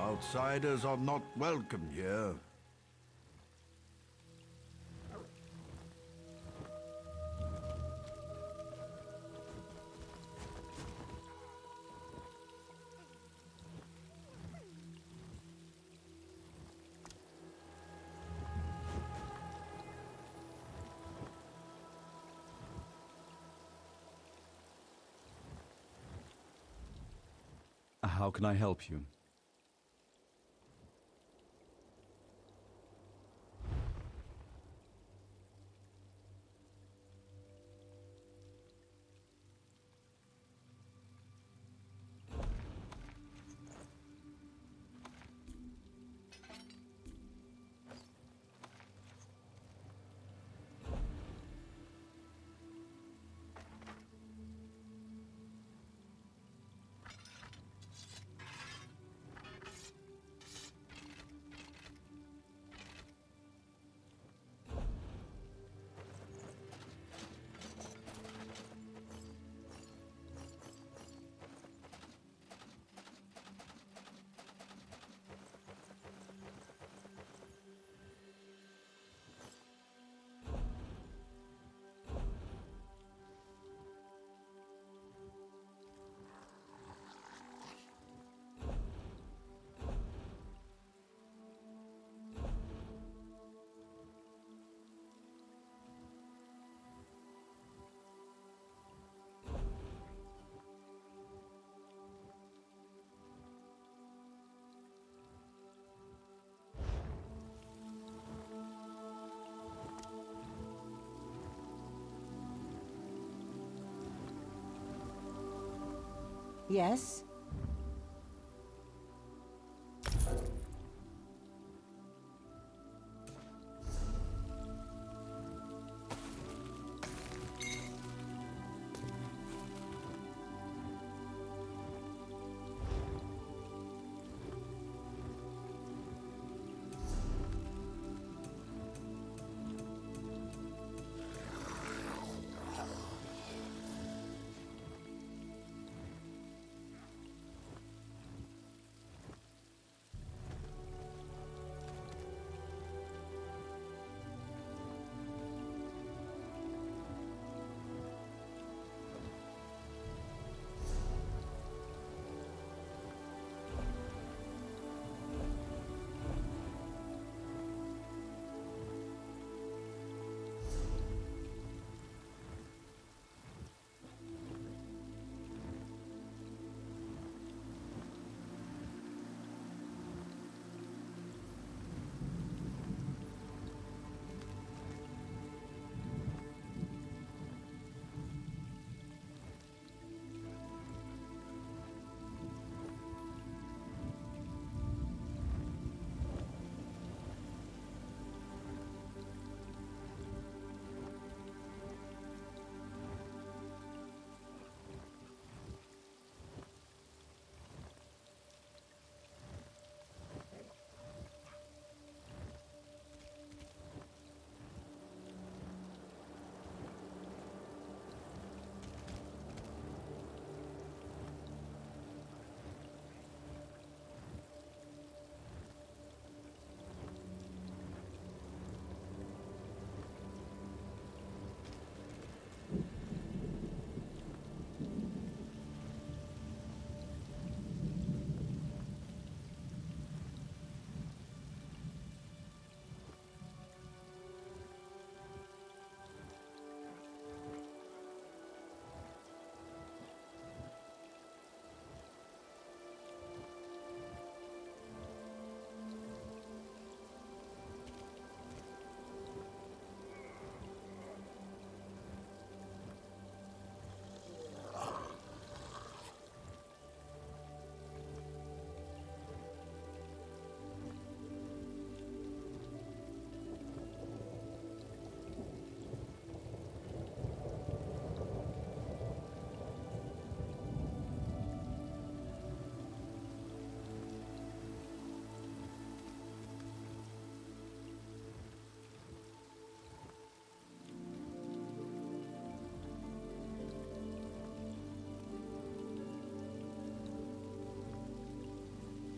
Outsiders are not welcome here. How can I help you? Yes?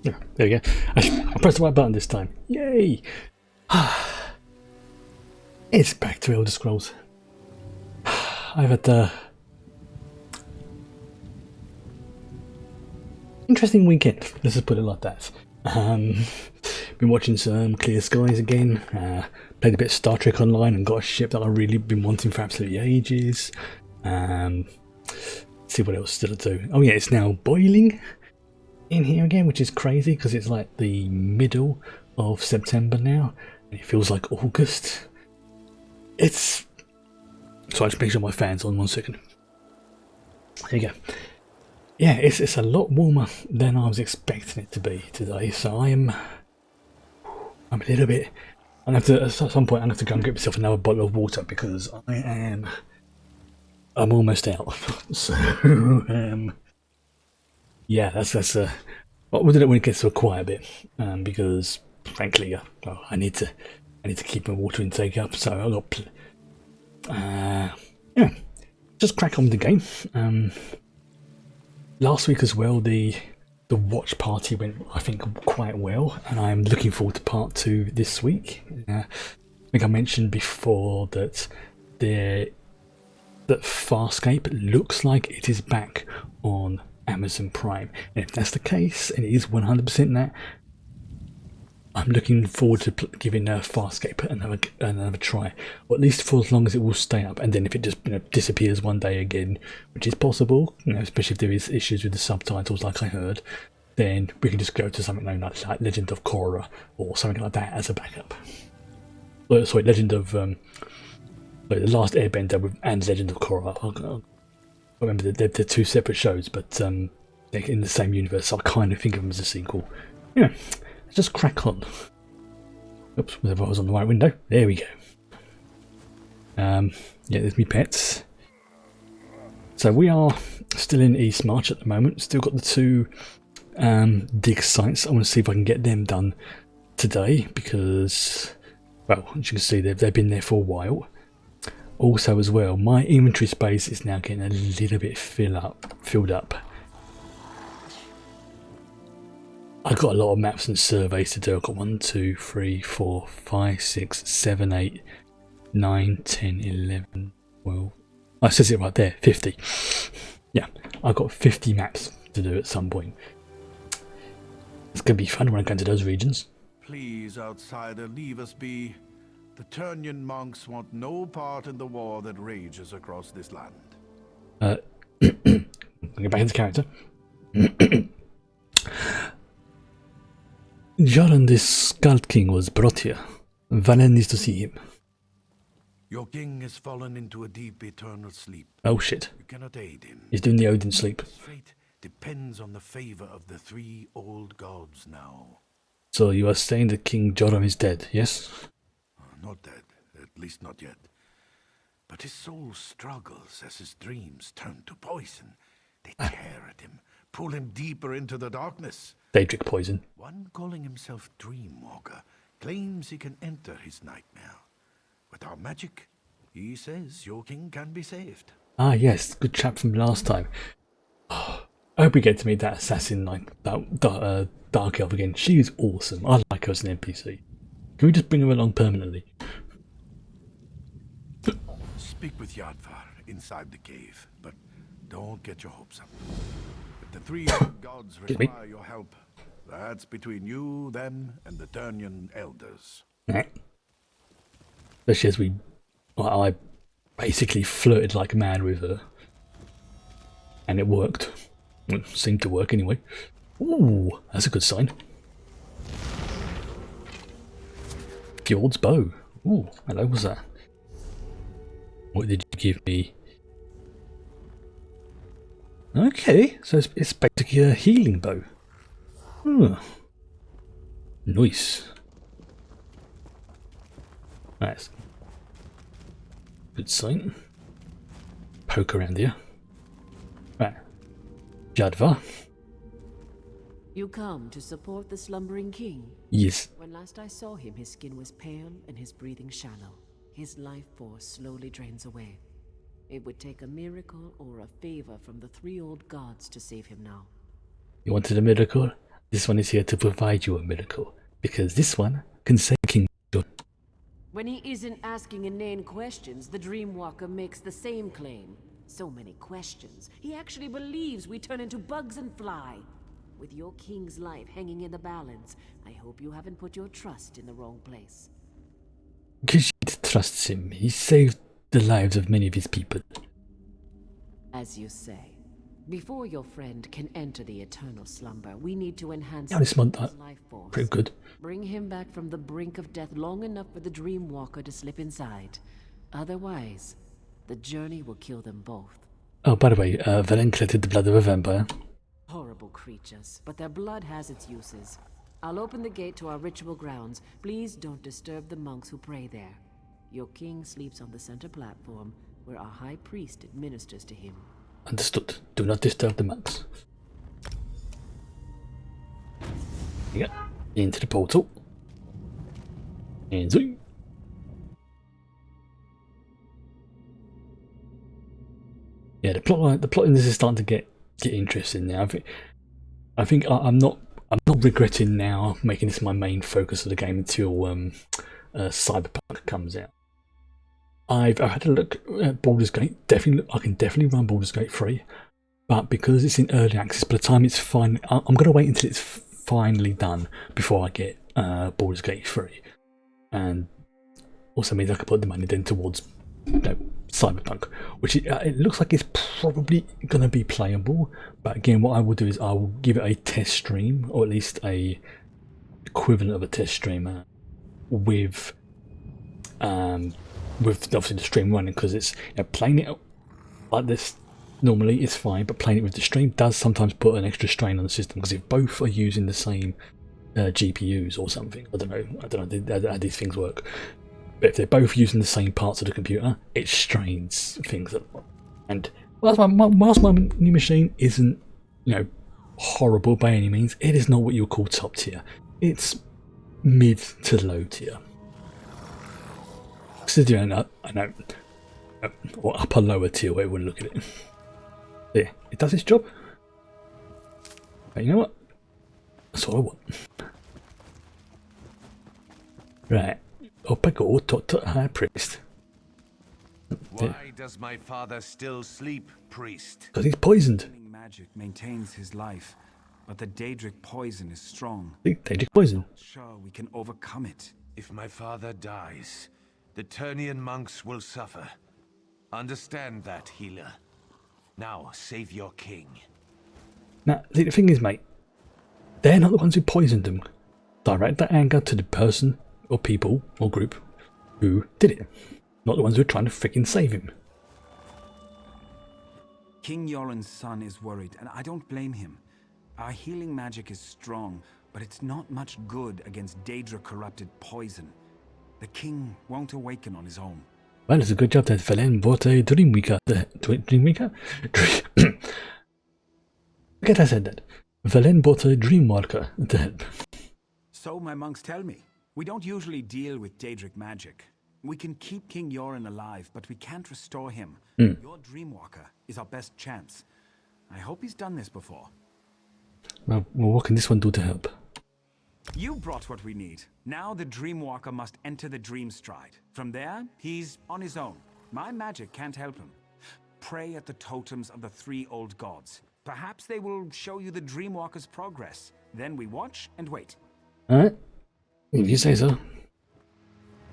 Yeah, there we go. I pressed the right button this time. Yay! It's back to Elder Scrolls. I've had the interesting weekend. Let's just put it like that. Been watching some Clear Skies again. Played a bit of Star Trek Online and got a ship that I've really been wanting for absolutely ages. See what else still to do. Oh yeah, it's now boiling in here again, which is crazy because it's like the middle of September now. And it feels like August. It's... So I just make sure my fan's on 1 second. There you go. Yeah, it's a lot warmer than I was expecting it to be today. So I'm a little bit... I'm gonna have to, at some point I'm gonna have to go and get myself another bottle of water because I'm almost out. So yeah, that's we'll do it when it gets to a quiet bit, because frankly, I need to keep my water intake up. So I got yeah, just crack on with the game. Last week as well, the watch party went, I think, quite well, and I'm looking forward to part 2 this week. I think I mentioned before that Farscape looks like it is back on Amazon Prime, and if that's the case, and it is 100% that, I'm looking forward to giving Farscape another try, or at least for as long as it will stay up. And then if it just disappears one day again, which is possible, especially if there is issues with the subtitles, like I heard, then we can just go to something like Legend of Korra or something like that as a backup. Sorry, Legend of The Last Airbender and Legend of Korra. I remember they're 2 separate shows, but they're in the same universe, so I kind of think of them as a sequel. Yeah. Let's just crack on. Oops, whether I was on the right window. There we go. Yeah, there's me pets. So we are still in Eastmarch at the moment. Still got the 2 dig sites. I want to see if I can get them done today because, well, as you can see, they've been there for a while. Also, as well, my inventory space is now getting a little bit filled up. I've got a lot of maps and surveys to do. I've got 1, 2, 3, 4, 5, 6, 7, 8, 9, 10, 11, 12. Oh, it says it right there, 50. Yeah, I've got 50 maps to do at some point. It's going to be fun when I go into those regions. Please, outsider, leave us be. The Turnian monks want no part in the war that rages across this land. I'll get back into character. Jaran, the Skald King, was brought here. Valen needs to see him. Your king has fallen into a deep eternal sleep. Oh shit. You cannot aid him. He's doing the Odin sleep. His fate depends on the favor of the 3 old gods now. So you are saying that King Joram is dead, yes? Not dead, at least not yet. But his soul struggles as his dreams turn to poison. They tear at him, pull him deeper into the darkness. Daedric poison. One calling himself Dreamwalker claims he can enter his nightmare. With our magic, he says your king can be saved. Ah yes, good chap from last time. Oh, I hope we get to meet that assassin, like that Dark Elf again. She is awesome. I like her as an NPC. Can we just bring her along permanently? Speak with Yadvar inside the cave, but don't get your hopes up. If the 3 old gods require your help, that's between you, them, and the Turnian elders. Especially as I basically flirted like mad with her. And it worked. It seemed to work anyway. Ooh, that's a good sign. Fjord's bow. Ooh, hello, what's that? What did you give me? Okay, so it's basically a healing bow. Nice. That's good sign. Poke around here. Right. Jadva. You come to support the slumbering king? Yes. When last I saw him, his skin was pale and his breathing shallow. His life force slowly drains away. It would take a miracle or a favor from the 3 old gods to save him now. You wanted a miracle? This one is here to provide you a miracle, because this one can save King John. When he isn't asking inane questions, the Dreamwalker makes the same claim. So many questions. He actually believes we turn into bugs and fly. With your king's life hanging in the balance, I hope you haven't put your trust in the wrong place. Khajiit trusts him. He saved the lives of many of his people. As you say, before your friend can enter the eternal slumber, we need to enhance Yeah, this one, his life force. pretty good. Bring him back from the brink of death long enough for the Dreamwalker to slip inside. Otherwise, the journey will kill them both. Oh, by the way, Velen collected the blood of a vampire. Horrible creatures, but their blood has its uses. I'll open the gate to our ritual grounds. Please don't disturb the monks who pray there. Your king sleeps on the center platform, where our high priest administers to him. Understood. Do not disturb the monks. Yeah. Into the portal. And zoom. Yeah, the plot in this is starting to get interesting now. I think I'm not regretting now making this my main focus of the game until Cyberpunk comes out. I've had a look at Baldur's Gate. I can definitely run Baldur's Gate 3, but because it's in early access, by the time it's fine, I'm going to wait until it's finally done before I get Baldur's Gate 3, and also means I can put the money then towards Cyberpunk, which it looks like it's probably going to be playable. But again, what I will do is I will give it a test stream, or at least a equivalent of a test stream with obviously the stream running, because it's playing it like this normally is fine, but playing it with the stream does sometimes put an extra strain on the system, because if both are using the same GPUs or something, I don't know how these things work. But if they're both using the same parts of the computer, it strains things. And whilst my new machine isn't, horrible by any means, it is not what you would call top tier. It's mid to low tier. Considering I know, or upper lower tier way we look at it. Yeah, it does its job. But you know what? That's what I want. Right. Up I go, talk to the high priest. Why does my father still sleep, priest? Because he's poisoned. Healing magic maintains his life, but the Daedric poison is strong. Daedric poison. Sure, we can overcome it. If my father dies, the Turnian monks will suffer. Understand that, healer. Now, save your king. Now, the thing is, mate, they're not the ones who poisoned them. Direct that anger to the person or people or group who did it, not the ones who are trying to freaking save him. King Yoren's son is worried, and I don't blame him. Our healing magic is strong, but it's not much good against Daedra-corrupted poison. The king won't awaken on his own. Well, it's a good job that Velen bought a Dreamweaker. Dreamweaker? Forget I said that. Velen bought a Dreamwalker to help. So my monks tell me. We don't usually deal with Daedric magic. We can keep King Yoren alive, but we can't restore him. Your Dreamwalker is our best chance. I hope he's done this before. Well, what can this one do to help? You brought what we need. Now the Dreamwalker must enter the Dream Stride. From there, he's on his own. My magic can't help him. Pray at the totems of the 3 old gods. Perhaps they will show you the Dreamwalker's progress. Then we watch and wait. Alright. If you say so.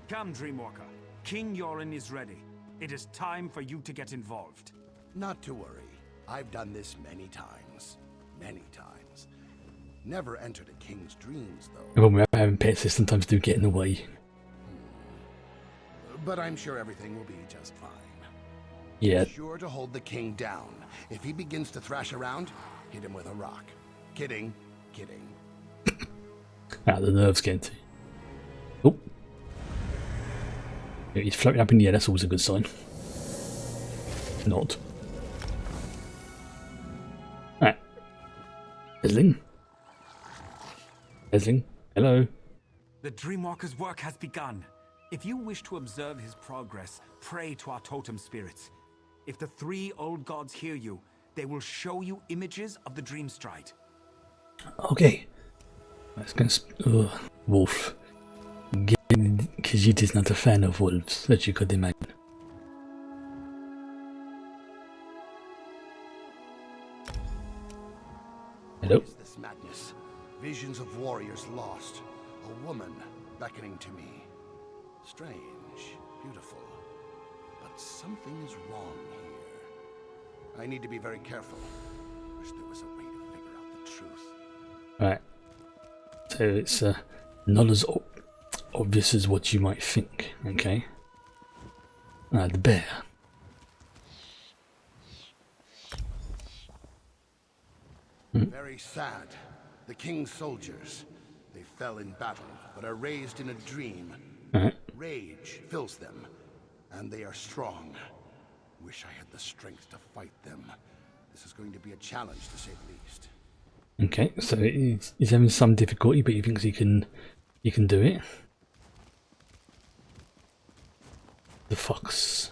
Come, Dreamwalker. King Yoren is ready. It is time for you to get involved. Not to worry. I've done this many times. Many times. Never entered a king's dreams, though. When we're having pets, they sometimes do get in the way. But I'm sure everything will be just fine. Yeah. Be sure to hold the king down. If he begins to thrash around, hit him with a rock. Kidding. Kidding. The nerves getting to you. Oh. Yeah, he's floating up in the air, that's always a good sign. Not. Alright. Esling? Esling? Hello? The Dreamwalker's work has begun. If you wish to observe his progress, pray to our totem spirits. If the 3 old gods hear you, they will show you images of the Dream Stride. Okay. Let's go. Wolf. Khajiit is not a fan of wolves, as you could imagine. Hello? What is this madness? Visions of warriors lost. A woman beckoning to me. Strange, beautiful. But something is wrong here. I need to be very careful. Wish there was a way to figure out the truth. Right. So it's not as obvious as what you might think, okay? The bear. Very sad. The king's soldiers. They fell in battle, but are raised in a dream. Rage fills them, and they are strong. Wish I had the strength to fight them. This is going to be a challenge, to say the least. Okay, so he's having some difficulty, but he thinks he can do it. The fox.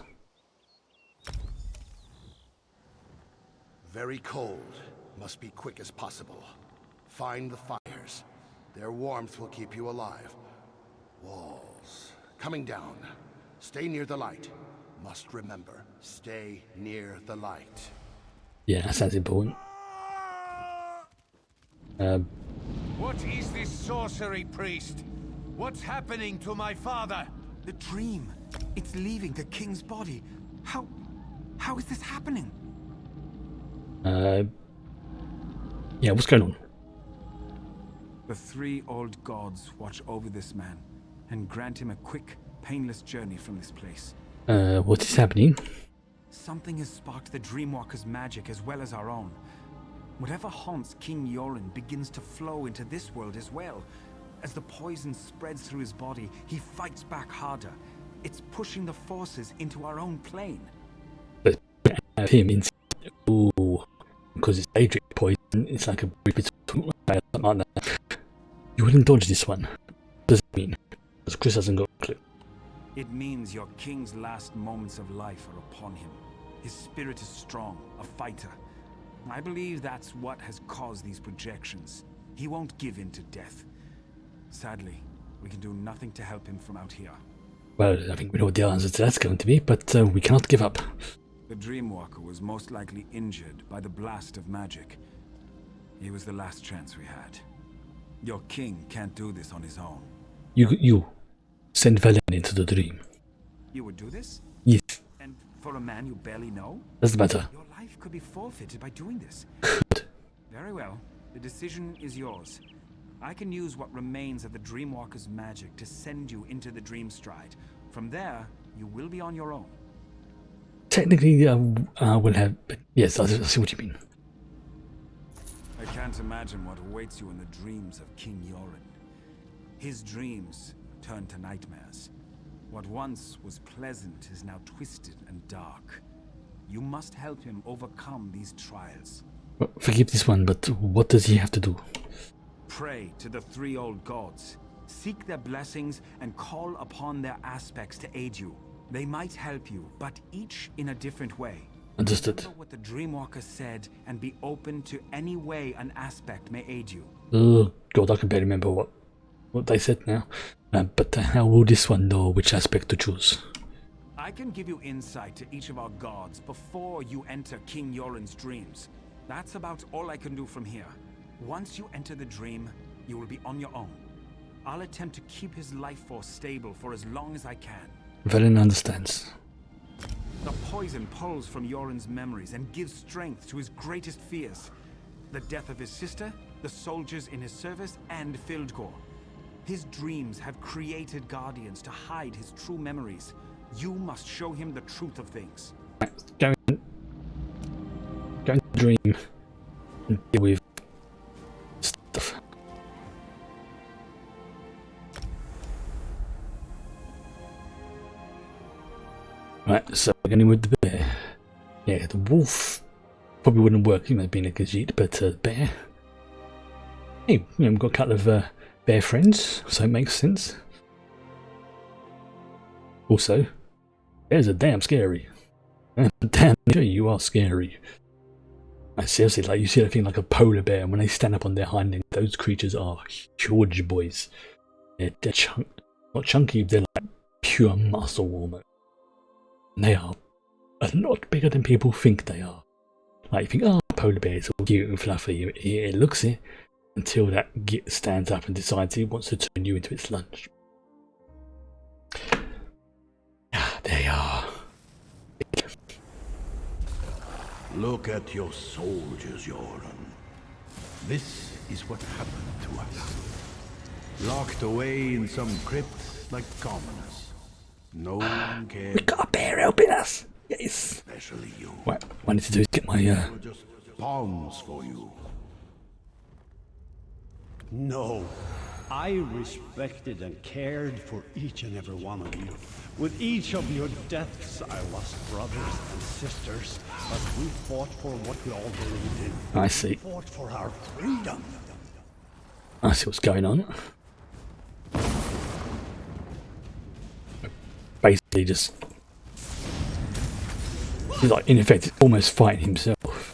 Very cold. Must be quick as possible. Find the fires. Their warmth will keep you alive. Walls. Coming down. Stay near the light. Must remember, stay near the light. Yeah, that sounds important. What is this sorcery, priest? What's happening to my father? The dream. It's leaving the king's body. How is this happening? Yeah, what's going on? The three old gods watch over this man and grant him a quick, painless journey from this place. What is happening? Something has sparked the Dreamwalker's magic as well as our own. Whatever haunts King Yoren begins to flow into this world as well. As the poison spreads through his body, he fights back harder. It's pushing the forces into our own plane. But have him inside. Ooh, because it's Adric poison. It's like a bit something like that. You wouldn't dodge this one. What does it mean? Because Chris hasn't got a clue. It means your king's last moments of life are upon him. His spirit is strong, a fighter. I believe that's what has caused these projections. He won't give in to death. Sadly, we can do nothing to help him from out here. Well, I think we know what the answer to that's going to be, but we cannot give up. The Dreamwalker was most likely injured by the blast of magic. He was the last chance we had. Your king can't do this on his own. You send Velen into the dream. You would do this? Yes. And for a man you barely know? Doesn't matter. Your life could be forfeited by doing this. Good. Very well. The decision is yours. I can use what remains of the Dreamwalker's magic to send you into the Dream Stride. From there, you will be on your own. Technically, I will have... Yes, I see what you mean. I can't imagine what awaits you in the dreams of King Yoren. His dreams turn to nightmares. What once was pleasant is now twisted and dark. You must help him overcome these trials. Well, forgive this one, but what does he have to do? Pray to the three old gods. Seek their blessings and call upon their aspects to aid you. They might help you, but each in a different way. Understood. Remember what the Dreamwalker said and be open to any way an aspect may aid you. Oh god, I can barely remember what they said now. But how will this one know which aspect to choose? I can give you insight to each of our gods before you enter King Yoren's dreams. That's about all I can do from here. Once you enter the dream, you will be on your own. I'll attempt to keep his life force stable for as long as I can. Velen understands. The poison pulls from Yoren's memories and gives strength to his greatest fears. The death of his sister, the soldiers in his service, and Fildgor. His dreams have created guardians to hide his true memories. You must show him the truth of things. Go to the dream and deal with stuff. Right, so we're going with the bear. Yeah, the wolf probably wouldn't work, he might have been a Khajiit, but bear. Hey, we've got a couple of bear friends, so it makes sense. Also, bears are damn scary. Damn, you are scary. Like, seriously, like you see a thing like a polar bear, and when they stand up on their hind legs, those creatures are huge boys. They're not chunky, they're like pure muscle almost. And they are a lot bigger than people think they are. Like you think, oh, polar bears all cute and fluffy. It looks it until that git stands up and decides it wants to turn you into its lunch. They are. Look at your soldiers, Yoran. This is what happened to us. Locked away in some crypt like commoners. No one cared. We got a bear helping us. Yes. Especially you. What I need to do is get my We're just pawns for you. No. I respected and cared for each and every one of you. With each of your deaths, I lost brothers and sisters, but we fought for what we all believed in. I see. We fought for our freedom. I see what's going on. Basically just he's like in effect almost fighting himself.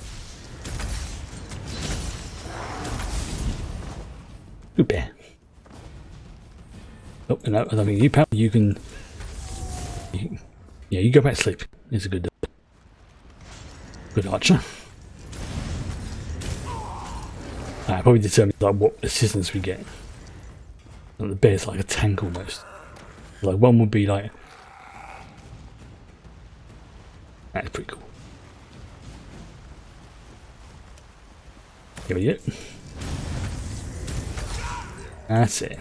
Good bear. Oh, no, I mean you can yeah, you go back to sleep. It's a good archer. Probably determines like what assistance we get. And the bear's like a tank almost. Like one would be like that's pretty cool. Here we go. That's it.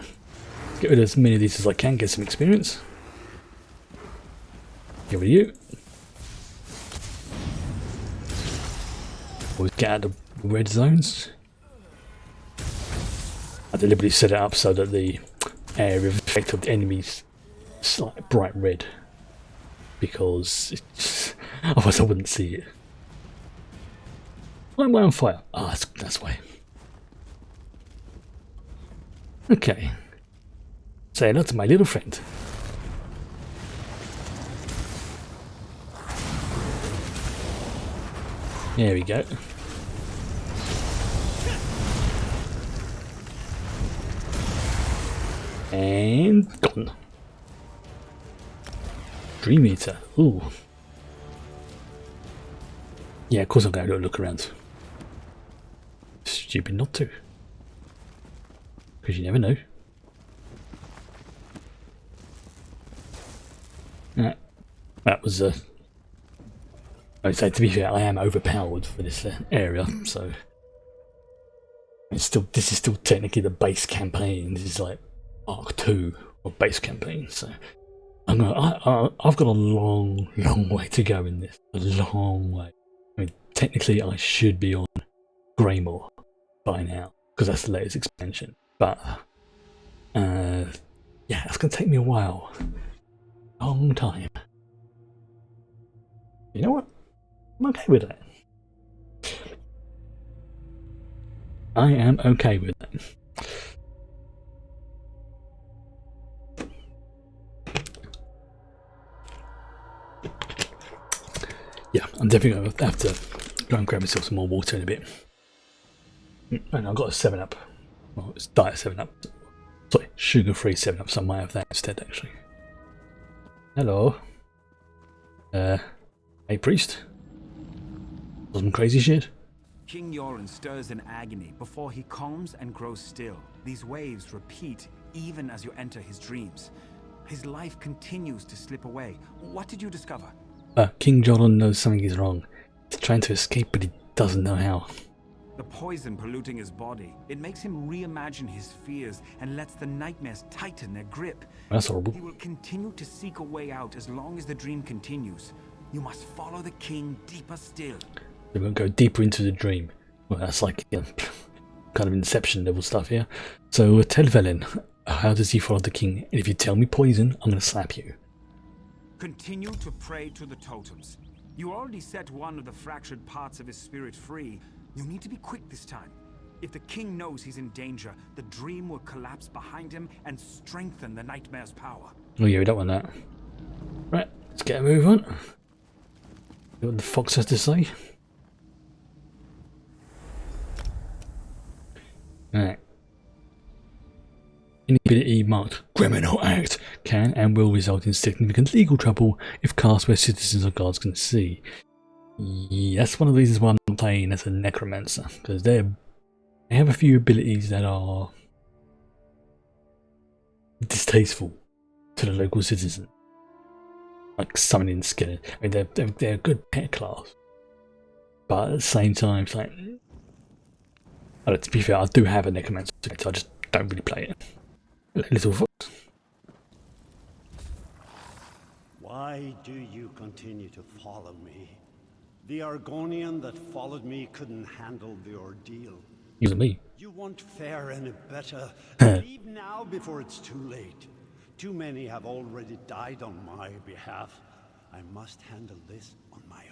Get rid of as many of these as I can, get some experience. Here we go. Always get out of the red zones. I deliberately set it up so that the area of effect of the enemies is like bright red, because otherwise I wouldn't see it. Why am I on fire? Ah, oh, that's why. Okay. Say hello to my little friend. There we go. And gone. Dream Eater. Ooh. Yeah, of course I'm going to look around. Stupid not to. Because you never know. That was I'd say, to be fair, I am overpowered for this area, so this is still technically the base campaign. This is like Arc 2 of base campaign, so I've got a long way to go in this. A long way. I mean, technically I should be on Greymore by now, because that's the latest expansion, but yeah, it's going to take me a while. Long time. You know what? I'm okay with that. I am okay with that. Yeah, I'm definitely going to have to go and grab myself some more water in a bit. And I've got a 7-Up. Well, it's Diet 7-Up. Sorry, sugar-free 7-Up, so I might have that instead, actually. Hello. Hey, priest. Some crazy shit? King Yoren stirs in agony before he calms and grows still. These waves repeat even as you enter his dreams. His life continues to slip away. What did you discover? King Jordan knows something is wrong. He's trying to escape, but he doesn't know how. The poison polluting his body. It makes him reimagine his fears and lets the nightmares tighten their grip. That's horrible. He will continue to seek a way out as long as the dream continues. You must follow the king deeper still. We're going to go deeper into the dream. Well, that's like kind of Inception level stuff here. So tell Velen, how does he follow the king? And if you tell me poison, I'm going to slap you. Continue to pray to the totems. You already set one of the fractured parts of his spirit free. You need to be quick this time. If the king knows he's in danger, the dream will collapse behind him and strengthen the nightmare's power. Oh yeah, we don't want that. Right, let's get a move on. See what the fox has to say. Alright. Any ability marked criminal act can and will result in significant legal trouble if cast where citizens or guards can see. Yeah, that's one of the reasons why I'm playing as a necromancer, because they have a few abilities that are distasteful to the local citizen, like summoning skeletons. I mean, they're a good pet class, but at the same time, it's like, to be fair, I do have a necromancer, so I just don't really play it. Little fox. Why do you continue to follow me? The Argonian that followed me couldn't handle the ordeal. You and me. You won't fare any better. Leave now before it's too late. Too many have already died on my behalf. I must handle this on my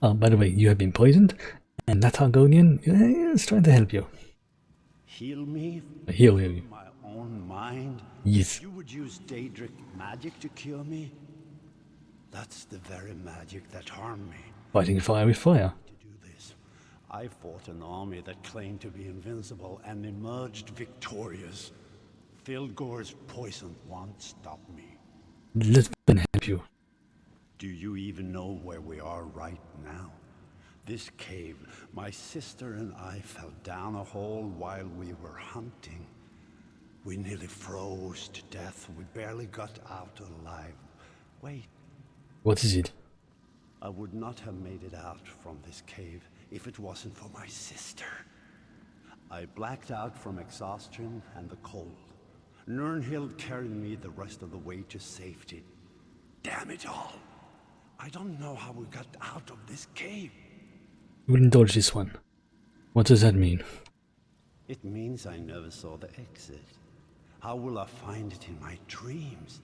own. By the way, you have been poisoned, and that Argonian is trying to help you. Heal me? Heal you. My own mind? Yes. You would use Daedric magic to cure me? That's the very magic that harmed me. Fighting fire with fire. To do this, I fought an army that claimed to be invincible and emerged victorious. Filgor's poison won't stop me. Let me help you. Do you even know where we are right now? This cave, my sister and I fell down a hole while we were hunting. We nearly froze to death. We barely got out alive. Wait. What is it? I would not have made it out from this cave if it wasn't for my sister. I blacked out from exhaustion and the cold. Nirnhild carried me the rest of the way to safety. Damn it all. I don't know how we got out of this cave. You wouldn't dodge this one. What does that mean? It means I never saw the exit. How will I find it in my dreams?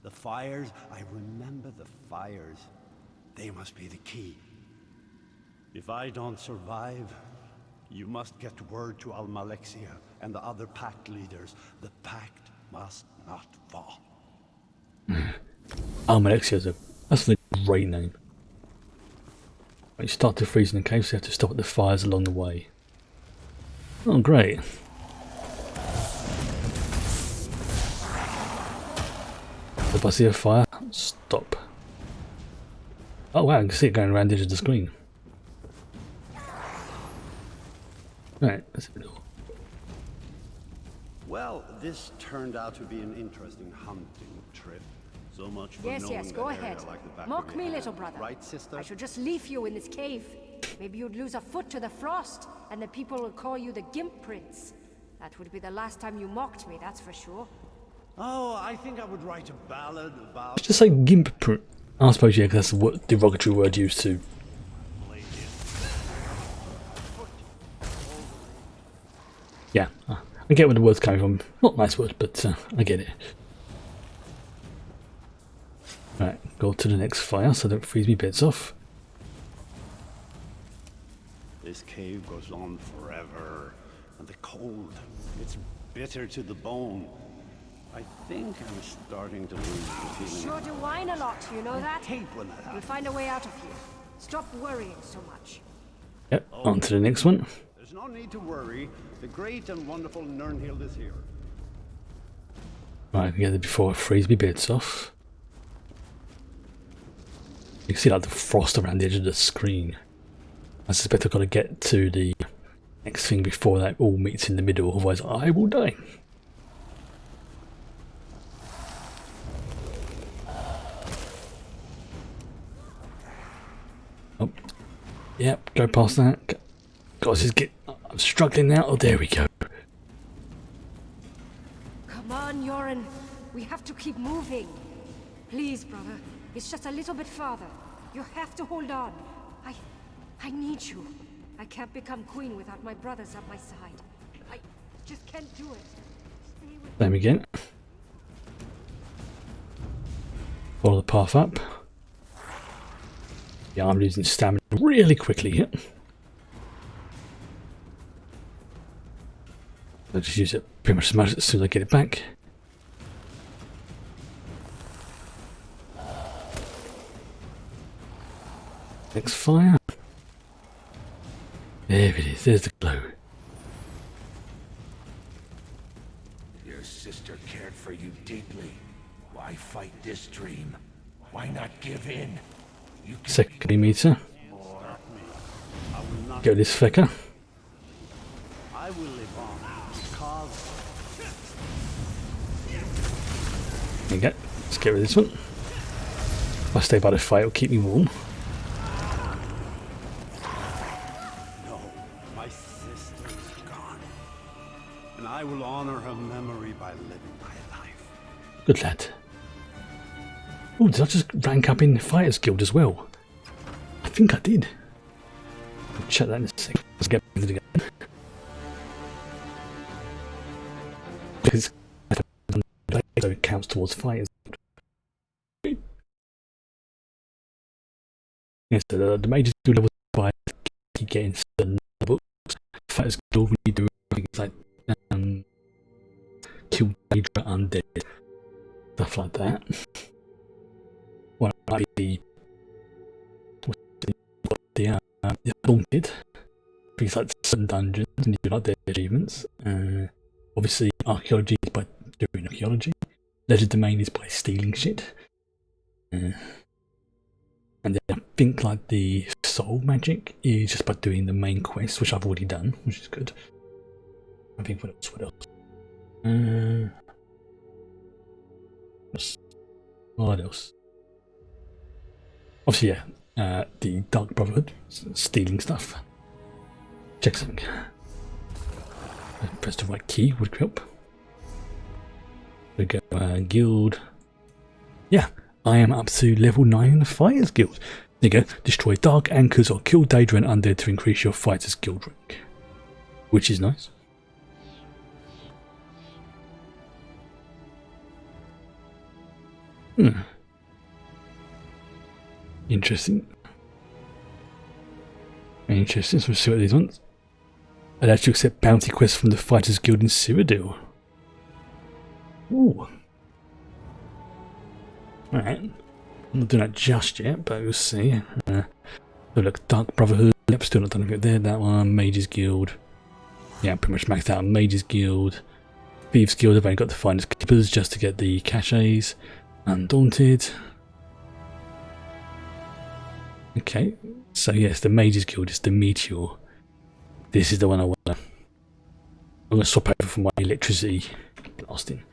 The fires, I remember the fires. They must be the key. If I don't survive, you must get word to Almalexia and the other pact leaders. The pact must not fall. Almalexia, that's a great name. When you start to freeze in the cave, so you have to stop at the fires along the way. Oh, great. If I see a fire, stop. Oh wow, I can see it going around the edge of the screen. Right, that's it. Well, this turned out to be an interesting hunting trip. So much for Yes, knowing yes, go that area ahead. like the back of Mock your me, hand. little brother. Right, sister? I should just leave you in this cave. Maybe you'd lose a foot to the frost, and the people would call you the Gimp Prince. That would be the last time you mocked me, that's for sure. Oh, I think I would write a ballad about... Just say gimp print. I suppose, yeah, because that's the derogatory word used to. Yeah, I get where the word's coming from. Not a nice word, but I get it. Right, go to the next fire so I don't freeze me bits off. This cave goes on forever, and the cold, it's bitter to the bone. I think I'm starting to lose the feeling. Sure do whine a lot, you know that? I hate when that You'll happens. find a way out of here. Stop worrying so much. Yep, on to the next one. There's no need to worry. The great and wonderful Nirnhild is here. Right, I can get there before I freeze me bits off. You can see like the frost around the edge of the screen. I suspect I've got to get to the next thing before that all meets in the middle, otherwise I will die. Oh, yep, go past that. Guys, just get. I'm struggling now. Oh, there we go. Come on, Yoren. We have to keep moving. Please, brother. It's just a little bit farther. You have to hold on. I need you. I can't become queen without my brothers at my side. I just can't do it. Stay with Same again. Follow the path up. Yeah, I'm losing stamina really quickly here. I'll just use it pretty much as much as soon as I get it back. Next fire. There it is, there's the glow. for you deeply. Why fight this dream? Why not give in? You can Second meter. I will not. Go this fecker. I will live on because There you go. Let's get rid of this one. If I stay by the fire, it'll keep me warm. no, my sister is gone, and I will honor her memory by living my life. Good lad. Oh, did I just rank up in the Fighters Guild as well? I think I did. I'll check that in a second. Let's get into it again. Because so it counts towards Fighters Guild. Yeah, so the majors do level 5, you get in certain books. Fighters Guild, when you do things like kill Hydra undead, stuff like that. Well, might be the Daunted, things like certain dungeons, and you do like their achievements. Obviously, archaeology is by doing archaeology. Legend Domain is by stealing shit. And then I think like the soul magic is just by doing the main quest, which I've already done, which is good. I think what else? What else? Obviously, yeah, the Dark Brotherhood, stealing stuff. Check something. Press the right key would help. We go guild. Yeah, I am up to level 9 in the Fighters Guild. There you go. Destroy dark anchors or kill Daedra and undead to increase your Fighters Guild rank, which is nice. Interesting. Interesting. So we'll see what these ones. I'd actually accept bounty quests from the Fighters Guild in Cyrodiil. Ooh. Alright. I'm not doing that just yet, but we'll see. So look, Dark Brotherhood. Yep, still not done anything there. That one. Mages Guild. Yeah, pretty much maxed out on Mages Guild. Thieves Guild, I've only got the Finders Keepers just to get the cachets. Undaunted. Okay, so yes, the Mages Guild is the Meteor. This is the one I want to. I'm going to swap over for my electricity blasting.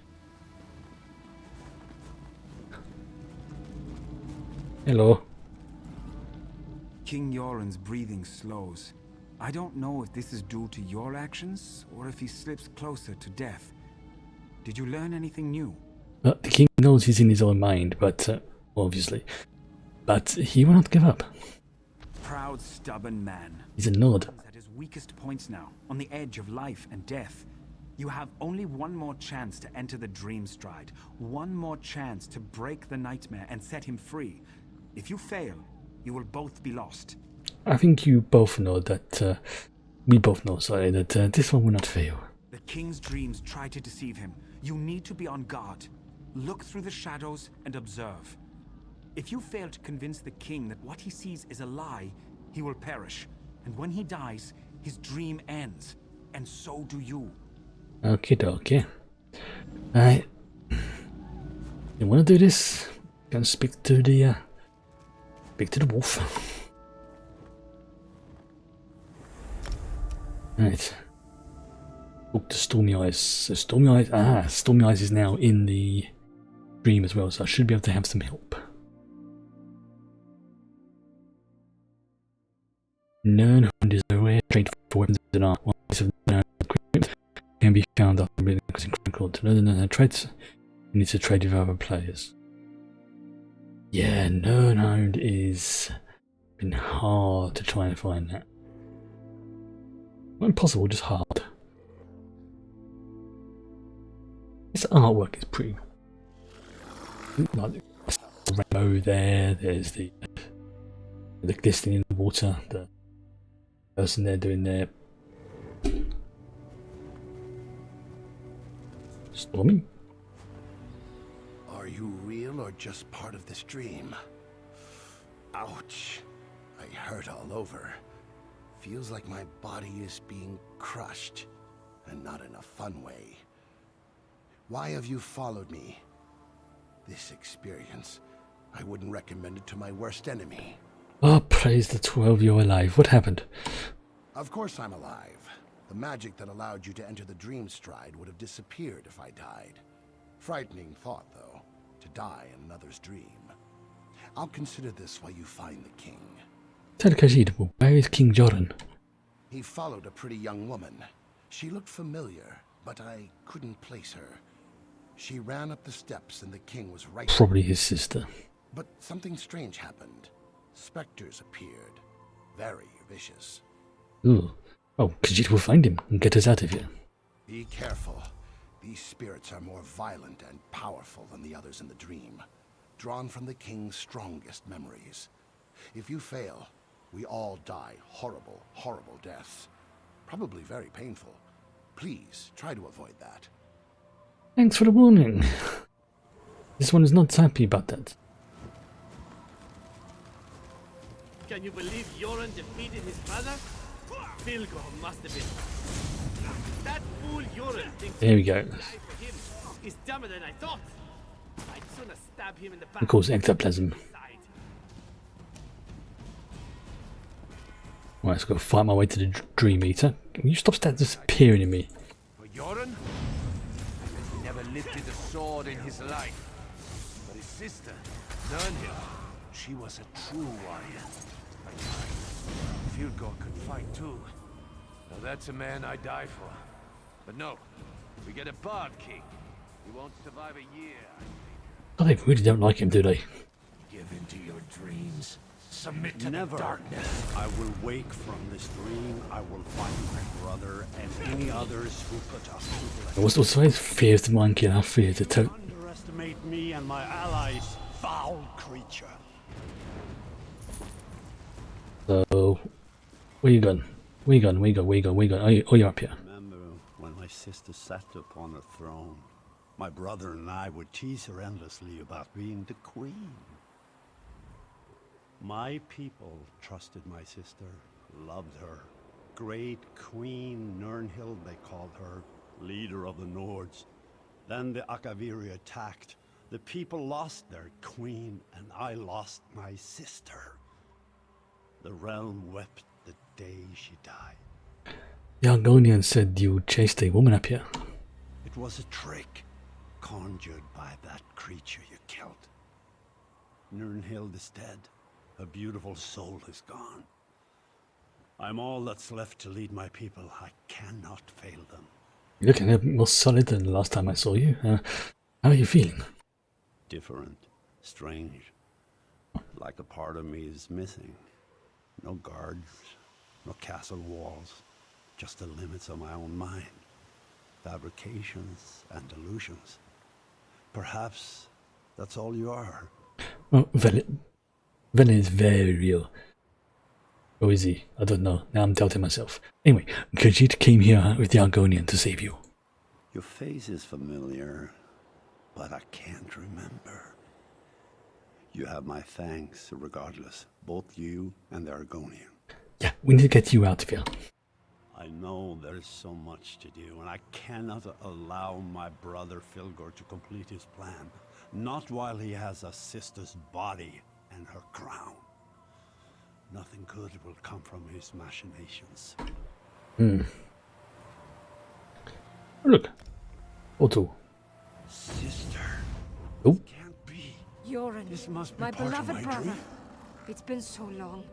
Hello. King Yoren's breathing slows. I don't know if this is due to your actions or if he slips closer to death. Did you learn anything new? The king knows he's in his own mind, but obviously. But he will not give up. Proud, stubborn man. He's a nod. At his weakest points now, on the edge of life and death. You have only one more chance to enter the Dream Stride. One more chance to break the nightmare and set him free. If you fail, you will both be lost. I think you both know that, we both know, sorry, that this one will not fail. The king's dreams try to deceive him. You need to be on guard. Look through the shadows and observe. If you fail to convince the king that what he sees is a lie, he will perish. And when he dies, his dream ends. And so do you. Okie dokie. Alright. You wanna do this? Gonna speak to the wolf. Right. Talk to Stormy Eyes. So Stormy Eyes is now in the dream as well, so I should be able to have some help. Known Hound is a rare trait for weapons and art. One piece of known equipment can be found after being critical. To learn the traits, you need to trade with other players. Yeah, Known Hound is been hard to try and find that. Not impossible, just hard. This artwork is pretty. Like the rainbow there. There's the glistening in the water. The person there doing their storming. Are you real or just part of this dream? Ouch. I hurt all over. Feels like my body is being crushed, and not in a fun way. Why have you followed me? This experience, I wouldn't recommend it to my worst enemy. Oh, praise the 12 you're alive. What happened? Of course I'm alive. The magic that allowed you to enter the Dream Stride would have disappeared if I died. Frightening thought, though, to die in another's dream. I'll consider this while you find the king. Tell Khajiit, where is King Joran? He followed a pretty young woman. She looked familiar, but I couldn't place her. She ran up the steps and the king was right. Probably his sister. But something strange happened. Specters appeared. Very vicious. Ooh. Oh, Khajiit will find him and get us out of here. Be careful. These spirits are more violent and powerful than the others in the dream. Drawn from the king's strongest memories. If you fail, we all die horrible, horrible deaths. Probably very painful. Please, try to avoid that. Thanks for the warning. This one is not happy about that. Can you believe Joran defeated his brother? Vilgor must have been. That fool Joran thinks There we go. life for him is dumber than I thought. I'd sooner stab him in the back. Of course, ectoplasm. Side. Right, let's go find my way to the Dream Eater. Can you stop disappearing in me? For Joran? He never lifted a sword in his life. But his sister, Nurnhild, she was a true warrior. Vilgor could fight too. Now that's a man I die for. But no, we get a bard king. He won't survive a year. Oh, they really don't like him, do they? Give into your dreams. Submit to Never. the darkness. I will wake from this dream. I will find my brother and any others who put us to What's the phrase? Fear the monkey and I fear the toad. underestimate me and my allies, foul creature. So, where you going? Where you going? Where you going? Where you going? Where you going? Oh, you're up here. Remember when my sister sat upon a throne? My brother and I would tease her endlessly about being the queen. My people trusted my sister, loved her. Great Queen Nurnhild, they called her, leader of the Nords. Then the Akaviri attacked. The people lost their queen, and I lost my sister. The realm wept the day she died. The Argonian said you chased a woman up here. It was a trick, conjured by that creature you killed. Nurnhild is dead. Her beautiful soul is gone. I'm all that's left to lead my people. I cannot fail them. You're looking a bit more solid than the last time I saw you. How are you feeling? Different, strange. Like a part of me is missing. No guards, no castle walls, just the limits of my own mind. Fabrications and illusions. Perhaps that's all you are. Oh, Velen is very real. Or is he? I don't know. Now I'm doubting myself. Anyway, Khajiit came here with the Argonian to save you. Your face is familiar, but I can't remember. You have my thanks regardless, both you and the Argonian. Yeah, we need to get you out of here. I know there's so much to do, and I cannot allow my brother Vilgor to complete his plan. Not while he has a sister's body and her crown. Nothing good will come from his machinations. Look. Otto. Sister. Oh. Can't be. Joran, This must be my part of beloved my brother. dream. It's been so long.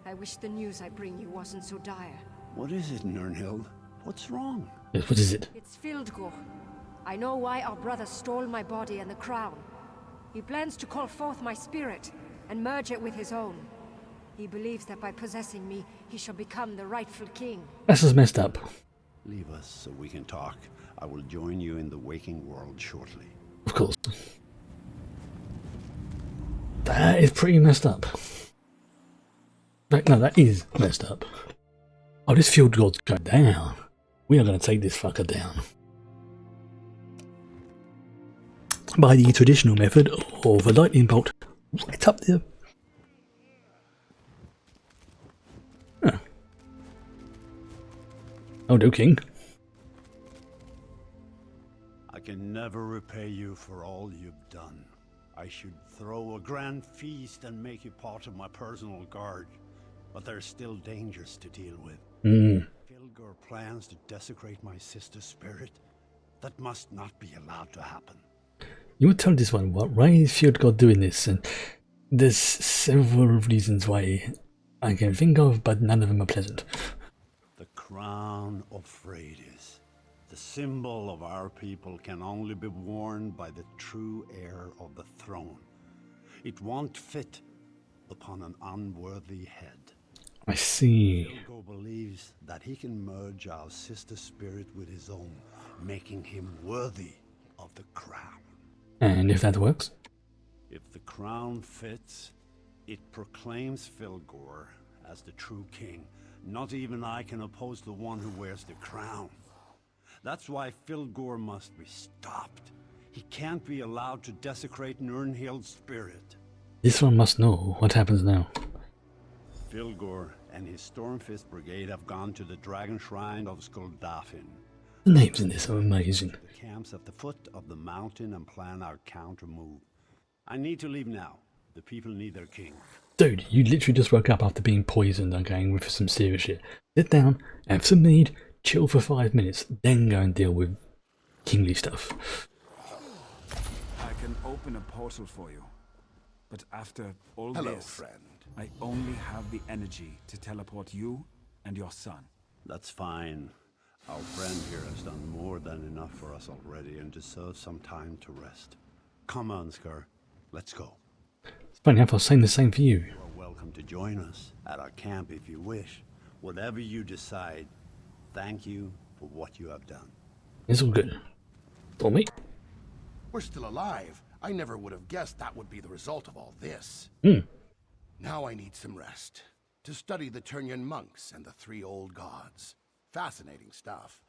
I wish the news I bring you wasn't so dire. What is it, Nurnhild? What's wrong? Yes, what is it? It's Vilgor. I know why our brother stole my body and the crown. He plans to call forth my spirit and merge it with his own. He believes that by possessing me, he shall become the rightful king. That's just messed up. Leave us so we can talk. I will join you in the waking world shortly. Of course. That is pretty messed up. Right, no, that is messed up. Oh, this field god's going down. We are going to take this fucker down. By the traditional method of a lightning bolt right up there. Huh. Oh, no, King. I can never repay you for all you've done. I should throw a grand feast and make you part of my personal guard, but there's still dangers to deal with. Filgor plans to desecrate my sister's spirit. That must not be allowed to happen. You would tell this one, why is Fjordgård doing this? And there's several reasons why I can think of, but none of them are pleasant. The crown of Freydis, the symbol of our people, can only be worn by the true heir of the throne. It won't fit upon an unworthy head. I see. Filgor believes that he can merge our sister spirit with his own, making him worthy of the crown. And if that works? If the crown fits, it proclaims Filgor as the true king. Not even I can oppose the one who wears the crown. That's why Filgor must be stopped. He can't be allowed to desecrate Nirnhild's spirit. This one must know what happens now. Filgor and his Stormfist brigade have gone to the Dragon Shrine of Skuldafn. The names in this are amazing. The camps at the foot of the mountain and plan our counter move. I need to leave now. The people need their king. Dude, you literally just woke up after being poisoned and going with some serious shit. Sit down, have some mead, chill for 5 minutes, then go and deal with kingly stuff. I can open a portal for you. But after all Hello, this, friend. I only have the energy to teleport you and your son. That's fine. Our friend here has done more than enough for us already and deserves some time to rest. Come on, Skar. Let's go. It's funny enough, I was saying the same for you. You are welcome to join us at our camp if you wish. Whatever you decide, thank you for what you have done. It's all good. For me. We're still alive. I never would have guessed that would be the result of all this. Now I need some rest. To study the Turnyan monks and the 3 old gods. Fascinating stuff.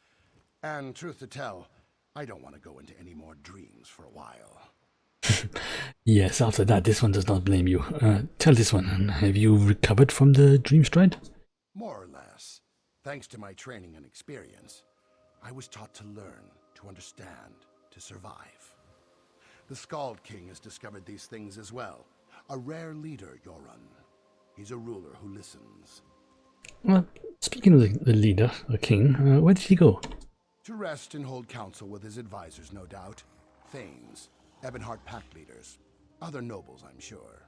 And truth to tell, I don't want to go into any more dreams for a while. Yes, after that, this one does not blame you. Tell this one, have you recovered from the dream stride? More or less. Thanks to my training and experience, I was taught to learn, to understand, to survive. The Skald King has discovered these things as well. A rare leader, Yoran. He's a ruler who listens. Well, speaking of the leader, the king, where did he go? To rest and hold counsel with his advisors, no doubt. Thanes, Ebonheart pack leaders, other nobles, I'm sure.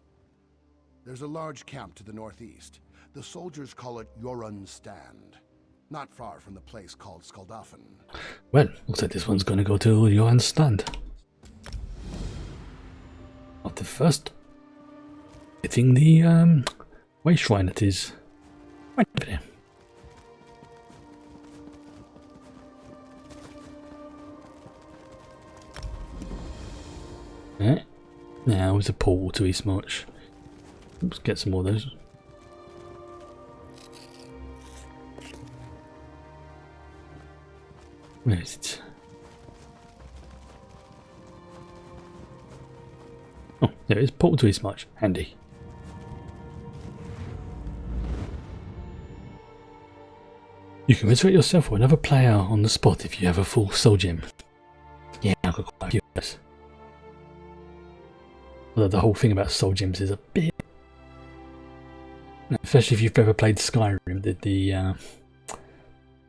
There's a large camp to the northeast. The soldiers call it Yoran's Stand. Not far from the place called Skuldafn. Well, looks like this one's going to go to Johan's stand. After first, hitting the way shrine that is right over there. Yeah. Now there's a portal to Eastmarch. Let's get some more of those. Where is it? Oh, there it is. Portal to Eastmarch. Handy. You can resurrect yourself or another player on the spot if you have a full soul gem. Yeah, I've got quite a few of those. Although the whole thing about soul gems is a bit... Especially if you've ever played Skyrim, the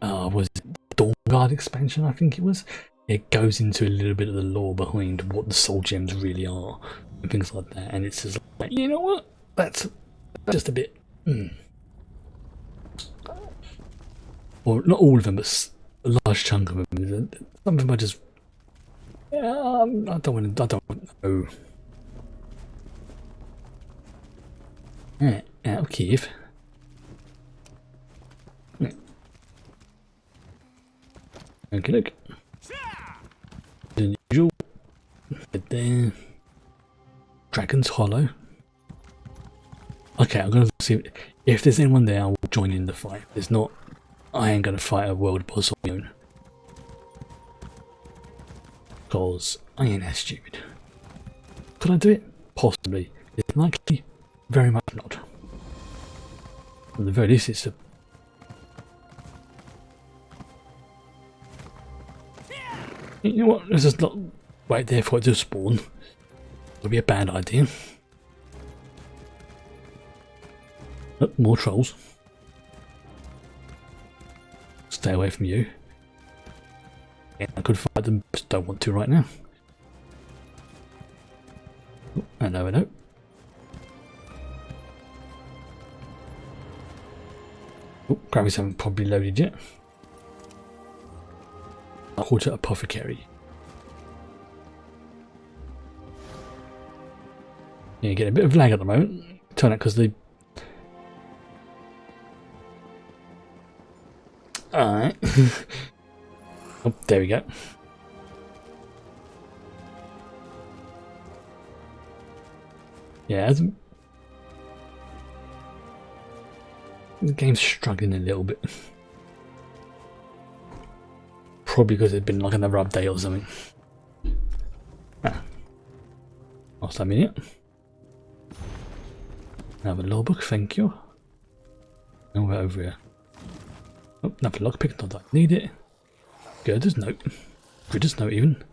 was it Dawnguard expansion, I think it was? It goes into a little bit of the lore behind what the soul gems really are and things like that, and it's just like, you know what? That's just a bit... Or not all of them, but a large chunk of them. Some of them are just... Yeah, I don't want to know. Yeah, out of Kiev. Yeah. Okay, look. The usual. Head there. Dragon's Hollow. Okay, I'm gonna see if there's anyone there. I will join in the fight. If there's not, I ain't gonna fight a world boss on my own. Because I ain't that stupid. Could I do it? Possibly. It's likely. Very much not. At the very least, it's a... You know what? Let's just not wait there for it to spawn. It'll be a bad idea. Oh, more trolls. Stay away from you. Yeah, I could fight them, just don't want to right now. Oh, hello. Oh, Gravies haven't probably loaded yet. Quarter apothecary. Yeah, you get a bit of lag at the moment. Turn out because the. Alright. Oh, there we go. Yeah, the game's struggling a little bit. Probably because it's been like another update or something. Ah. Last time in it. Another logbook, thank you. And we're over here. Oh, another lockpick, not that I need it. Gerda's note. Gerda's note even.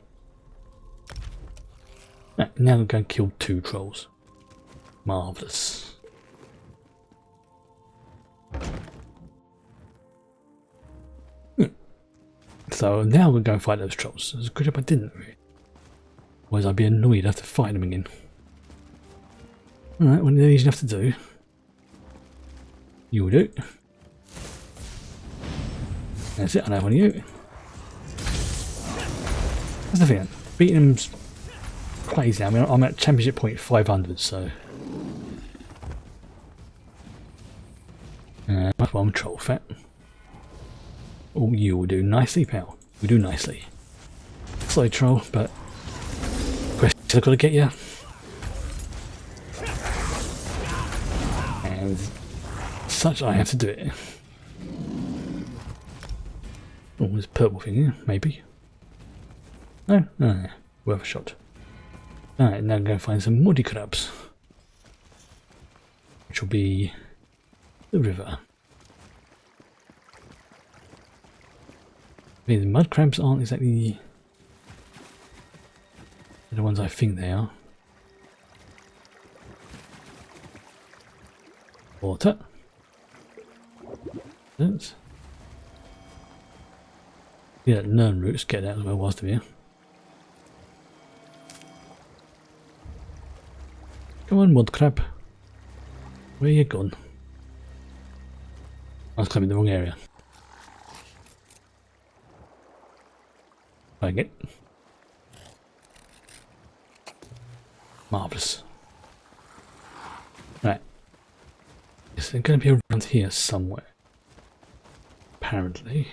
Ah, now I'm going to kill 2 trolls. Marvellous. So now we're going to fight those trolls. It's a good job I didn't. Otherwise I'd be annoyed to have to fight them again. Alright, well they're easy enough to do. You'll do. That's it, I know one of you. That's the thing, beating them's crazy. I mean, I'm at championship point 500, so. That's why I'm troll fat. Oh, you will do nicely, pal. You do nicely. Sorry, troll, but questions I've got to get you. And such, I have to do it. Oh, there's a purple thing here, maybe. No, no, worth a shot. Alright, now I'm going to find some muddy crabs, which will be the river. I mean, the mud crabs aren't exactly the ones I think they are. Water. That's. Yeah, nern roots get out as well whilst I'm here. Come on, mud crab. Where you gone? I was climbing the wrong area. Like it. Marvellous. Right. Is there going to be around here somewhere? Apparently.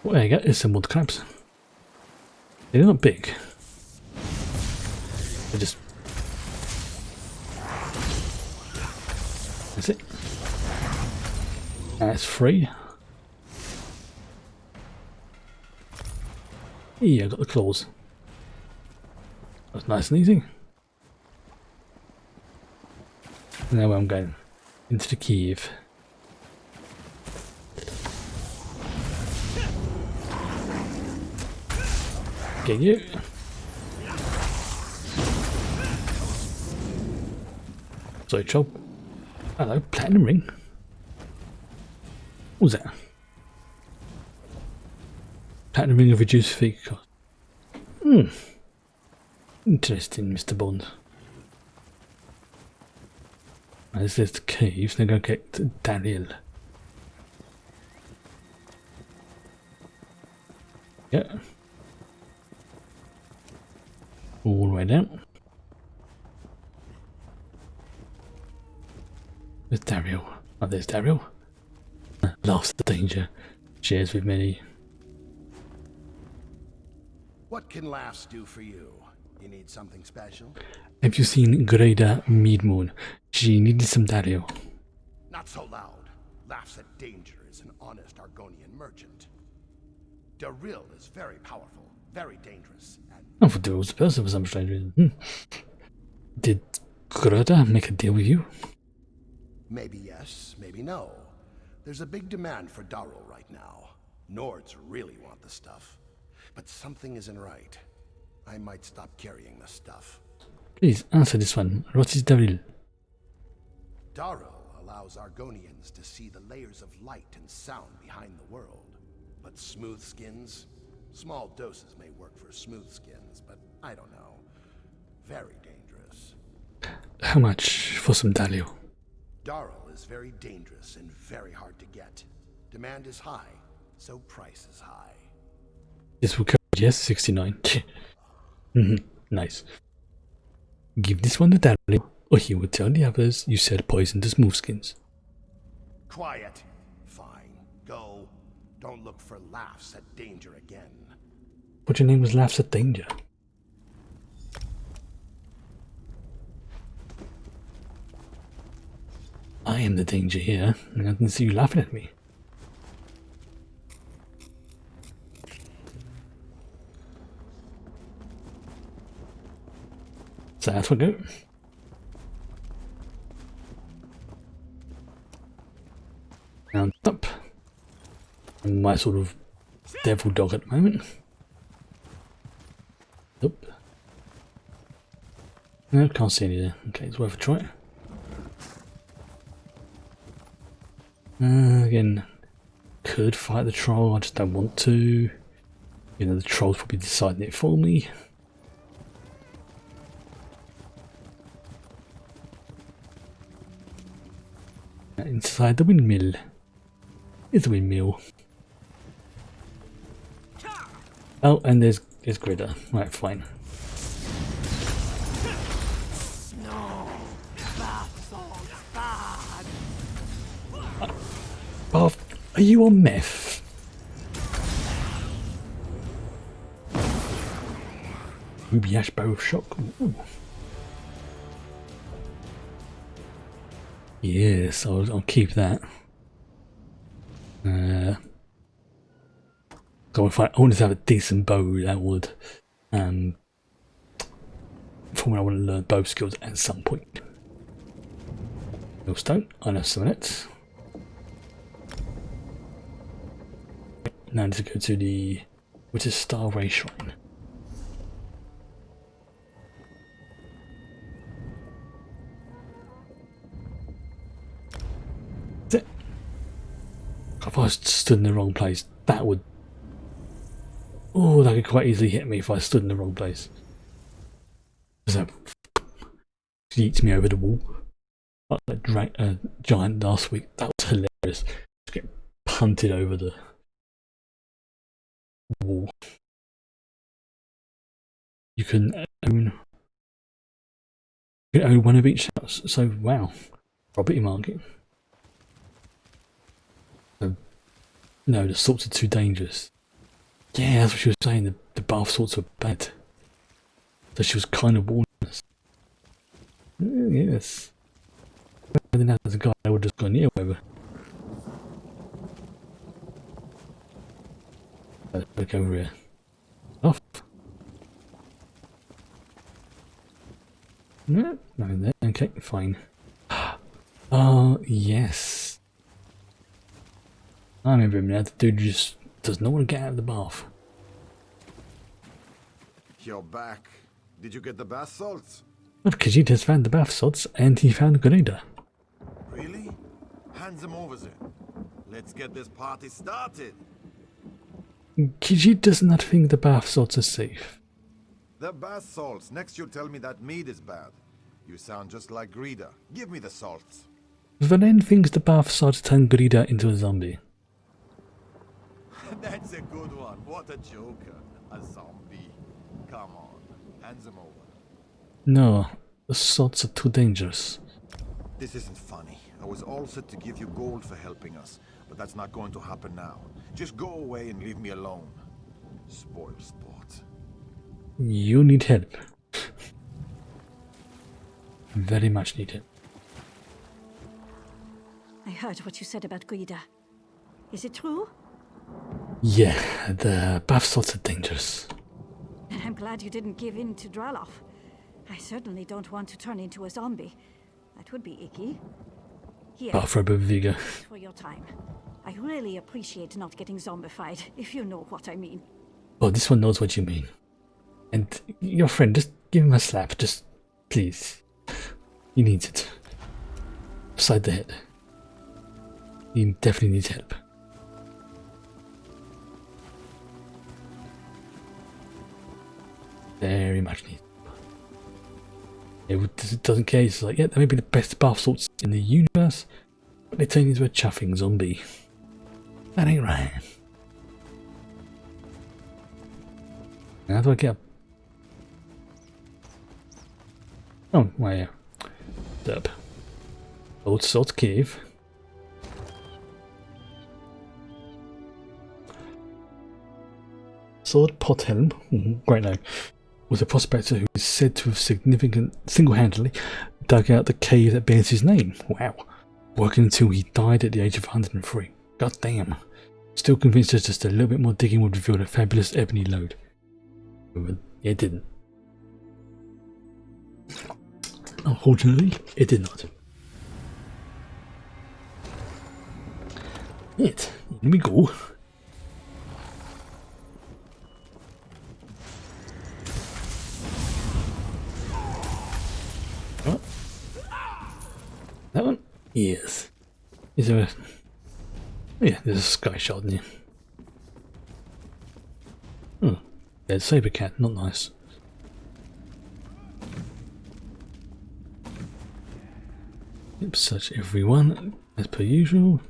Well, there you go, there's some mud crabs. They're not big. They're just... That's it. That's free. Yeah, I got the claws. That's nice and easy. Now I'm going into the cave. Get you. Sorry, troll. Hello, platinum ring. What was that? Platinum ring of reduced fee cost. Interesting, Mr. Bond. As there's the caves, they're going to get to Daniel. Yeah. All the way down. There's Daryl. Oh, there's Daryl. Laughs at the danger. Shares with many. What can laughs do for you? You need something special? Have you seen Greda Meadmoon? She needed some Daryl. Not so loud. Laughs at danger is an honest Argonian merchant. Daryl is very powerful, very dangerous, and I thought Daryl was a person for some strange reason. Did Greda make a deal with you? maybe yes, maybe no. There's a big demand for Darrow right now. Nords really want the stuff. But something isn't right. I might stop carrying the stuff. Please answer this one. What is Darrow? Darrow allows Argonians to see the layers of light and sound behind the world. But smooth skins? Small doses may work for smooth skins, but I don't know. Very dangerous. How much for some Darrow? Darrow is very dangerous and very hard to get. Demand is high, so price is high. This will cover, yes, 69. Nice. Give this one to Darrow, or he will tell the others you said poison to smooth skins. Quiet. Fine. Go. Don't look for laughs at danger again. But your name was Laughs at Danger. I am the danger here, and I can see you laughing at me. So that's what go. Round up. I'm my sort of devil dog at the moment. Nope. No, can't see any there. Okay, it's worth a try. Again, could fight the troll, I just don't want to. You know, the troll's probably deciding it for me. Inside the windmill is the windmill. Oh, and there's Gritter. Right, fine. Bath, are you on meth? Ruby Ash Bow of Shock. Ooh. Yes, I'll keep that. So if I wanted to have a decent bow, that would for when I want to learn bow skills at some point. Millstone, I know some of it. Now I need to go to the which is Star Ray Shrine. That's it. If I stood in the wrong place, that would that could quite easily hit me if I stood in the wrong place. So yeets me over the wall. Like that giant last week. That was hilarious. Just get punted over the wall. You can own one of each house. So wow, property market. No, the salts are too dangerous. Yeah, that's what she was saying. The bath salts were bad. So she was kind of warning us. Yes. I didn't have as a guy, I would have just gone near over. Look over here. Off. No, nothing there. Okay, fine. Yes. I remember him now. The dude just does not want to get out of the bath. You're back. Did you get the bath salts? Well, Khajiit has found the bath salts and he found Grenada. Really? Hand them over then. Let's get this party started. Khajiit does not think the bath salts are safe. The bath salts. Next you tell me that meat is bad. You sound just like Grida. Give me the salts. Valen thinks the bath salts turn Grida into a zombie. That's a good one. What a joker. A zombie. Come on. Hand them over. No, the salts are too dangerous. This isn't funny. I was all set to give you gold for helping us, but that's not going to happen now. Just go away and leave me alone. Spoil sport. You need help. Very much need help. I heard what you said about Guida. Is it true? Yeah, the bath salts are dangerous. And I'm glad you didn't give in to Draloff. I certainly don't want to turn into a zombie. That would be icky. Here. Oh, for a bit of vigor. For your time. I really appreciate not getting zombified, if you know what I mean. Oh, this one knows what you mean. And your friend, just give him a slap, just please. He needs it. Beside the head. He definitely needs help. Very much needs. It doesn't care. He's like, yeah, that may be the best bath salts in the universe, but they turn into a chuffing zombie. That ain't right. How do I get up? Oh, my Derp. Old salt cave. Sword Pothelm, great name, was a prospector who is said to have single-handedly dug out the cave that bears his name. Wow. Working until he died at the age of 103. God damn. Still convinced that just a little bit more digging would reveal a fabulous ebony lode. But it didn't. Unfortunately, it did not. Yet, here we go. What? That one? Yes. Is there a... Oh yeah, there's a sky shard in here. Oh, there's a saber cat, not nice. Yep, search everyone, as per usual.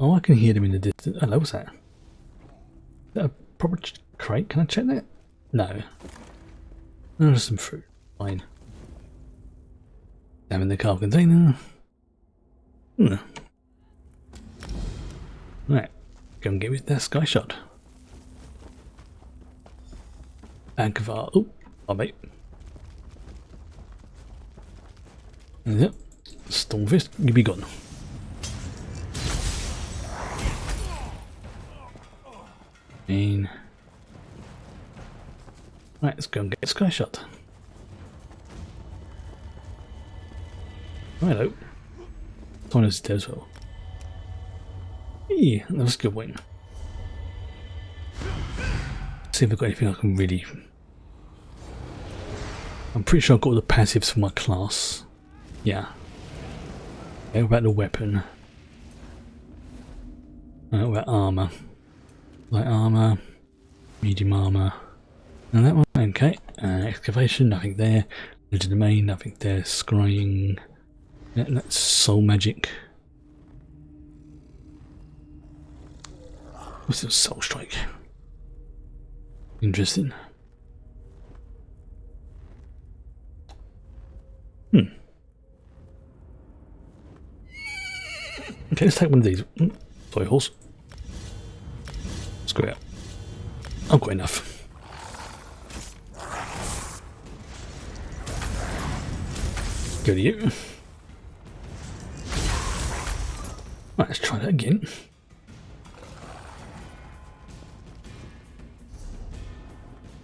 Oh, I can hear them in the distance. Hello, what's that? Is that a proper crate? Can I check that? No. Oh, there's some fruit. Fine. Down in the car container. Right, go and get with that sky shot. Agvar. Oh, oh mate. Yep. Stormfist, you be gone. Right, let's go and get a sky shot. Hello. Tona's dead as well. Yeah, that was a good win. See if I've got anything I can really... I'm pretty sure I've got all the passives for my class. Yeah. Okay, what about the weapon? What about armour? Light armour, medium armour, and that one, okay. Excavation, nothing there. Legend domain, nothing there. Scrying, yeah, that's soul magic. What's this? Soul strike? Interesting. Okay, let's take one of these. Sorry, horse. Screw it. I've got enough. Go to you. Right, let's try that again.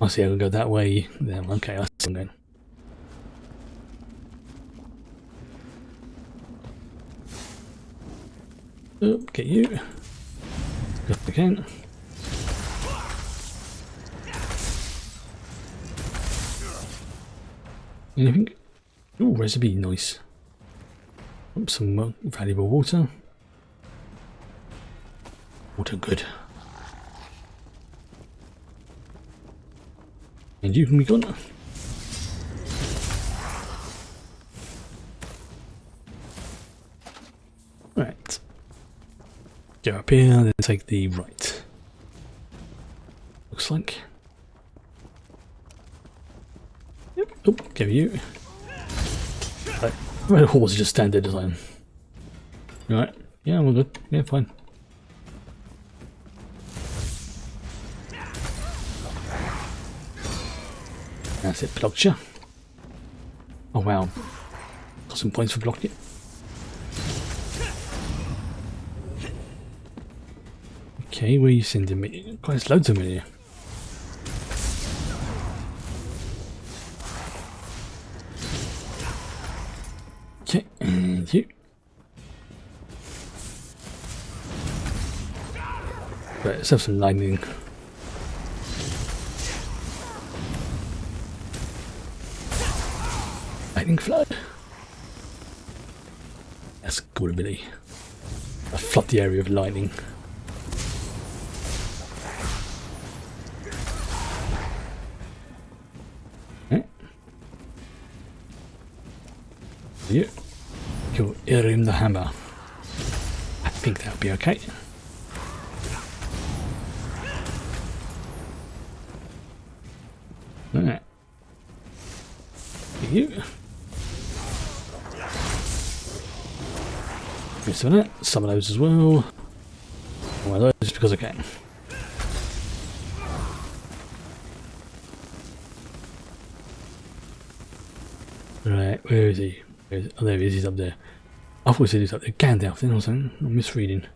I see I can go that way. Then okay, I see I'm going. Oh, get you. If I can. Anything? Ooh, recipe, nice. Some valuable water. Water, good. And you can be gone. Right. Go up here, then take the right. Looks like. Yep. Oh, give you. Right. The horse is just standard design. Right. Yeah, we're good. Yeah, fine. That's it, blocked you. Oh wow. Got some points for blocking it. Okay, where are you sending me? God, there's loads of them in here. Okay, Thank you. Right, let's have some lightning. Lightning flood. That's a good ability. I flood the area with lightning. Okay. You kill Irim the Hammer. I think that'll be okay. Alright. You. Some of that, some of those as well. One of those because I can. Right, where is he? Oh, there he is, he's up there. I thought he said he's up there. Gandalf then or something. I'm misreading.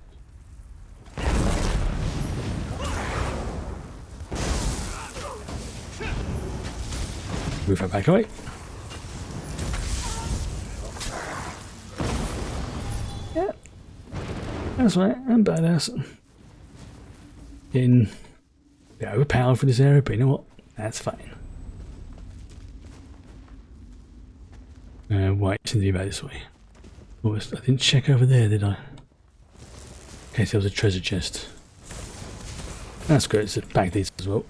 Move her back away. Yeah. That's right, I'm badass. Getting a bit overpowered for this area, but you know what? That's fine. Right, seems to be about this way. Oh, I didn't check over there, did I? In case there was a treasure chest. That's good, it's a bag these as well.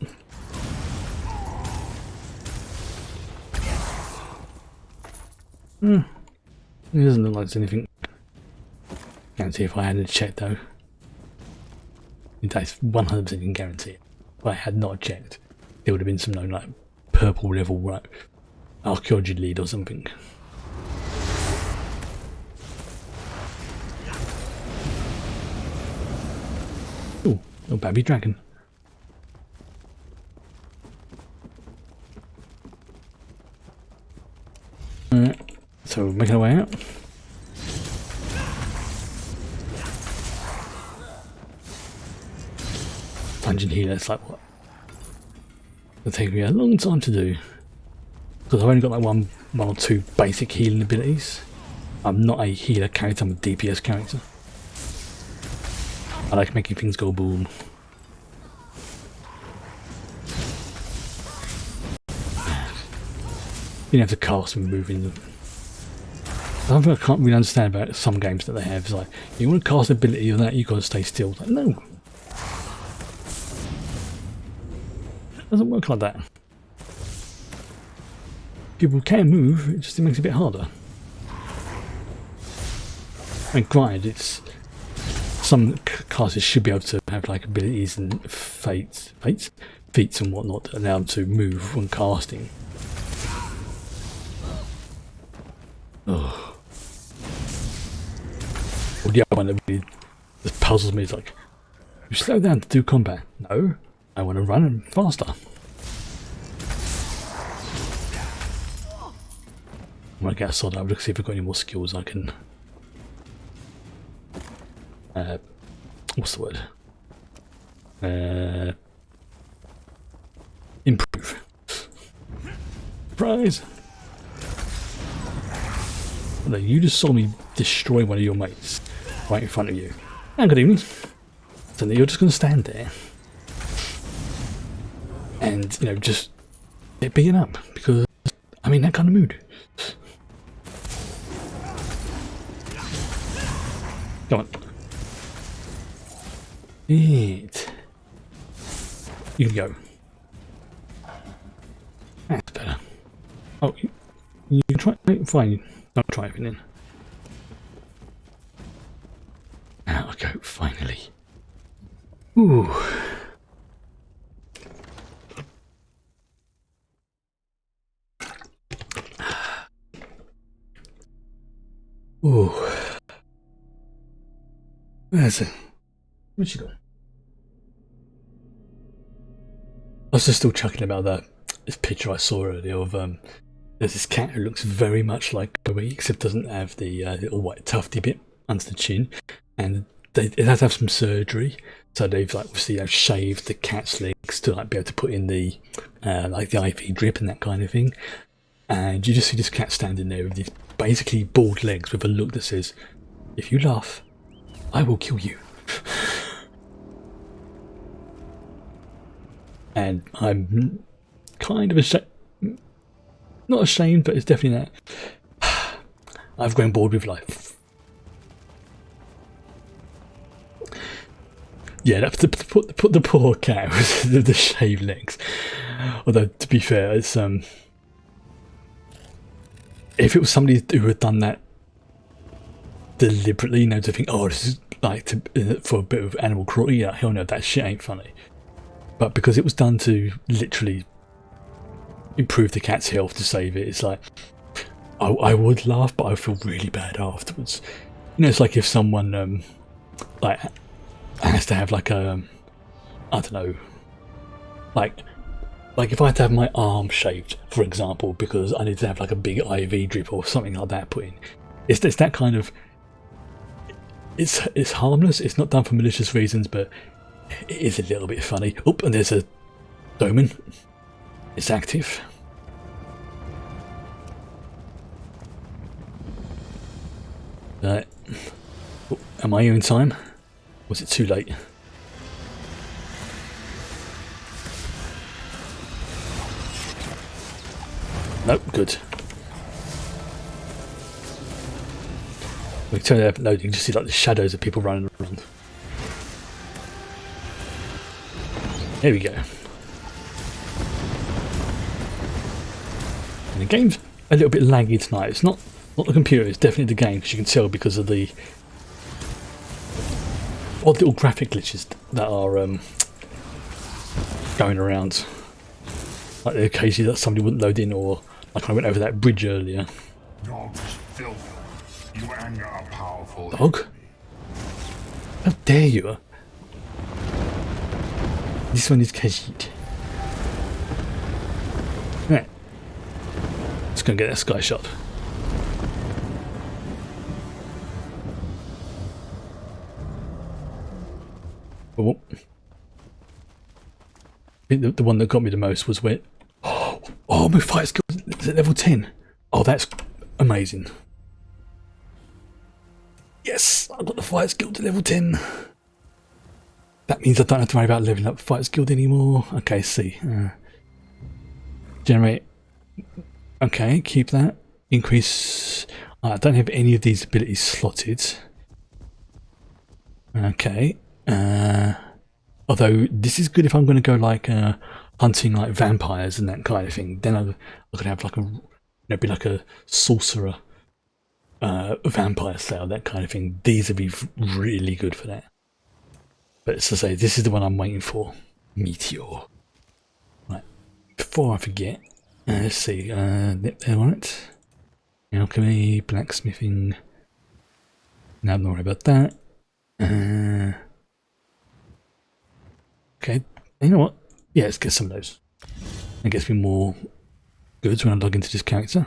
It doesn't look like there's anything. Can't see if I hadn't checked though. That's 100% can guarantee it. If I had not checked, there would have been some like purple level right archaeology lead or something. Oh, a baby dragon. Alright, so we're making our way out. Dungeon healer, it's like what? It'll take me a long time to do. Because I've only got like one or two basic healing abilities. I'm not a healer character, I'm a DPS character. I like making things go boom. You have to cast and move in them. Something I can't really understand about some games that they have is like, you want to cast an ability or that, you've got to stay still. Like, no. It doesn't work like that. People can move, it just makes it a bit harder. I mean, granted, it's some classes should be able to have like abilities and feats and whatnot that allow them to move when casting. Oh. Well, the other one that really just puzzles me is like, you slow down to do combat. No, I want to run faster. I'm gonna get a sword out, look see if I've got any more skills I can what's the word? Improve. Surprise! No, you just saw me destroy one of your mates right in front of you. And good evening. So you're just going to stand there and, you know, just get beaten up because I'm in that kind of mood. Come on. It. You can go. That's better. Oh, you can try. Fine. Don't try everything. Out I go, finally. Ooh. Ooh. Where's it? Where's she gone? I was just still chuckling about this picture I saw earlier of there's this cat who looks very much like Bowie, except doesn't have the little white tufty bit under the chin, and it has to have some surgery. So they've like obviously shaved the cat's legs to like be able to put in the like the IV drip and that kind of thing. And you just see this cat standing there with this basically bald legs with a look that says, "If you laugh, I will kill you." And I'm kind of ashamed, not ashamed, but it's definitely that I've grown bored with life. Yeah, that's to put the poor cat with the shaved legs. Although, to be fair, it's if it was somebody who had done that deliberately, you know, to think, oh, this is like for a bit of animal cruelty, yeah, hell no, that shit ain't funny. But because it was done to literally improve the cat's health, to save it, it's like, I would laugh, but I feel really bad afterwards. You know, it's like if someone like has to have like a, I don't know, like if I had to have my arm shaved, for example, because I need to have like a big IV drip or something like that put in. It's that kind of, it's harmless, it's not done for malicious reasons, but it is a little bit funny. Oh, and there's a domain. It's active. Oh, am I here in time? Was it too late? Nope, good. We can turn it up and load, you can just see like the shadows of people running around. There we go. And the game's a little bit laggy tonight. It's not the computer, it's definitely the game, because you can tell because of the odd little graphic glitches that are going around. Like occasionally that somebody wouldn't load in, or like I went over that bridge earlier. Dog's filth. You anger a powerful Dog? How dare you? This one is Khajiit. Right. Just gonna get that sky shot. Oh. The one that got me the most was where... Oh, my fight skill is at level 10. Oh, that's amazing. Yes, I got the fight skill to level 10. That means I don't have to worry about leveling up fight skill anymore. Okay, see. Generate. Okay, keep that. Increase. I don't have any of these abilities slotted. Okay. Although this is good if I'm going to go like hunting like vampires and that kind of thing. Then I could have like a, be like a sorcerer, vampire style, that kind of thing. These would be really good for that. But as I say, this is the one I'm waiting for. Meteor. Right. Before I forget, let's see. There, right. Alchemy, blacksmithing. Now don't worry about that. Okay, you know what? Yeah, let's get some of those. That gets me more goods when I log into this character.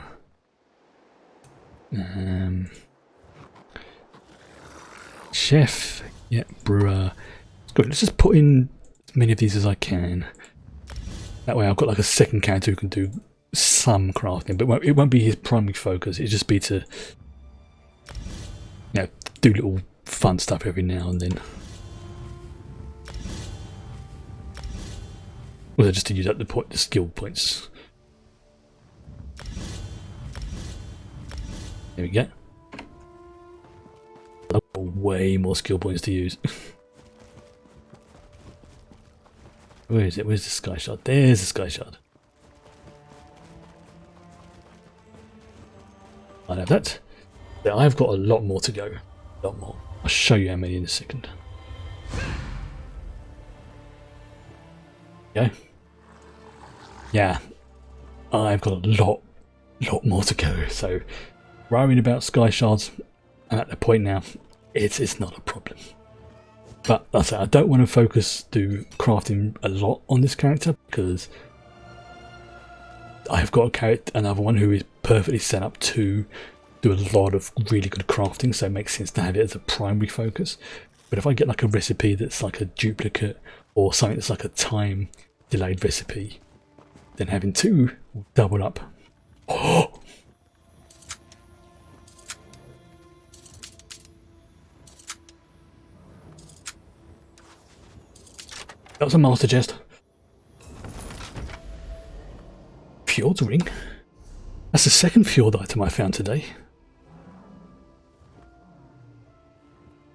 Chef, yeah, brewer. Good. Let's just put in as many of these as I can. That way I've got like a second character who can do some crafting, but it won't be his primary focus. It'll just be to, you know, do little fun stuff every now and then. Or just to use up the skill points. There we go. I've got way more skill points to use. Where is it? Where's the sky shard? There's the sky shard. I have that. Yeah, I've got a lot more to go. A lot more. I'll show you how many in a second. Okay. Yeah. I've got a lot more to go. So worrying about sky shards, I'm at the point now, it's not a problem. But like I say, I don't want to do crafting a lot on this character, because I've got another one who is perfectly set up to do a lot of really good crafting, so it makes sense to have it as a primary focus. But if I get like a recipe that's like a duplicate, or something that's like a time delayed recipe, then having two will double up. Oh! That was a master chest. Fjord's ring. That's the second fjord item I found today.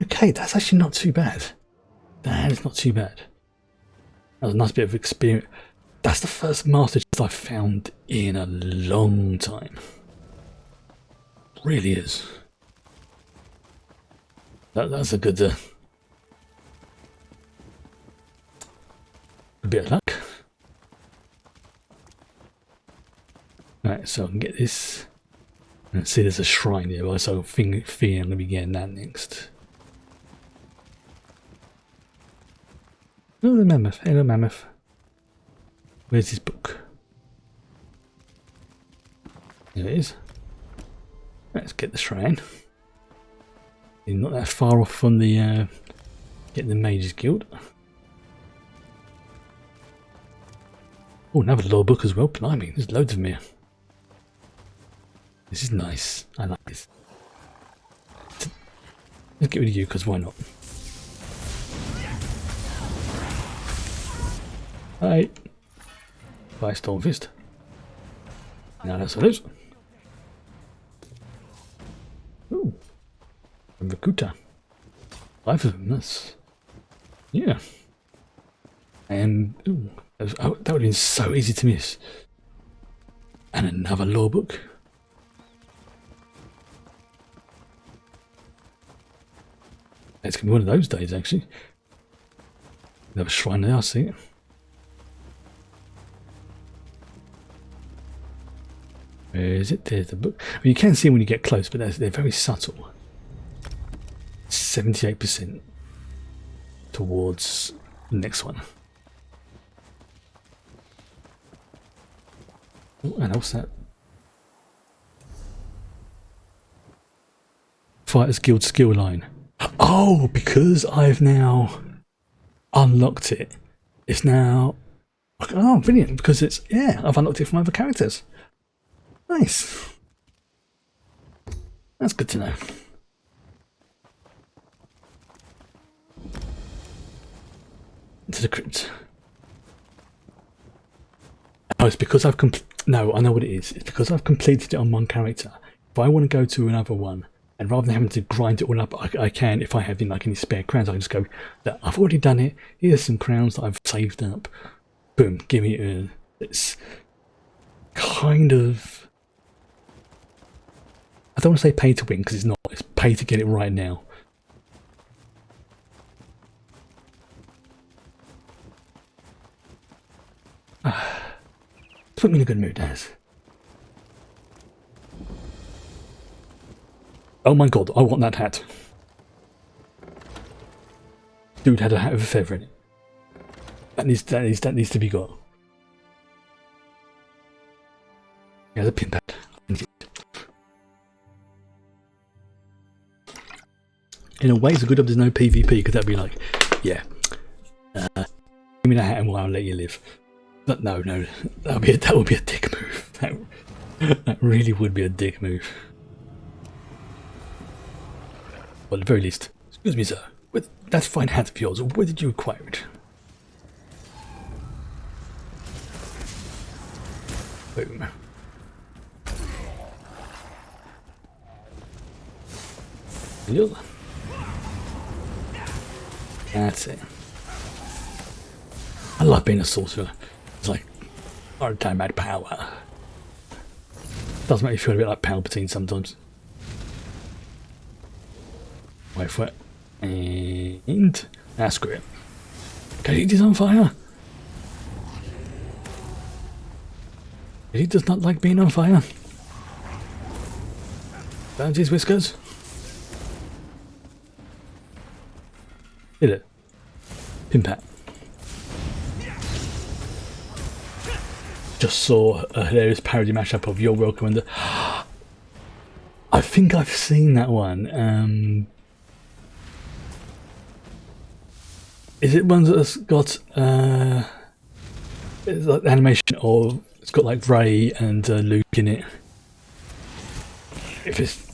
Okay, that's actually not too bad. That is not too bad. That was a nice bit of experience. That's the first master chest I've found in a long time. Really is. That's a good a bit of luck. Right, so I can get this. And see, there's a shrine here, so I think I'm going to be getting that next. Oh, the mammoth. Hello, mammoth. Where's his book? There it is. Let's get the shrine. He's not that far off from the getting the Mage's Guild. Oh, another law book as well. Blimey, there's loads of them here. This is nice. I like this. Let's get rid of you, because why not? Hi. Bye, Stormfist. Now that's what it is. Ooh. A Rakuta. 5 of them, that's... Yeah. And... Ooh. That would have been so easy to miss. And another law book. It's going to be one of those days, actually. Another shrine there, I see it. Where is it? There's the book. I mean, you can see them when you get close, but they're very subtle. 78% towards the next one. Oh, and what's that? Fighters Guild skill line. Oh, because I've now unlocked it. It's now... Oh, brilliant. Because it's... Yeah, I've unlocked it from other characters. Nice. That's good to know. Into the crypt. Oh, it's because I've no, I know what it is. It's because I've completed it on one character. If I want to go to another one, and rather than having to grind it all up, I can, if I have like any spare crowns, I can just go, I've already done it. Here's some crowns that I've saved up. Boom, give me it. It's kind of... I don't want to say pay to win, because it's not. It's pay to get it right now. Put me in a good mood, Daz. Oh my god, I want that hat. Dude had a hat with a feather in it. That needs to be got. Yeah, the pin pad. In a way, it's a good job there's no PvP, because that'd be like, yeah, give me that hat and I'll let you live. But no, that would be a dick move. That really would be a dick move. Well, at the very least, excuse me, sir. That fine hat of yours, where did you acquire it? Boom. That's it. I love being a sorcerer. It's like, hard time at power. Does make me feel a bit like Palpatine sometimes. Wait for it. And... screw it. Khajiit is on fire! He does not like being on fire. Burns his whiskers. Did it? Pimpat. Just saw a hilarious parody mashup of You're Welcome and I think I've seen that one. Is it one that's got it's like animation, or it's got like Ray and Luke in it? If it's,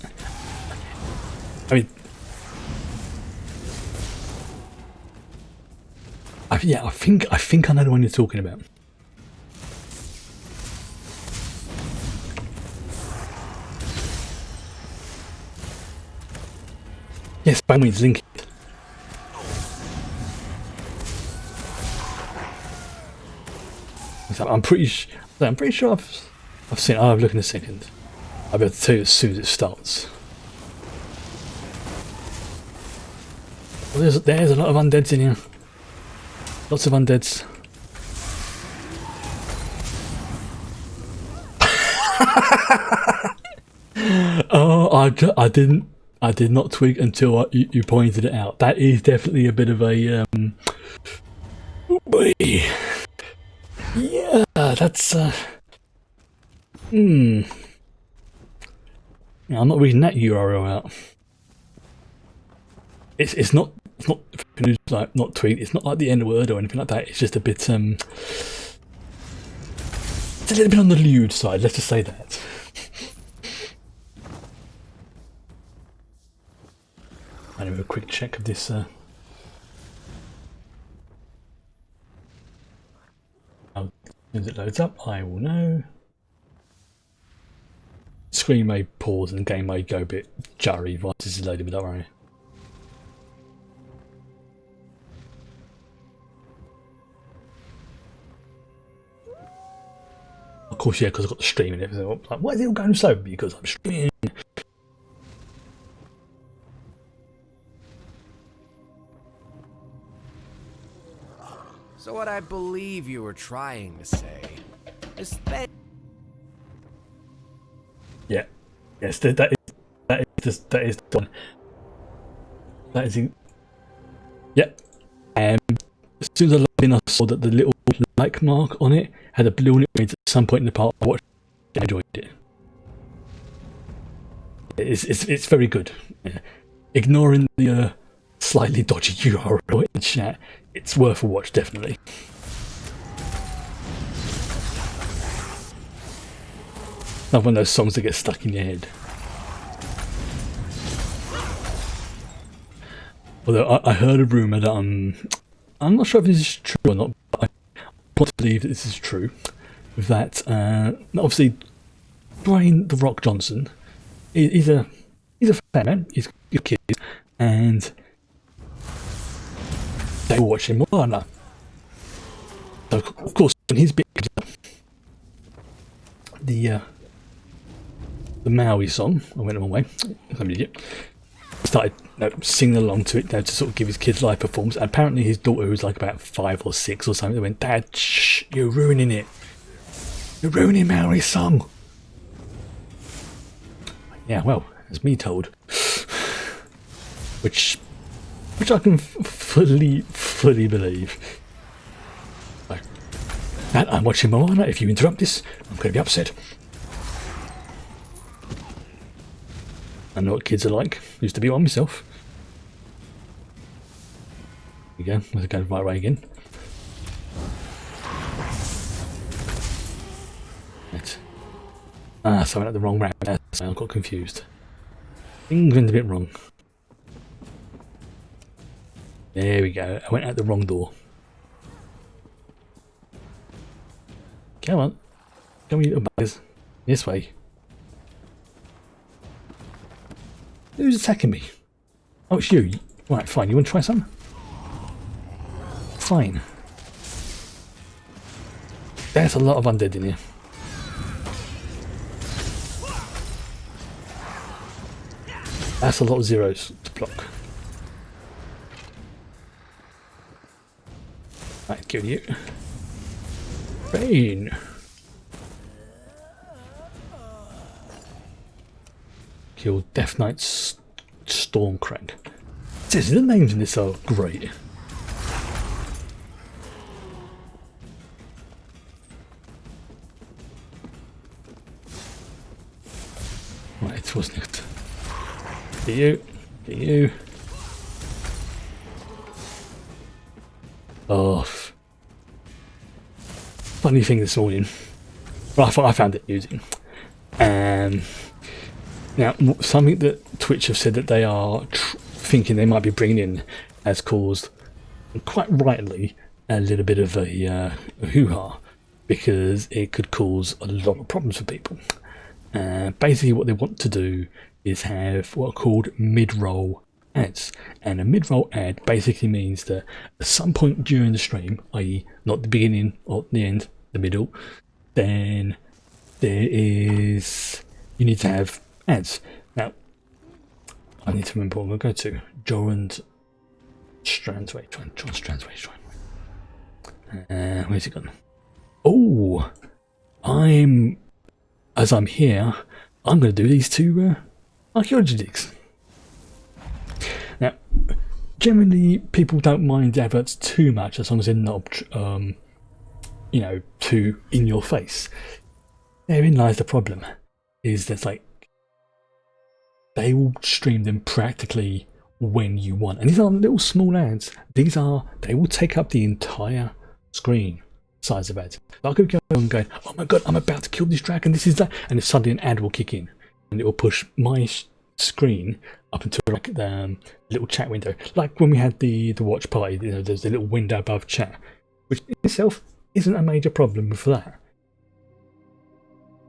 I mean, I Yeah, I think I know the one you're talking about. Yes, by means link. I'm pretty sure I've seen. I'll have a look in a second. I'll be able to tell you as soon as it starts. Well, there's a lot of undeads in here. Lots of undeads. Oh, I did not twig until you pointed it out. That is definitely a bit of a yeah, that's yeah, I'm not reading that URL out. It's not like not tweet. It's not like the N word or anything like that. It's just a bit it's a little bit on the lewd side. Let's just say that. I'll do a quick check of this. As soon as it loads up, I will know. Screen may pause and the game may go a bit jarry while this is loaded, but don't worry. Of course, yeah, because I've got the stream in it. So like, why is it all going slow? Because I'm streaming. So what I believe you were trying to say is that... Yeah. Yes, that is the one. That is it. Yeah. As soon as I logged in, I saw that the little like mark on it had a blue on it. Means at some point in the part I watched it, I enjoyed it. It's very good. Yeah. Ignoring the slightly dodgy URL in chat, it's worth a watch, definitely. Not one of those songs that get stuck in your head. Although I heard a rumour that I'm not sure if this is true or not, but I want to believe that this is true. That obviously Dwayne The Rock Johnson, he's a fan man. He's got kids, and they were watching Moana. So of course, when his bit the Maui song, I went the wrong way. I'm an idiot. Started singing along to it to sort of give his kids live performance. And apparently his daughter, who was like about 5 or 6 or something, they went, "Dad, shh, you're ruining it. You're ruining Maui's song." Yeah, well, as me told. Which I can fully believe. Like, Dad, I'm watching Moana. If you interrupt this, I'm going to be upset. I know what kids are like. Used to be one myself. There you go. Let's go the right way again. Right. So I went at the wrong route. I got confused. Things went a bit wrong. There we go. I went out the wrong door. Come on. Come on, you little buggers. This way. Who's attacking me? Oh, it's you. Right, fine. You want to try some? Fine. There's a lot of undead in here. That's a lot of zeros to block. Right, kill you. Rain. Kill Death Knight's Stormcrank. Seriously, the names in this are great. Right, what's next? Get you. Get you. Oh. Funny thing this morning. Well, I found it amusing. Now, something that Twitch have said that they are thinking they might be bringing in has caused, quite rightly, a little bit of a hoo-ha, because it could cause a lot of problems for people. Basically what they want to do is have what are called mid-roll ads, and a mid-roll ad basically means that at some point during the stream, i.e. not the beginning or the end, the middle, then you need to have ads. Now I need to remember what I'm going to go to. John Strandsway. Where's he gone? Oh, as I'm here, I'm going to do these two archaeology digs. Now, generally, people don't mind adverts too much as long as they're not, you know, too in your face. Therein lies the problem, is that like they will stream them practically when you want, and these aren't little small ads. They will take up the entire screen size of ads. I could go on going, oh my god, I'm about to kill this dragon, this is that, and if suddenly an ad will kick in and it will push my screen up into like the little chat window, like when we had the watch party. You know, there's a little window above chat, which in itself isn't a major problem for that.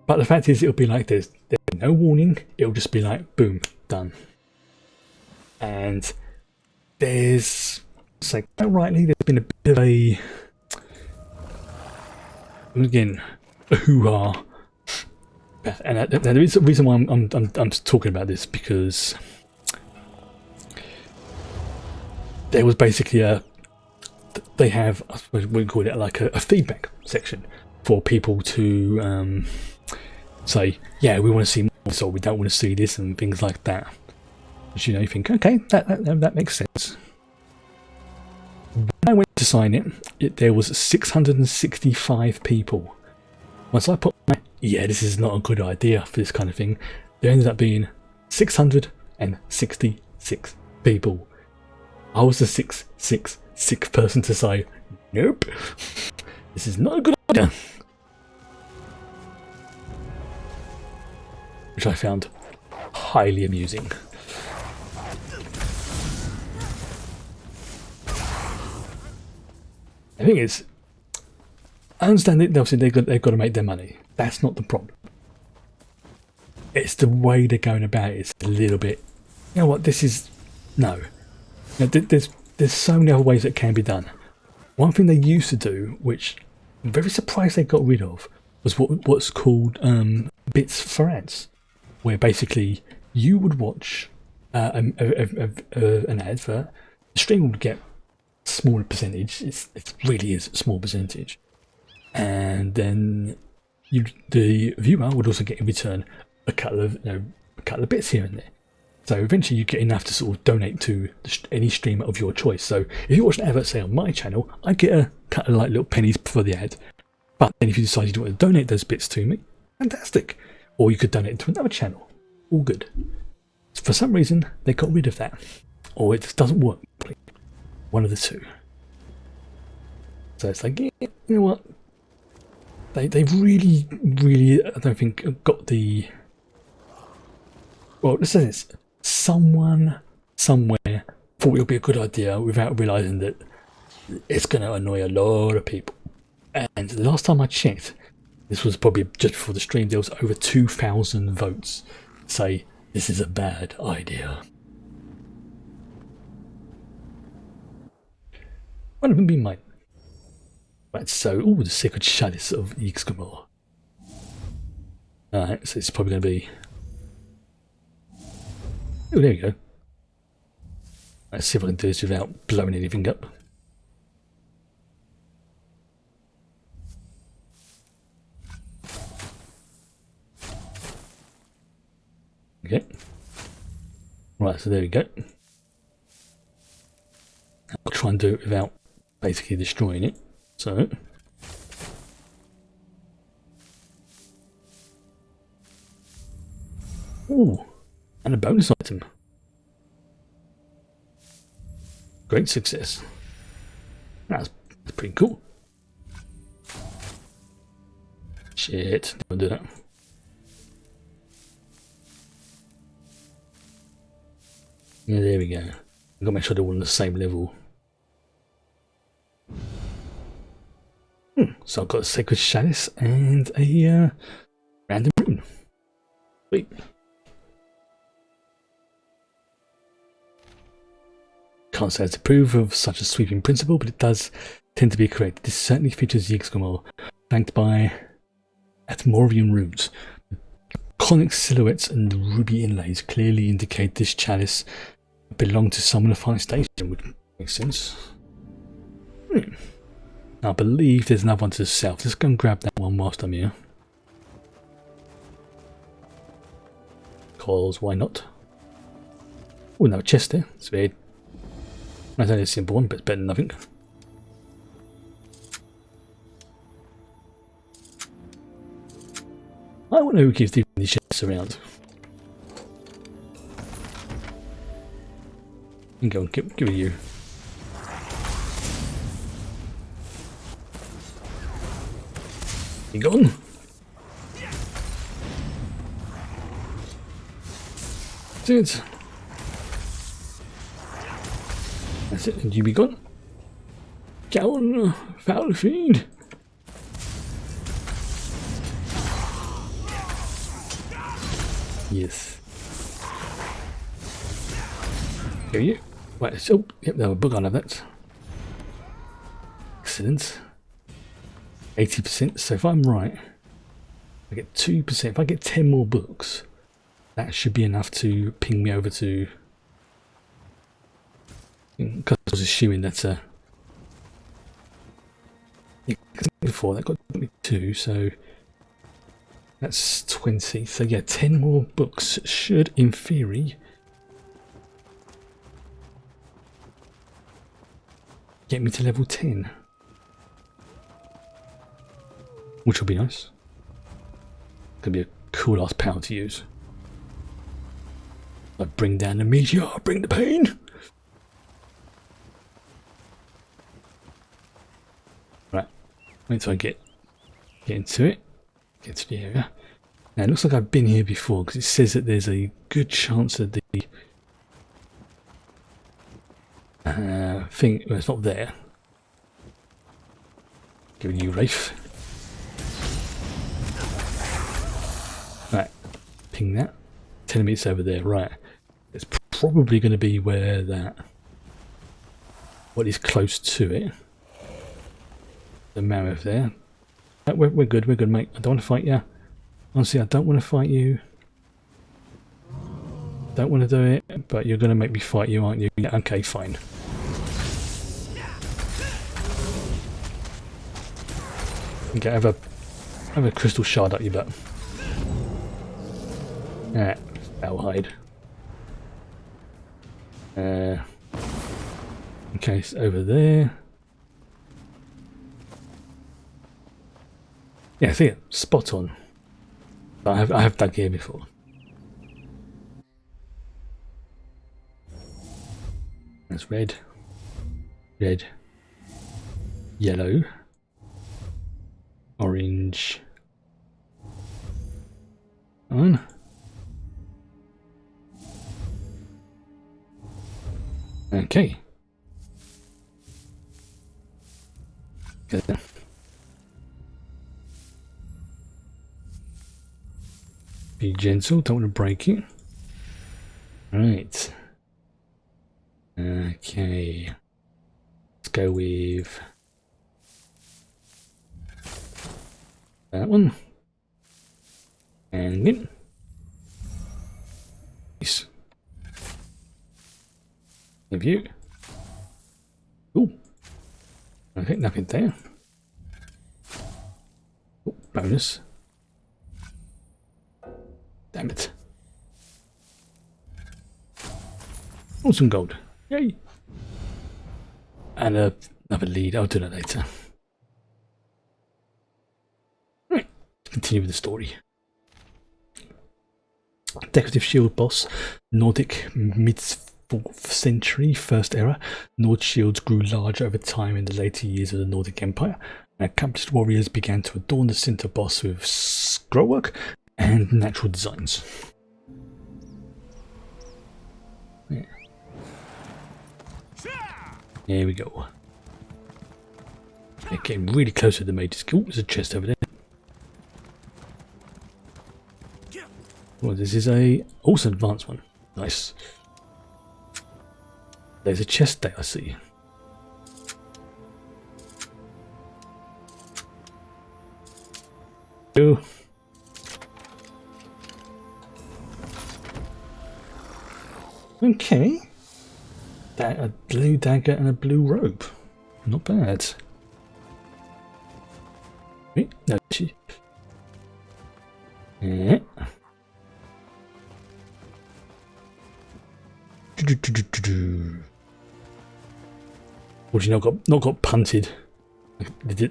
But the fact is, it'll be like there's no warning. It'll just be like boom, done. And there's, say quite rightly, there's been a bit of a, again, a hoo-ha. And there is a reason why I'm talking about this, because there was basically they have, I suppose we call it like a feedback section for people to say, yeah, we want to see more, so we don't want to see this, and things like that. Which, you know, you think, okay, that makes sense. When I went to sign it, there was 665 people. Once I put my, yeah, this is not a good idea for this kind of thing, there ended up being 666 people. I was the 666th person to say, nope, this is not a good idea. Which I found highly amusing. The thing is, I understand that obviously they've got to make their money. That's not the problem. It's the way they're going about it. It's a little bit, you know what, this is, no. Now, there's so many other ways that can be done. One thing they used to do, which I'm very surprised they got rid of, was what's called bits for ads, where basically you would watch an advert, the stream would get a smaller percentage, it really is a small percentage, and then the viewer would also get in return a couple of bits here and there. So eventually you get enough to sort of donate to any streamer of your choice. So if you watch an advert, say on my channel, I get a couple of like little pennies for the ad. But then if you decide you want to donate those bits to me, fantastic. Or you could donate to another channel. All good. So for some reason, they got rid of that. Or it just doesn't work. One of the two. So it's like, yeah, you know what? They've really, I don't think, got the... Well, let's say this. Someone, somewhere, thought it would be a good idea without realising that it's going to annoy a lot of people. And the last time I checked, this was probably just before the stream, there was over 2,000 votes say this is a bad idea. One of them being mine. Right, so, the sacred chalice of Eastmarch. Alright, so it's probably going to be... Oh, there you go. Let's see if I can do this without blowing anything up. Okay. Right, so there we go. I'll try and do it without basically destroying it. So... Ooh! And a bonus item. Great success. That's pretty cool. Shit, don't do that. Yeah, there we go. I've got to make sure they're all on the same level. So I've got a Sacred Chalice and a random rune. Sweet. Can't say I approve of such a sweeping principle, but it does tend to be correct. This certainly features Yggdrasil, flanked by Atmorian runes. Conic silhouettes and ruby inlays clearly indicate this chalice belonged to someone of high station, would make sense. I believe there's another one to the south. Let's go and grab that one whilst I'm here. Cause why not? Oh, no, chest there. It's weird. That's only a simple one, but it's better than nothing. I wonder who keeps these chests around. And go and give it you. You gone? That's it. That's it, and you be gone. Get on, foul fiend. Yes. Here you. Right, so, yep, there was a bug on that. Excellent. 80%, so if I'm right, I get 2%. If I get 10 more books, that should be enough to ping me over to... Because I was assuming that... before, that got me 2, so... That's 20. So yeah, 10 more books should, in theory... get me to level 10. Which will be nice. Could be a cool ass power to use. Like bring down the meteor, bring the pain. Right. Wait till I get into it. Get to the area. Now it looks like I've been here before because it says that there's a good chance that the thing, well, it's not there. Giving you Wraith. Right, ping that. Telling me it's over there. Right, it's probably going to be where that. What is close to it? The mammoth there. Right, we're good. We're good, mate. I don't want to fight you. Honestly, I don't want to fight you. Don't want to do it, but you're going to make me fight you, aren't you? Yeah, okay, fine. Okay, have a crystal shard up your butt. That'll hide. Okay, it's over there. Yeah, I see it. Spot on. I have dug here before. That's red. Red. Yellow. Orange. On. Okay. Good. Be gentle, don't want to break it. Right. Okay. Let's go with that one. And in. Nice. Have you? Ooh. Okay, nothing there. Ooh, bonus. Damn it. Oh, some gold. Yay. And another lead. I'll do that later. Right. Continue with the story. Decorative shield boss. Nordic mid-4th century, first era. Nord shields grew larger over time in the later years of the Nordic Empire. And accomplished warriors began to adorn the center boss with scrollwork and natural designs. Yeah. Here we go. getting really close to the major skill. There's a chest over there. Well, this is a also advanced one. Nice. There's a chest there, I see. Go. Okay. A blue dagger and a blue robe. Not bad. Wait, no, yeah. Would you not got punted?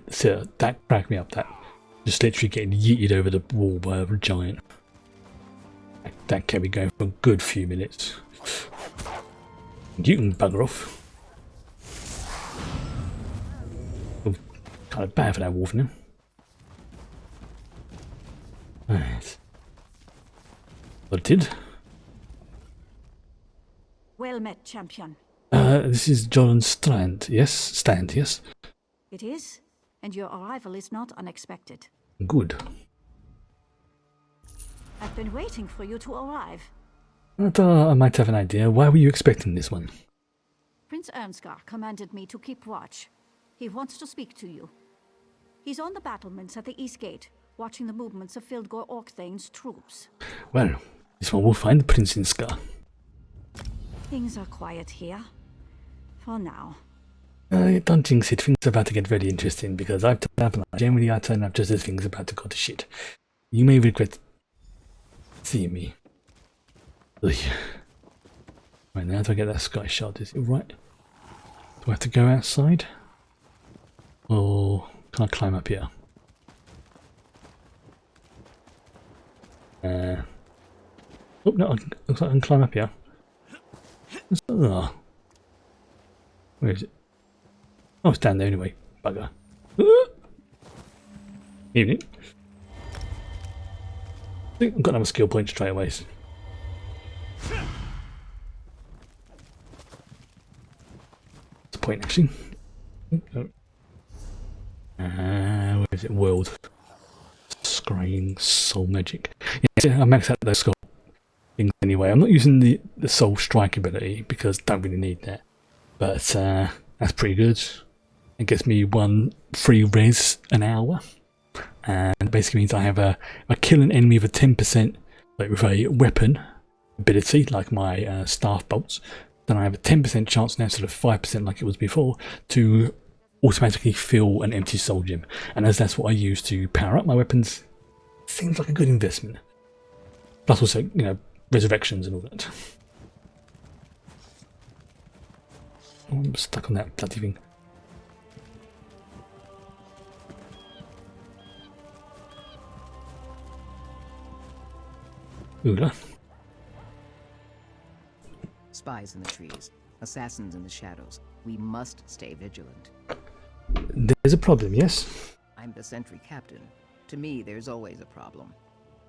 So that cracked me up. That just literally getting yeeted over the wall by a giant. That kept me going for a good few minutes. You can bugger off. Oh, kind of bad for that wolf now. Right. What did? Well met, champion. This is John Strand. Yes, Stand. Yes. It is, and your arrival is not unexpected. Good. I've been waiting for you to arrive. I thought I might have an idea. Why were you expecting this one? Prince Ernskar commanded me to keep watch. He wants to speak to you. He's on the battlements at the East Gate, watching the movements of Fildgor Orkthane's troops. Well, this one will find the Prince in Scar. Things are quiet here. For now. Don't jinx it. Things are about to get very interesting because I've turned up and generally I turn up just as things are about to go to shit. You may regret seeing me. Ugh. Right, now do I get that sky shot? Is it right? Do I have to go outside? Or can I climb up here? Oh no, looks like I can climb up here. Oh. Where is it? Oh, it's down there anyway. Bugger. Evening. I think I've got another skill point straight away. What's the point actually? Where is it? World. Scrying, soul magic. Yeah, I maxed out those things anyway. I'm not using the soul strike ability because I don't really need that. But that's pretty good. It gets me 1 free res an hour. And it basically means I have I kill an enemy with a 10%, like with a weapon ability, like my staff bolts. Then I have a 10% chance now, instead of 5% like it was before, to automatically fill an empty soul gem. And as that's what I use to power up my weapons, seems like a good investment. Plus also, you know, resurrections and all that. Oh, I'm stuck on that bloody thing. Oola. Spies in the trees, assassins in the shadows. We must stay vigilant. There's a problem, yes? I'm the sentry captain. To me, there's always a problem.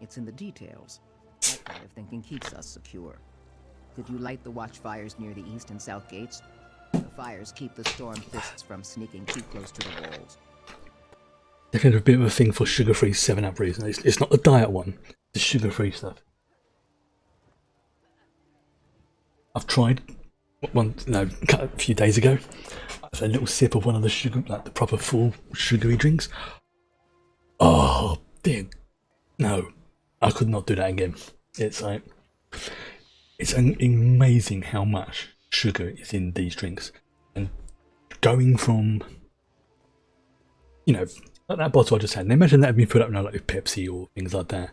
It's in the details. That kind of thinking keeps us secure. Did you light the watchfires near the east and south gates? The fires keep the storm fists from sneaking too close to the walls. Definitely a bit of a thing for sugar-free 7-Up reason. It's not the diet one, the sugar-free stuff. I've tried a few days ago. I had a little sip of one of the sugar, like the proper full sugary drinks. Oh dear, no, I could not do that again. It's like, it's amazing how much sugar is in these drinks, and going from, you know, like that bottle I just had. And imagine that had been put up now, like with Pepsi or things like that.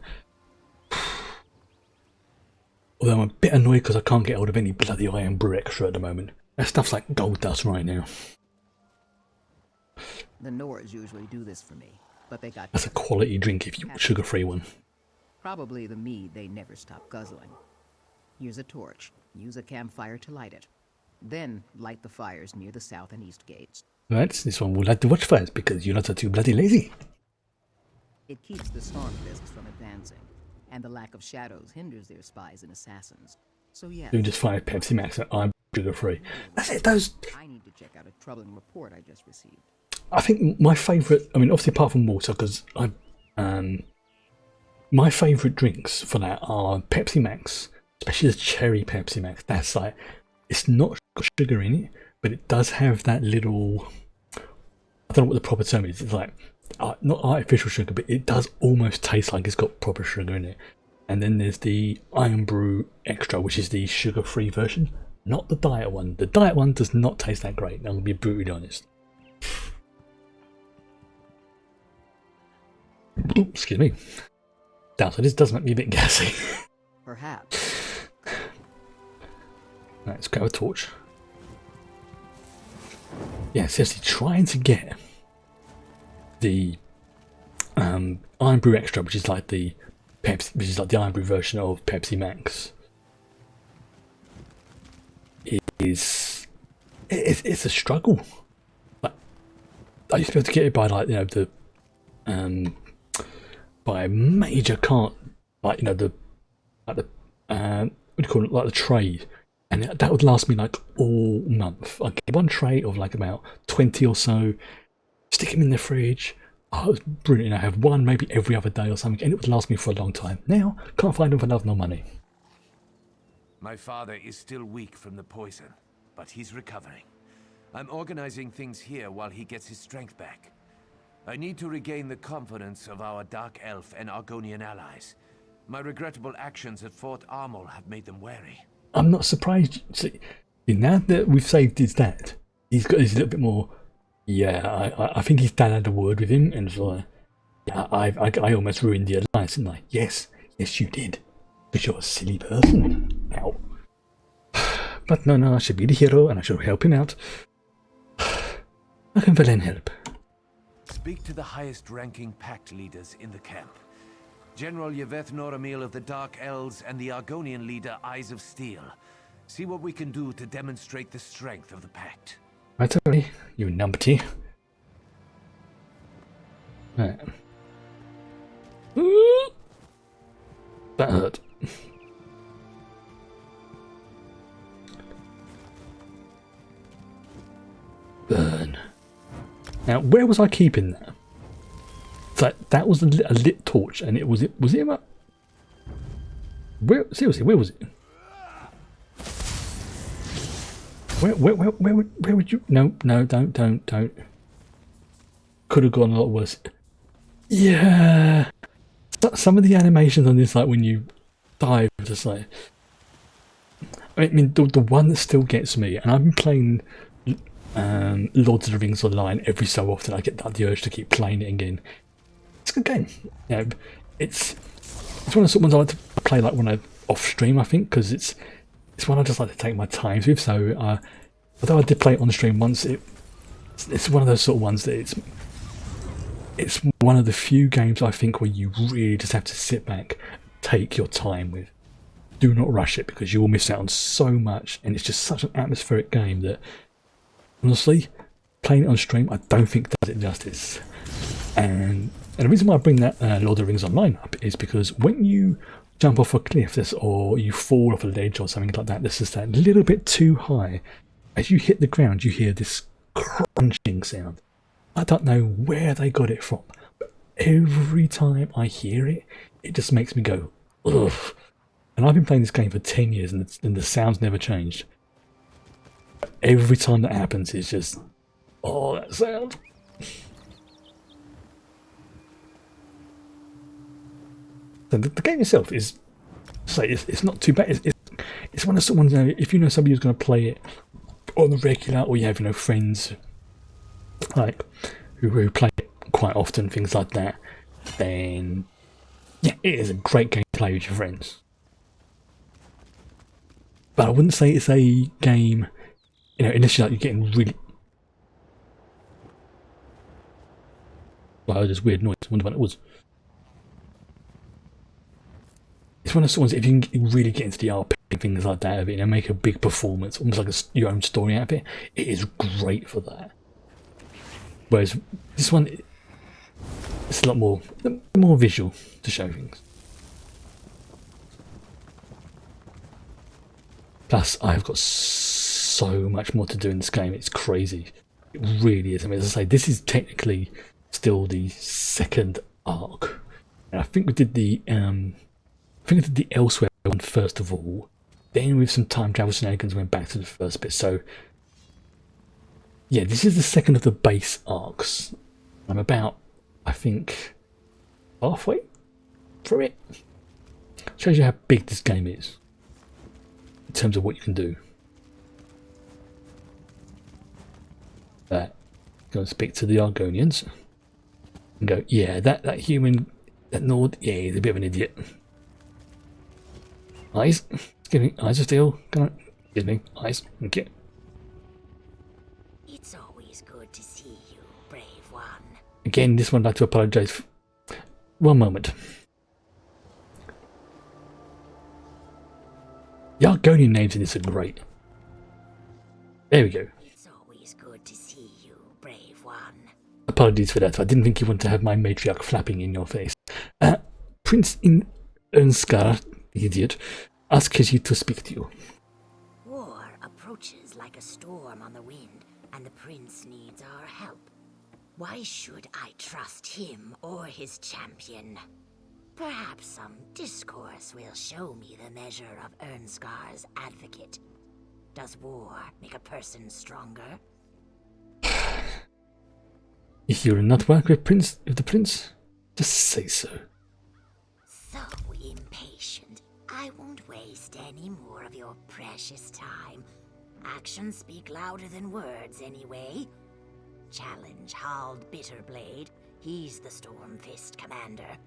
Although I'm a bit annoyed because I can't get hold of any bloody Iron Brew Extra at the moment. That stuff's like gold dust right now. The Nords usually do this for me, but they got... That's a quality drink if you want a sugar-free one. Probably the mead they never stop guzzling. Here's a torch. Use a campfire to light it. Then light the fires near the south and east gates. Right, this one will light the watchfires because you're not too bloody lazy. It keeps the storm fists from advancing, and the lack of shadows hinders their spies and assassins. So yeah. You just fire Pepsi Max and I'm sugar-free. That's it, those... I need to check out a troubling report I just received. I think my favourite, I mean, obviously apart from water, because my favourite drinks for that are Pepsi Max, especially the cherry Pepsi Max. That's like, it's not got sugar in it, but it does have that little, I don't know what the proper term is, it's like, not artificial sugar, but it does almost taste like it's got proper sugar in it. And then there's the Iron Brew Extra, which is the sugar-free version, not the diet one. The diet one does not taste that great, I'm going to be brutally honest. Ooh, excuse me. So this does make me a bit gassy. Perhaps. Right, let's grab a torch. Yeah, seriously, trying to get the Iron Brew Extra, which is like the Pepsi, which is like the Iron Brew version of Pepsi Max. It's a struggle. Like, I used to be able to get it by like, you know, the by a major cart, like, you know, the what do you call it, like the tray, and that would last me like all month. I'd get one tray of like about 20 or so, stick them in the fridge. Oh, it was brilliant. I have one maybe every other day or something, and it would last me for a long time. Now, can't find them for love nor money. My father is still weak from the poison, but he's recovering. I'm organizing things here while he gets his strength back. I need to regain the confidence of our Dark Elf and Argonian allies. My regrettable actions at Fort Armel have made them wary. I'm not surprised. See, now that we've saved his dad, he's got a little bit more. Yeah, I think his dad had a word with him, and so yeah, I almost ruined the alliance, didn't I? Yes, you did, because you're a silly person. Ow. But no, I should be the hero, and I should help him out. I can then help. Speak to the highest-ranking pact leaders in the camp. General Yveth Noramil of the Dark Elves and the Argonian leader Eyes of Steel. See what we can do to demonstrate the strength of the pact. Right, sorry, you numpty. Right. Ooh, that hurt. Burn. Now, where was I keeping that? So that was a lit torch, and it was about. Where, seriously, where was it? Where would you? No, don't. Could have gone a lot worse. Yeah. Some of the animations on this, like when you dive, just like. I mean, the one that still gets me, and I've been playing Lords of the Rings Online every so often. I get the urge to keep playing it again. It's a good game. You know, it's one of the sort of ones I like to play like when I'm off stream, I think, because it's one I just like to take my time with. So although I did play it on stream once, it's one of those sort of ones that it's one of the few games I think where you really just have to sit back, take your time with. Do not rush it, because you will miss out on so much, and it's just such an atmospheric game that honestly, playing it on stream I don't think does it justice. And the reason why I bring that Lord of the Rings Online up is because when you jump off a cliff or you fall off a ledge or something like that, this is that little bit too high, as you hit the ground you hear this crunching sound. I don't know where they got it from, but every time I hear it, it just makes me go, ugh. And I've been playing this game for 10 years and the sound's never changed. Every time that happens, it's just, oh, that sound. So the game itself is, say, it's not too bad. It's one of the ones, you know, if you know somebody who's going to play it on the regular, or you have, you know, friends like who play it quite often, things like that, then yeah, it is a great game to play with your friends. But I wouldn't say it's a game, you know, unless you're getting really. Wow, there's weird noise. I wonder what it was. It's one of those ones, if you can really get into the RP and things like that of it, you know, make a big performance, almost like your own story out of it, it is great for that. Whereas this one, it's a lot more visual to show things. Plus, I've got so much more to do in this game, it's crazy. It really is. I mean, as I say, this is technically still the second arc, and I think we did the Elsewhere one first of all. Then with some time travel shenanigans, went back to the first bit. So yeah, this is the second of the base arcs. I'm about, I think, halfway through it. Shows you how big this game is in terms of what you can do. Go and speak to the Argonians and go, yeah, that human, that Nord, yeah, he's a bit of an idiot. Eyes, excuse me, eyes of steel, come on, excuse me, eyes, thank you. It's always good to see you, brave one. Again, this one I'd like to apologise. One moment. The Argonian names in this are great. There we go. It's always good to see you, brave one. Apologies for that. I didn't think you wanted to have my matriarch flapping in your face. Prince in Ernskar, the idiot, asks Khajiit to speak to you. War approaches like a storm on the wind, and the prince needs our help. Why should I trust him or his champion? Perhaps some discourse will show me the measure of Ernskar's advocate. Does war make a person stronger? If you'll not work with the prince, just say so. So impatient. I won't waste any more of your precious time. Actions speak louder than words anyway. Challenge Hald Bitterblade. He's the Stormfist commander.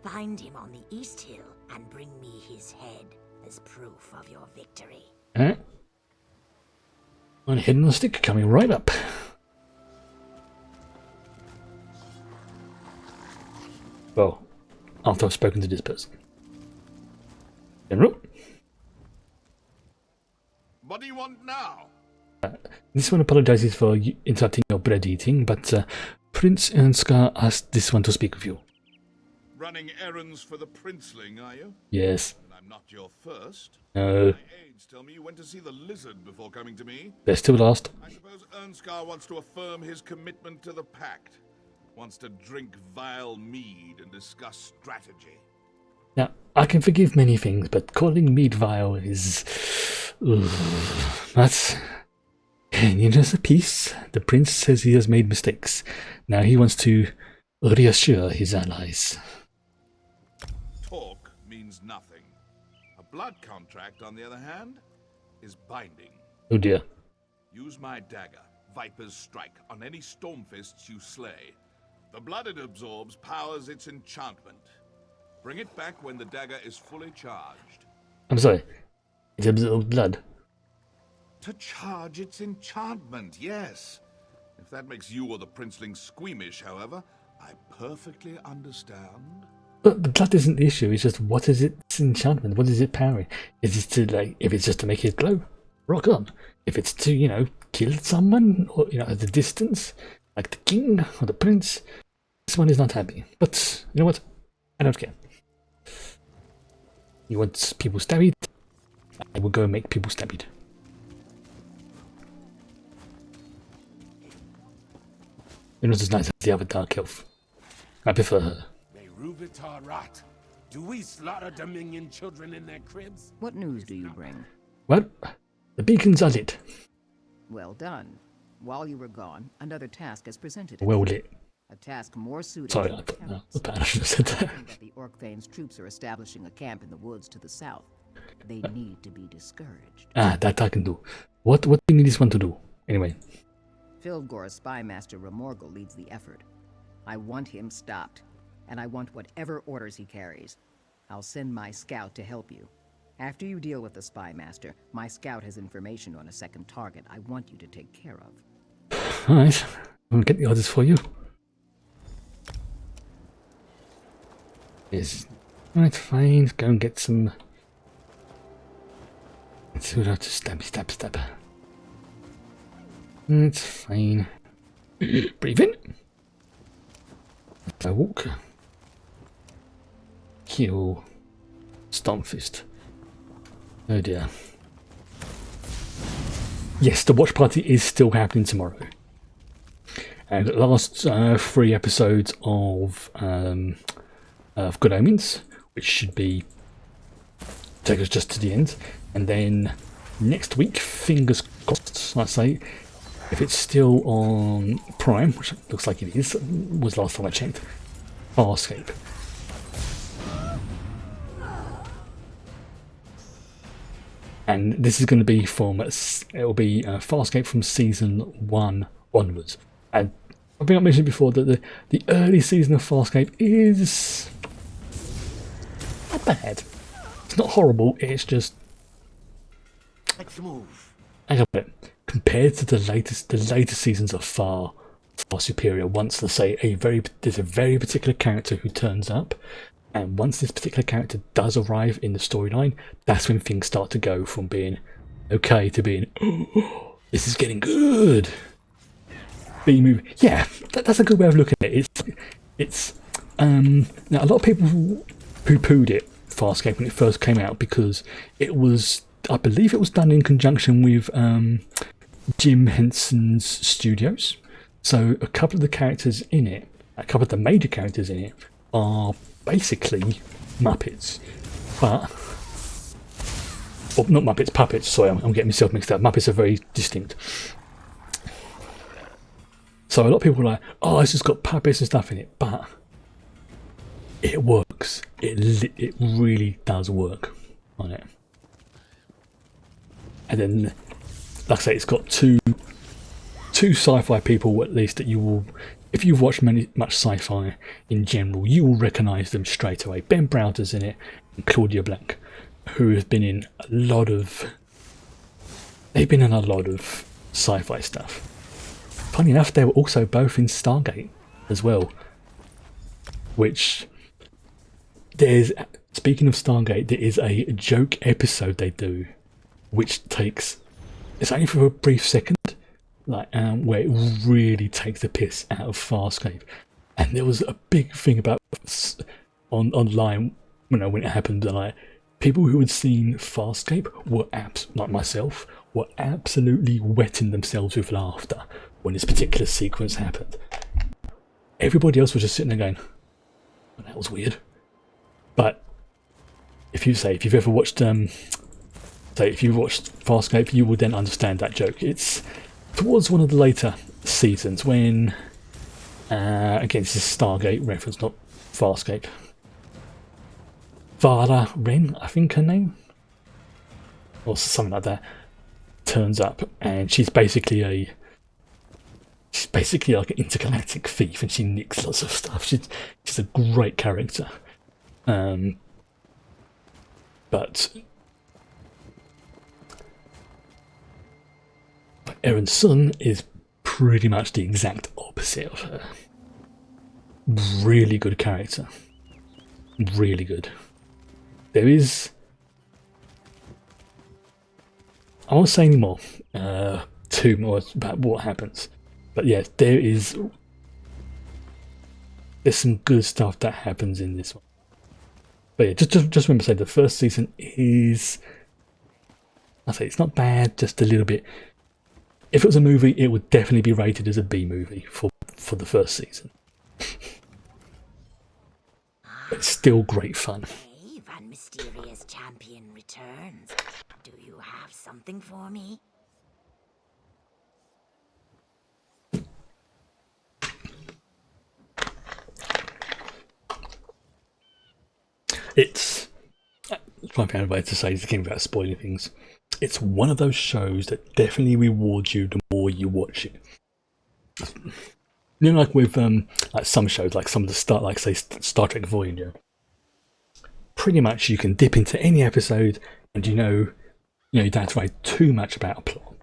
Find him on the East Hill and bring me his head as proof of your victory. One head on the stick coming right up. Well, after I've spoken to this person. General? What do you want now? This one apologizes for interrupting your bread eating, but Prince Ernskar asked this one to speak with you. Running errands for the princeling, are you? Yes. And I'm not your first. No. My aides tell me you went to see the lizard before coming to me. They're still lost. I suppose Ernskar wants to affirm his commitment to the pact. Wants to drink vile mead and discuss strategy. Now, I can forgive many things, but calling mead vile is... that's... And in just a piece, the prince says he has made mistakes. Now he wants to reassure his allies. Talk means nothing. A blood contract, on the other hand, is binding. Oh dear. Use my dagger, Viper's Strike, on any Stormfists you slay. The blood it absorbs powers its enchantment. Bring it back when the dagger is fully charged. I'm sorry. It absorbs blood. To charge its enchantment, yes. If that makes you or the princeling squeamish, however, I perfectly understand. But the blood isn't the issue, it's just what is its enchantment? What is it powering? Is it to, like, if it's just to make it glow, rock on. If it's to, you know, kill someone, or, you know, at a distance, like the king or the prince, this one is not happy. But, you know what? I don't care. You want people stabbed? I will go and make people stabbed. You're not as nice as the other dark elf. I prefer her. Do we slaughter Dominion children in their cribs? What news do you bring? Well, the beacons are lit. Well done. While you were gone, another task has presented Well itself. lit. A task more suited Sorry, to I the thought I should have said that. that the Orkthane's troops are establishing a camp in the woods to the south. They need to be discouraged. Ah, that I can do. What do you need this one to do? Anyway. Fildgor's spy master Remorgel leads the effort. I want him stopped, and I want whatever orders he carries. I'll send my scout to help you. After you deal with the spy master, my scout has information on a second target I want you to take care of. Alright, I'll get the orders for you. Yes. Alright, fine. Go and get some. Let's see what I have to stab. It's fine. Breathe in. I walk. Kill. Stormfist. Oh dear. Yes, the watch party is still happening tomorrow. And the last 3 episodes of Good Omens, which should be take us just to the end, and then next week, fingers crossed, I say, if it's still on Prime, which looks like it is, was the last time I checked, Farscape. And this is going to be from, it'll be Farscape from season 1 onwards. And I think I mentioned before that the early season of Farscape is not bad. It's not horrible, it's just... Let's move. Hang on, compared to the later seasons are far superior. Once, let's say, there's a very particular character who turns up, and once this particular character does arrive in the storyline, that's when things start to go from being okay to being, oh, this is getting good. B-movie, yeah, that's a good way of looking at it. It's now a lot of people poo-pooed it, Farscape, when it first came out, because it was, I believe it was done in conjunction with Jim Henson's studios. So a couple of the characters in it, a couple of the major characters in it, are basically Muppets. But, well, not Muppets, puppets, sorry, I'm getting myself mixed up. Muppets are very distinct. So a lot of people are like, oh, it's just got puppets and stuff in it, but it works. It really does work on it. And then, like I say, it's got two sci-fi people at least that you will, if you've watched much sci-fi in general, you will recognise them straight away. Ben Browder's in it, and Claudia Black, who have been in a lot of sci-fi stuff. Funny enough, they were also both in Stargate as well. Which, speaking of Stargate, there is a joke episode they do, which takes, it's only for a brief second, like where it really takes the piss out of Farscape. And there was a big thing about online, when it happened, like people who had seen Farscape were like myself, were absolutely wetting themselves with laughter when this particular sequence happened. Everybody else was just sitting there going, well, that was weird. But if you've ever watched if you watched Farscape, you will then understand that joke. It's towards one of the later seasons when, again, this is Stargate reference, not Farscape. Vala Wren, I think her name, or something like that, turns up, and she's basically like an intergalactic thief, and she nicks lots of stuff. She's a great character, but Aaron Sun is pretty much the exact opposite of her. Really good character. Really good. There is... I won't say any more. Too more about what happens. But yeah, there's some good stuff that happens in this one. But yeah, just remember to say the first season is... I say it's not bad, just a little bit... If it was a movie, it would definitely be rated as a B movie for the first season. But it's still great fun. Brave and mysterious champion returns. Do you have something for me? It's trying to find a way to say this again without spoiling things. It's one of those shows that definitely rewards you the more you watch it. You know, like with like some shows, like some of the Star Trek Voyager. Pretty much, you can dip into any episode, and you don't have to worry too much about a plot.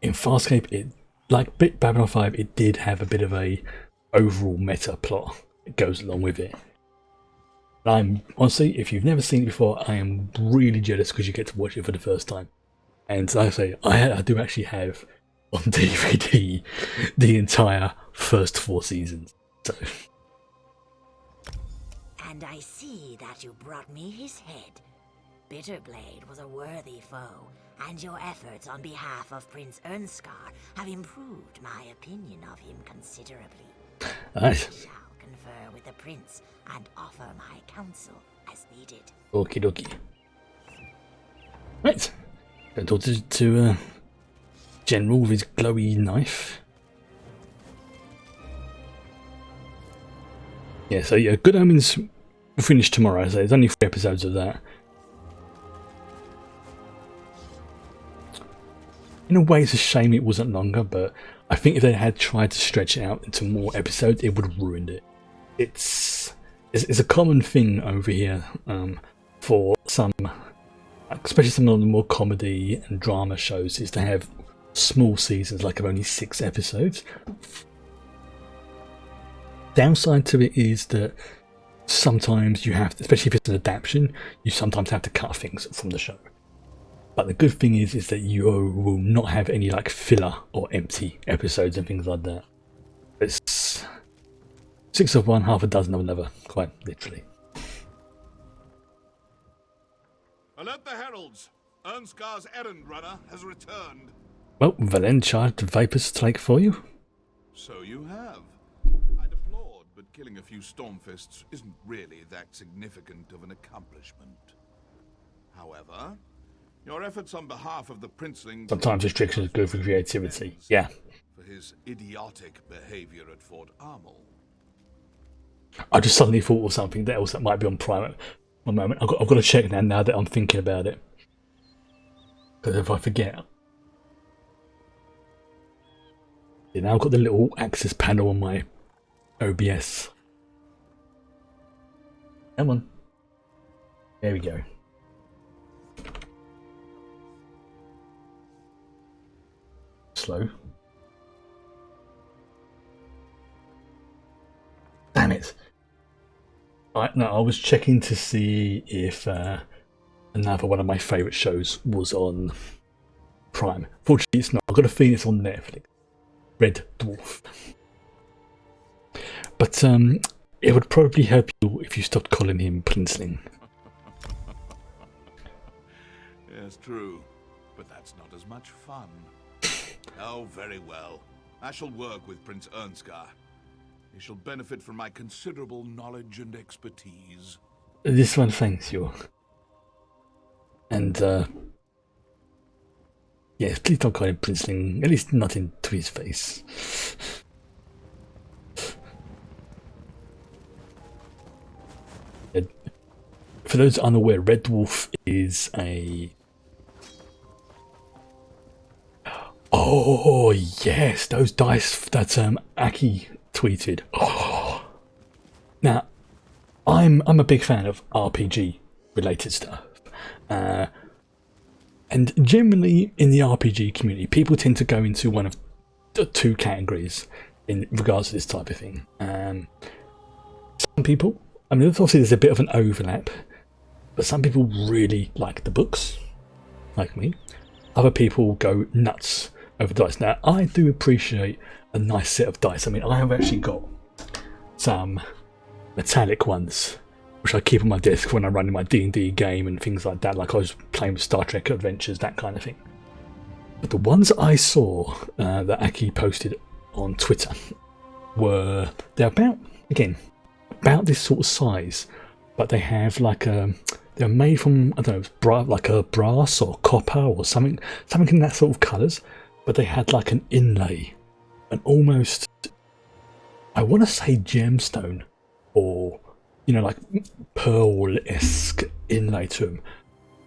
In Farscape, like Babylon 5, it did have a bit of a overall meta plot that goes along with it. I'm honestly, if you've never seen it before, I am really jealous because you get to watch it for the first time. And as I say, I do actually have on DVD the entire first 4 seasons. So. And I see that you brought me his head. Bitterblade was a worthy foe, and your efforts on behalf of Prince Ernskar have improved my opinion of him considerably. I shall confer with the prince and offer my counsel as needed. Okie dokie. Right. Go talk to General with his glowy knife. Yeah, so yeah, Good Omens will finish tomorrow, so there's only 3 episodes of that. In a way, it's a shame it wasn't longer, but I think if they had tried to stretch it out into more episodes, it would have ruined it. It's a common thing over here for some, especially some of the more comedy and drama shows, is to have small seasons like of only 6 episodes. Downside to it is that sometimes you have to, especially if it's an adaptation, you sometimes have to cut things from the show. But the good thing is that you will not have any like filler or empty episodes and things like that. It's 6 of one, half a dozen of another, quite literally. Alert the heralds! Ernskar's errand runner has returned. Well, Valen charged Viper's Strike for you. So you have. I'd applaud, but killing a few Stormfists isn't really that significant of an accomplishment. However, your efforts on behalf of the princeling... Sometimes restrictions go for creativity, yeah. For his idiotic behavior at Fort Armel. I just suddenly thought of something else that might be on Prime. One moment, I've got to check now that I'm thinking about it. Because if I forget... Yeah, now I've got the little access panel on my OBS. Come on. There we go. Slow. Damn it. No, I was checking to see if another one of my favourite shows was on Prime. Fortunately, it's not. I've got a feeling it's on Netflix. Red Dwarf. But it would probably help you if you stopped calling him Princeling. Yes, true. But that's not as much fun. Oh, very well. I shall work with Prince Ernskar. He shall benefit from my considerable knowledge and expertise. This one thanks you. And, yes, please don't call him Princeling, at least not into his face. For those unaware, Red Dwarf is a... Oh, yes, those dice that Aki tweeted. Oh. Now, I'm a big fan of RPG related stuff. And generally in the RPG community, people tend to go into one of 2 categories in regards to this type of thing. Some people, I mean, obviously there's a bit of an overlap, but some people really like the books, like me. Other people go nuts over dice. Now, I do appreciate a nice set of dice. I mean, I have actually got some metallic ones, which I keep on my desk when I'm running my D&D game and things like that, like I was playing with Star Trek Adventures, that kind of thing. But the ones I saw that Aki posted on Twitter they're about, again, about this sort of size, but they have like they're made from, I don't know, like a brass or copper or something in that sort of colours, but they had like an inlay, an almost, I want to say gemstone, or, you know, like pearl-esque inlay to them.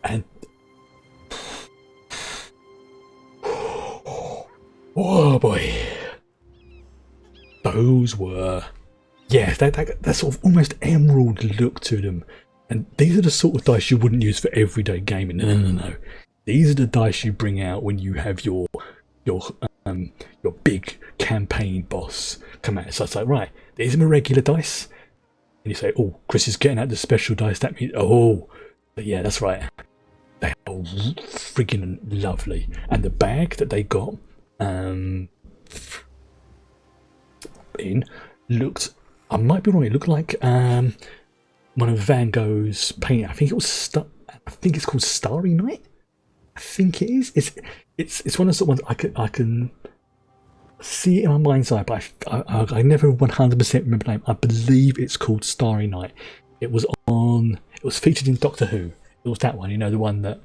And oh boy, those were, yeah, that sort of almost emerald look to them. And these are the sort of dice you wouldn't use for everyday gaming. No. These are the dice you bring out when you have your big campaign boss come out. So it's like, right, these are my regular dice. And you say, oh, Chris is getting out the special dice. That means, oh, but yeah, that's right. They are friggin' lovely. And the bag that they got in looked, I might be wrong, it looked like one of Van Gogh's painting. I think it's called Starry Night. I think it is. It's one of the ones I can see it in my mind's eye, but I never 100% remember the name. I believe it's called Starry Night. It was featured in Doctor Who. It was that one, you know, the one that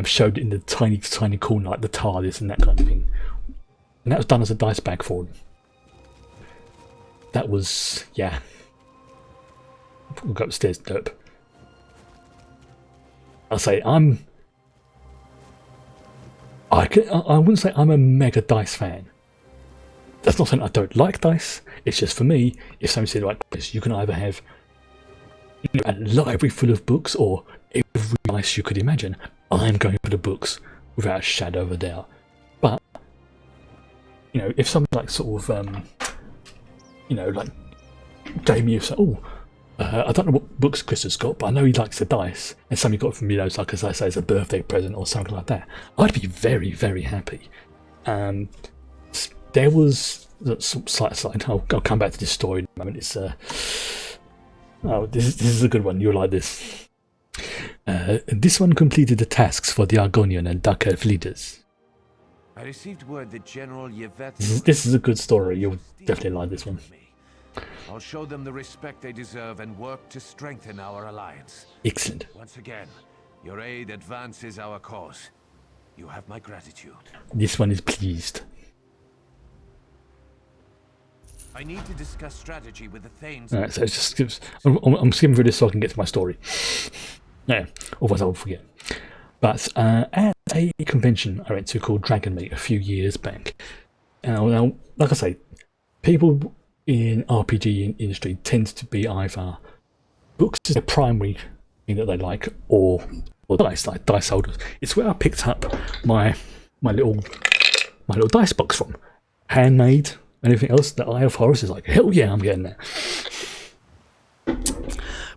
showed in the tiny corner, like the TARDIS and that kind of thing. And that was done as a dice bag for them. That was, yeah. We'll go upstairs, derp. I'll say I wouldn't say I'm a mega dice fan. That's not saying I don't like dice. It's just for me, if somebody said, right, you can either have a library full of books or every dice you could imagine, I'm going for the books without a shadow of a doubt. But you know, if something like sort of you know, like gave me I don't know what books Chris has got, but I know he likes the dice, and something he got from, you know, like as I say, as a birthday present or something like that, I'd be very, very happy. There was some slight aside. I'll come back to this story in a moment. It's this is a good one. You'll like this. This one completed the tasks for the Argonian and Dark Elf leaders. I received word that General Yvette... This is a good story. You'll definitely like this one. I'll show them the respect they deserve and work to strengthen our alliance. Excellent. Once again, your aid advances our cause. You have my gratitude. This one is pleased. I need to discuss strategy with the Thanes. Alright, so it's just I'm skimming through this so I can get to my story. Yeah, otherwise I'll forget. But at a convention I went to called Dragon Meet a few years back. Now, like I say, people in RPG industry tend to be either books is their primary thing that they like, or dice, like dice holders. It's where I picked up my little dice box from, handmade. Anything else, the Eye of Horus is like, hell yeah, I'm getting that.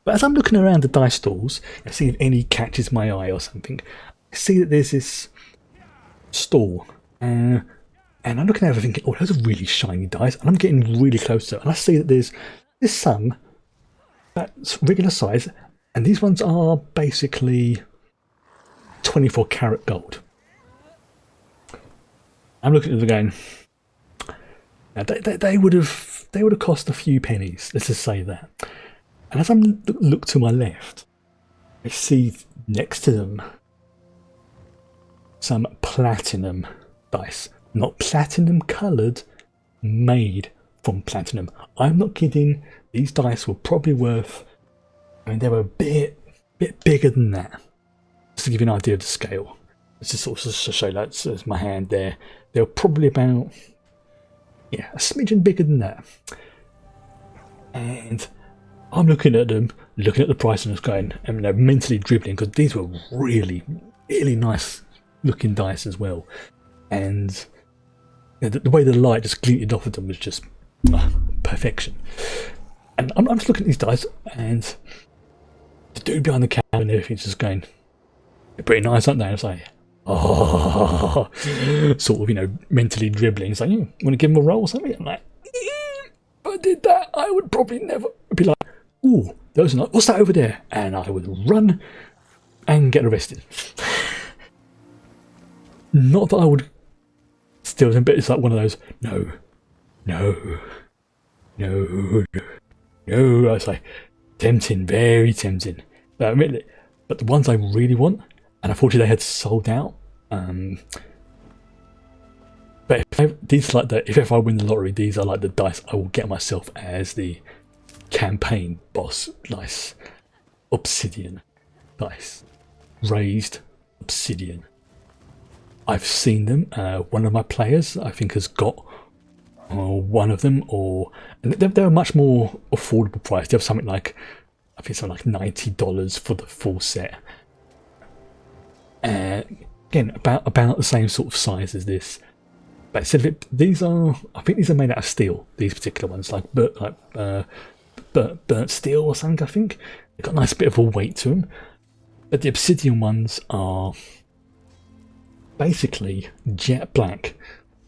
But as I'm looking around the dice stalls and see if any catches my eye or something, I see that there's this stall, and I'm looking at it thinking, oh, those are really shiny dice, and I'm getting really close to it, and I see that there's some that's regular size, and these ones are basically 24 karat gold. I'm looking at them going, now, they would have cost a few pennies, let's just say that. And as I look to my left, I see next to them some platinum dice. Not platinum coloured, made from platinum. I'm not kidding, these dice were probably worth, I mean, they were a bit bigger than that. Just to give you an idea of the scale. Let's just sort of show you, that's my hand there. They were probably about, yeah, a smidgen bigger than that. And I'm looking at them, looking at the price, and just going, and they're mentally dribbling, because these were really, really nice looking dice as well. And you know, the way the light just glinted off of them was just perfection. And I'm just looking at these dice, and the dude behind the counter and everything's just going, they're pretty nice, aren't they? And I was like, oh, sort of, you know, mentally dribbling. It's like, want to give him a roll or something? I'm like, if I did that, I would probably never be like, ooh, those are not, what's that over there? And I would run and get arrested. Not that I would steal them, but it's like one of those, no. I was like, tempting, very tempting. But the ones I really want, and unfortunately they had sold out. But if I win the lottery, these are like the dice I will get myself as the campaign boss dice. Obsidian dice. Raised obsidian. I've seen them. One of my players, I think, has got one of them, and they're a much more affordable price. They have something like, I think something like $90 for the full set. Again, about the same sort of size as this. But instead of it, I think these are made out of steel. These particular ones, like burnt steel or something. I think they've got a nice bit of a weight to them. But the obsidian ones are basically jet black,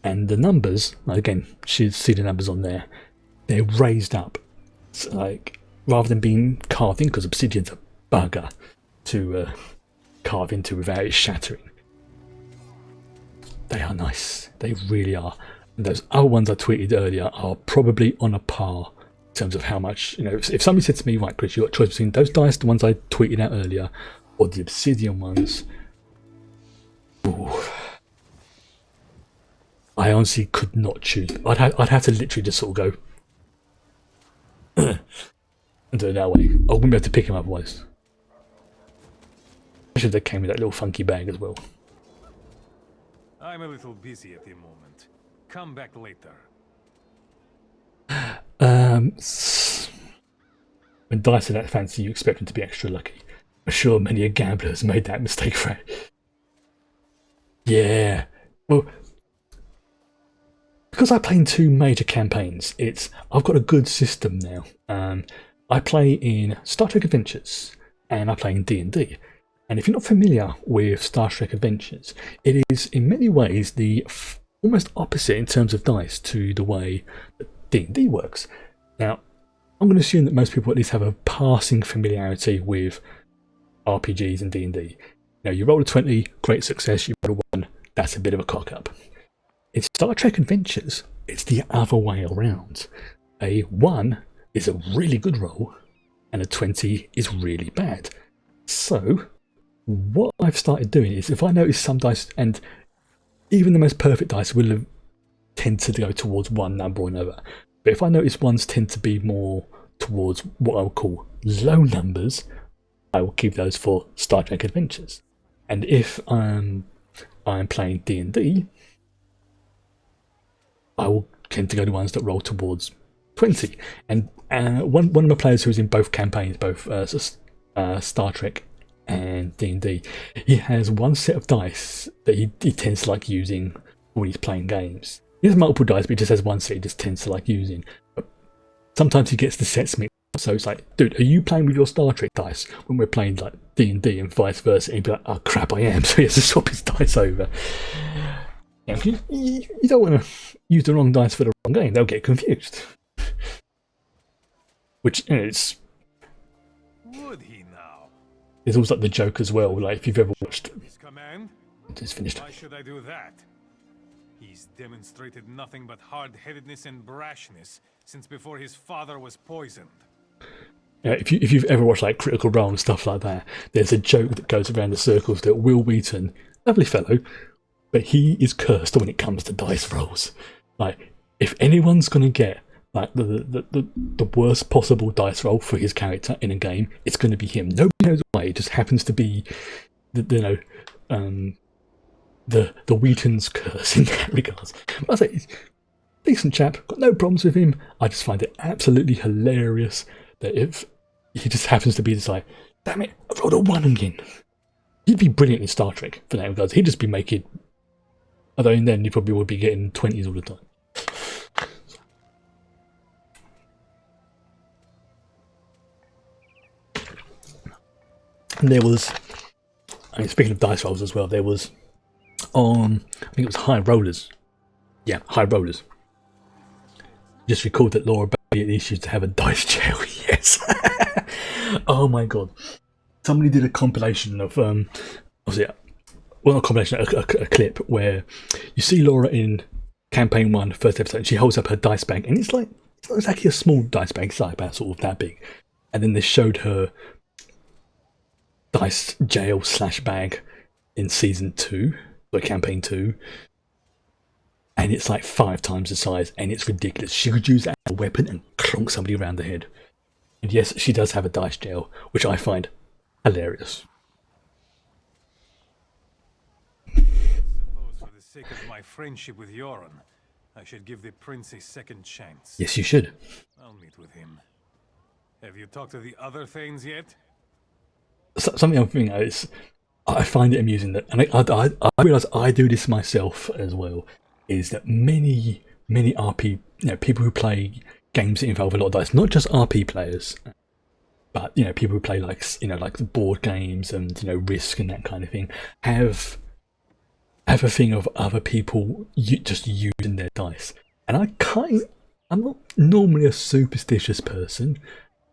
and the numbers, again, you see the numbers on there, they're raised up. It's like, rather than being carved in, because obsidian's a bugger to carve into without it shattering, They are nice. They really are. And those other ones I tweeted earlier are probably on a par in terms of how much, if somebody said to me, right, Chris, you've got a choice between those dice, the ones I tweeted out earlier, or the obsidian ones. Ooh. I honestly could not choose. I'd have to literally just sort of go and do it that way. I wouldn't be able to pick them otherwise. Especially if they came with that little funky bag as well. I'm a little busy at the moment. Come back later. When dice are that fancy, you expect them to be extra lucky. I'm sure many a gambler has made that mistake, right? Yeah. Well, because I play in 2 major campaigns, I've got a good system now. I play in Star Trek Adventures, and I play in D&D. And if you're not familiar with Star Trek Adventures, it is in many ways the almost opposite in terms of dice to the way that D&D works. Now, I'm going to assume that most people at least have a passing familiarity with RPGs and D&D. You roll a 20, great success, you roll a 1, that's a bit of a cock-up. In Star Trek Adventures, it's the other way around. A 1 is a really good roll, and a 20 is really bad. So, what I've started doing is, if I notice some dice, and even the most perfect dice will tend to go towards one number or another, but if I notice ones tend to be more towards what I would call low numbers, I will keep those for Star Trek Adventures. And if I'm playing D&D, I will tend to go to ones that roll towards 20. And one of my players who's in both campaigns, both Star Trek and D&D, he has one set of dice that he tends to like using when he's playing games. He has multiple dice, but he just has one set he just tends to like using. But sometimes he gets the sets mixed up, so it's like, dude, are you playing with your Star Trek dice when we're playing like D&D and vice versa? And he'd be like, oh crap, I am. So he has to swap his dice over. You don't want to use the wrong dice for the wrong game, they'll get confused. Which, it's... Would he now? There's also like the joke as well, like if you've ever watched... His command? It's finished. Why should I do that? He's demonstrated nothing but hard-headedness and brashness since before his father was poisoned. Yeah, if you've ever watched like Critical Role and stuff like that, there's a joke that goes around the circles that Will Wheaton, lovely fellow, but he is cursed when it comes to dice rolls. Like, if anyone's going to get like the worst possible dice roll for his character in a game, it's going to be him. Nobody knows why. It just happens to be, the Wheaton's curse in that regard. But I say, he's a decent chap. Got no problems with him. I just find it absolutely hilarious that if he just happens to be this like, damn it, I rolled a 1 again. He'd be brilliant in Star Trek for that regard. He'd just be making, although in then you probably would be getting 20s all the time. And there was, I mean, speaking of dice rolls as well, there was on, I think it was High Rollers. Yeah, High Rollers. Just recalled that Laura Bailey at least used to have a dice jail. Yes. Oh my god. Somebody did a compilation of, well, not a compilation, a clip where you see Laura in campaign 1, first episode, and she holds up her dice bag, and it's like, it's not exactly a small dice bag, it's like about sort of that big. And then they showed her dice jail / bag in season 2, or campaign 2, and it's like 5 times the size, and it's ridiculous. She could use that as a weapon and clonk somebody around the head. And yes, she does have a dice jail, which I find hilarious. I suppose for the sake of my friendship with Yoren, I should give the prince a second chance. Yes, you should. I'll meet with him. Have you talked to the other Thanes yet? Something I'm thinking is, I find it amusing that, and I realise I do this myself as well, is that many RP, people who play games that involve a lot of dice, not just RP players, but people who play like like board games and Risk and that kind of thing, have a thing of other people just using their dice. And I'm not normally a superstitious person,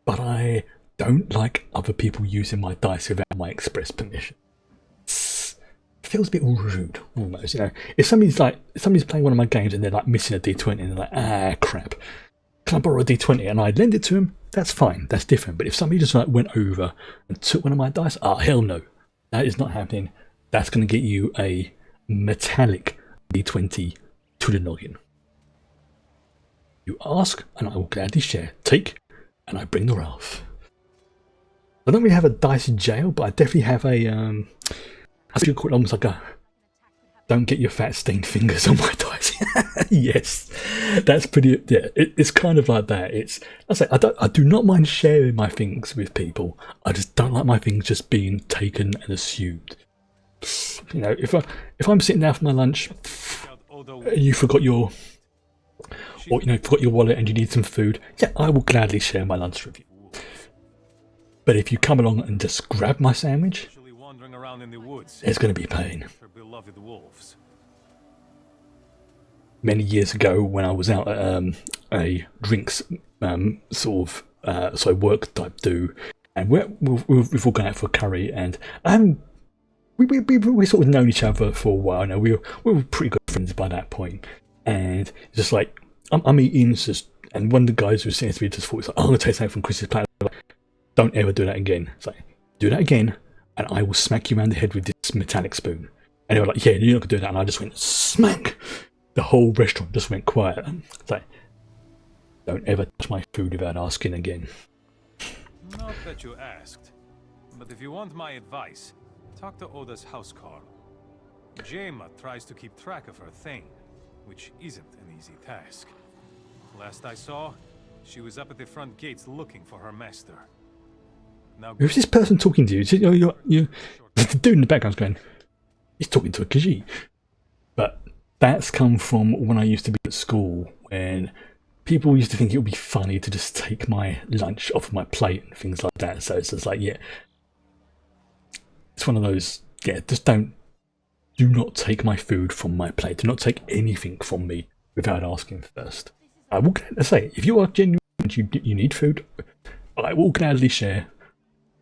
but I don't like other people using my dice without my express permission. I feels a bit rude almost, you know. If somebody's playing one of my games and they're like missing a D20 and they're like, ah, crap, can I borrow a D20? And I lend it to them, that's fine, that's different. But if somebody just like went over and took one of my dice, hell no, that is not happening. That's going to get you a metallic D20 to the noggin. You ask, and I will gladly share. Take, and I bring the wrath. I don't really have a dice jail, but I definitely have a I think you call it almost like a don't get your fat stained fingers on my dice. Yes, that's pretty. Yeah, it's kind of like that. I do not mind sharing my things with people. I just don't like my things just being taken and assumed. You know, if I'm sitting down for my lunch, and you forgot your wallet and you need some food, yeah, I will gladly share my lunch with you. But if you come along and just grab my sandwich, there's going to be pain. Many years ago, when I was out at a drinks work type do, and we've all gone out for a curry, and we sort of known each other for a while now. We were pretty good friends by that point, and it's just like I'm eating, and one of the guys who was sitting to me just thought, I'm going to take something from Chris's platter. Don't ever do that again. It's like, do that again, and I will smack you around the head with this metallic spoon. And they were like, yeah, you're not going to do that. And I just went, smack! The whole restaurant just went quiet. It's like, don't ever touch my food without asking again. Not that you asked, but if you want my advice, talk to Oda's housecarl. Jaima tries to keep track of her thing, which isn't an easy task. Last I saw, she was up at the front gates looking for her master. Now, who's this person talking to you? The dude in the background's going, he's talking to a Khajiit. But that's come from when I used to be at school, when people used to think it would be funny to just take my lunch off my plate and things like that. So it's just like, yeah, it's one of those, yeah, just do not take my food from my plate. Do not take anything from me without asking first. I will gladly say, if you are genuine and you need food, I will gladly share.